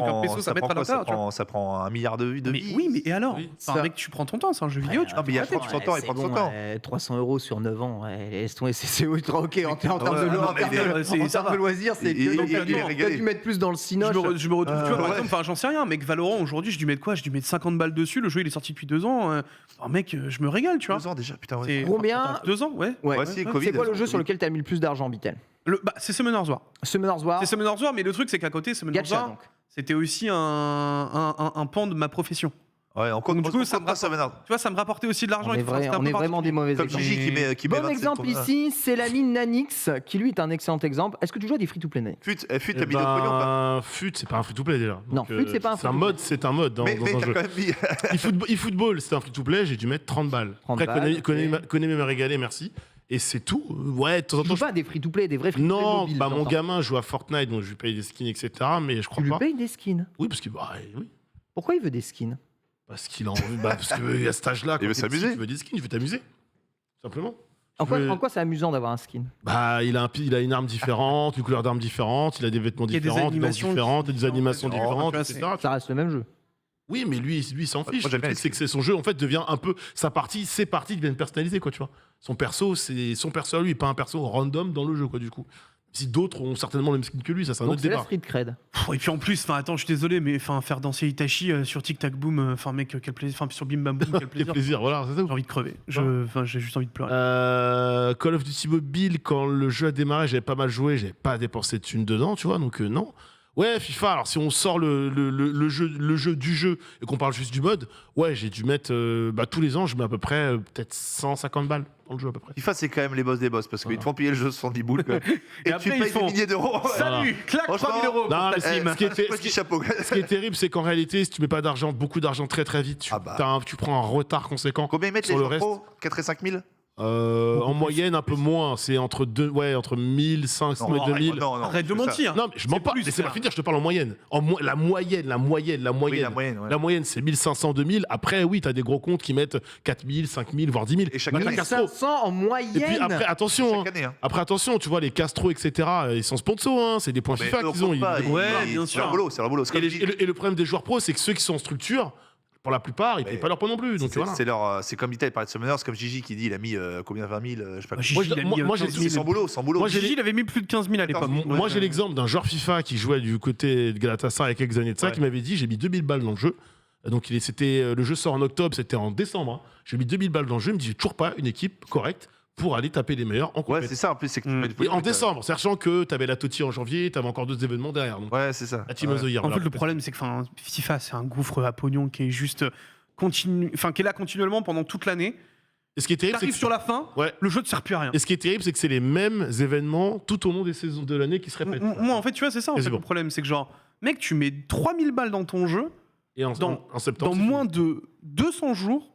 prend, peso, ça ça mettre prend à quoi, ça l'intérieur. tu vois. prend, ça prend 1 milliard de Mais vies. oui, mais et alors Oui. Enfin, Ça- mec, tu prends ton temps, c'est un jeu vidéo, tu Non, mais il y a peux prend son temps, il prend son temps. 300 € sur 9 ans, ouais, laisse tomber, c'est ultra ok. En termes Ouais, de non, en mais termes il est- de- c'est- en ça termes de va. loisirs, c'est Il- que il- il est t'as régalé. dû mettre plus dans le Je cinoche. me retrouve, tu vois, par ouais. exemple, enfin, j'en sais rien, mec, Valorant, aujourd'hui, j'ai dû mettre quoi J'ai dû mettre 50 balles dessus, le jeu, il est sorti depuis 2 ans. Oh, mec, je me régale, tu vois. 2 ans déjà, putain, ouais. C'est- Combien Attends, 2 ans, ouais. Ouais. Ouais, si, Covid, C'est quoi le jeu Covid. sur lequel t'as mis le plus d'argent, Bitel? C'est Summoner's War. Summoner's War, C'est Summoner's War, mais le truc, c'est qu'à côté, Summoner's Gacha War, donc. c'était aussi un pan de ma profession. Ouais, on compte Donc, du coup, on ça compte me pas ça maintenant. Tu vois, ça me rapportait aussi de l'argent. On et est, tout, enfin, vrai- c'était un on peu est vraiment des mauvais Comme exemples. Gigi qui met Bon 27 exemple tournois. ici, c'est l'ami Nanix, qui lui est un excellent exemple. Est-ce que tu joues à des free-to-play, Nanix? Fut, t'as mis Eh de pognon ou pas? FUT, c'est pas un free-to-play déjà. Non, Donc, FUT, c'est pas un C'est un free-to-play. mode, c'est un mode dans, Mais dans un t'as jeu. quand même mis. eFootball, c'était un free-to-play, j'ai dû mettre 30 balles. 30 Après, balles, Konami m'a régalé, merci. Et c'est tout. Ouais, de temps en Tu temps. joues pas à des free-to-play, des vrais free-to-play Non, mobiles, bah mon j'entends. gamin joue à Fortnite, donc je lui paye des skins, etc. Mais je crois Tu lui pas. payes des skins. Oui, parce que bah, oui. Pourquoi il veut des skins? Parce qu'il a envie. Parce que à cet âge-là, quand Il veut t'es petit, s'amuser. tu veux des skins, tu veux t'amuser. Simplement. En quoi c'est amusant d'avoir un skin? Bah, il a une arme différente, une couleur d'arme différente, il a des vêtements Il y a des différents, des danses animations différentes, des différentes, animations tu vois, différentes, tu vois, etc. Ça reste le même jeu. Oui, mais lui il s'en fiche. moi, j'aime Le bien truc, c'est que son jeu, en fait, devient un peu. Ses parties deviennent personnalisées, quoi, tu vois. Son perso, c'est son perso à lui, pas un perso random dans le jeu, quoi, du coup. Si d'autres ont certainement le même skin que lui, ça, c'est un Donc autre c'est la débat. street cred. Et puis en plus, attends, je suis désolé, mais faire danser Itachi sur Tic Tac Boom, mec, quel plaisir. Enfin, sur Bim Bam Boom, quel Quel plaisir. plaisir, voilà, c'est ça. J'ai envie de crever. J'ai juste envie de pleurer. Call of Duty Mobile, quand le jeu a démarré, j'avais pas mal joué, j'avais pas dépensé de thunes dedans, tu vois, donc non. Ouais, FIFA, alors si on sort le jeu du jeu et qu'on parle juste du mode, ouais, j'ai dû mettre, tous les ans, je mets à peu près peut-être 150 balles dans le jeu à peu près. FIFA, c'est quand même les boss des boss parce qu'ils te font payer le jeu 70 boules. Quoi. Et après, tu ils payes font- des milliers d'euros. Salut, claque Franchement, 3000 euros. non, pour ta mais Steam. Petit chapeau. Ce qui est terrible, c'est qu'en réalité, si tu mets pas d'argent, beaucoup d'argent très très vite, tu prends un retard conséquent. Combien ils mettent les Sur le jeux reste. pro 4 et 5 000 En moyenne, un peu moins. C'est entre 1500 et 2000. non, Arrête de c'est ça. mentir. Non, mais je mens C'est pas. plus, Laissez-moi frère. finir, je te parle en moyenne. La moyenne. Oui, la moyenne. Ouais. La moyenne, c'est 1500, 2000. Après, oui, t'as des gros comptes qui mettent 4000, 5000, voire 10 000. Et chaque Bah, année, t'as Castro. 500 en moyenne. Et puis après, attention. Chaque année. Hein. Après, attention, tu vois, les Castro, etc., ils sont sponsors. Hein, c'est des points Mais FIFA eux, qu'ils ont. comptent pas, Ouais, ils- bien c'est sûr. leur boulot. C'est leur boulot. C'est comme Et le problème des joueurs pros, c'est que ceux qui sont en structure, pour la plupart, ils payent pas leur points non plus. Donc voilà. c'est comme Vita, il parlait de Summoners, comme Gigi qui dit il a mis combien 20 000 je sais pas. Gigi, il a mis, moi, j'ai- 15 000. C'est sans boulot, sans boulot. Moi, j'ai Gigi, il avait mis plus de 15 000 à l'époque. Moi, j'ai l'exemple d'un joueur FIFA qui jouait du côté de Galatasaray il y a quelques années de ça, Ouais. qui m'avait dit j'ai mis 2000 balles dans le jeu. Donc, le jeu sort en octobre, c'était en décembre. Hein. J'ai mis 2000 balles dans le jeu. Il me dit j'ai toujours pas une équipe correcte pour aller taper les meilleurs en Ouais, compétition. c'est ça en plus, c'est que tu mets du Et en pognon, décembre, sachant que t'avais la Toti en janvier, t'avais encore d'autres événements derrière. Donc, Ouais, c'est ça. la Team of the Year. En voilà. fait, le problème, c'est que FIFA, c'est un gouffre à pognon qui est juste continu, qui est là continuellement pendant toute l'année. Et ce qui est terrible, c'est T'arrives que sur la fin, Ouais. le jeu ne sert plus à rien. Et ce qui est terrible, c'est que c'est les mêmes événements tout au long des saisons de l'année qui se répètent. Moi, en fait, tu vois, c'est ça en fait, Quasiment. le problème. C'est que, genre, mec, tu mets 3000 balles dans ton jeu, Et en septembre, dans c'est moins fini. de 200 jours,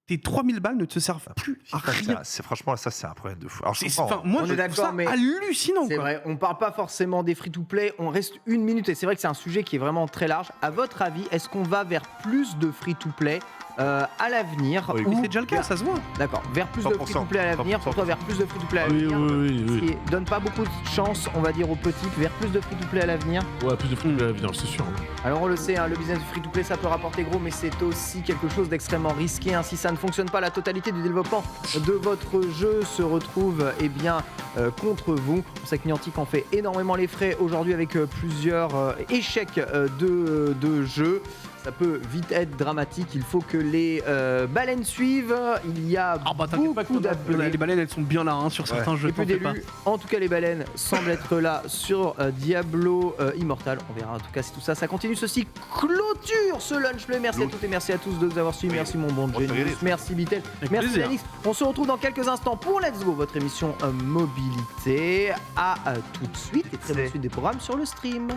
tes 3000 balles ne te servent plus à FIFA, rien. franchement, ça, c'est un problème de fou. Alors, je C'est- comprends. moi, On je est trouve d'accord, ça mais hallucinant. C'est Quoi. vrai, on parle pas forcément des free-to-play, on reste une minute et c'est vrai que c'est un sujet qui est vraiment très large. À votre avis, est-ce qu'on va vers plus de free-to-play à l'avenir Oui. Mais ou c'est déjà le cas, ça se voit. D'accord, vers plus de 100%, free-to-play à l'avenir, pour toi vers plus de free-to-play à Oui, l'avenir. oui, Ce oui. qui donne pas beaucoup de chance, on va dire, aux petits, vers plus de free-to-play à l'avenir. Ouais, plus de fruits à l'avenir, c'est sûr. Alors on le sait, hein, le business du free-to-play ça peut rapporter gros, mais c'est aussi quelque chose d'extrêmement risqué. Hein. Si ça ne fonctionne pas, la totalité du développement de votre jeu se retrouve contre vous. On sait que Niantic en fait énormément les frais aujourd'hui avec plusieurs échecs de jeux. Ça peut vite être dramatique, il faut que les baleines suivent. Il y a T'inquiète pas que beaucoup d'appelés. les baleines, elles sont bien là hein, sur certains jeux. Et peu t'en fais pas. d'élus. En tout cas, les baleines semblent être là sur Diablo Immortal. On verra en tout cas si tout ça, ça continue. Ceci clôture ce lunch play. Merci à toutes et merci à tous de nous avoir suivis. Merci mon bon On se Genius. régalise. Merci Bitel. Avec Merci plaisir. Yannick. On se retrouve dans quelques instants pour Let's Go, votre émission mobilité. À tout de suite et très bonne suite des programmes sur le stream.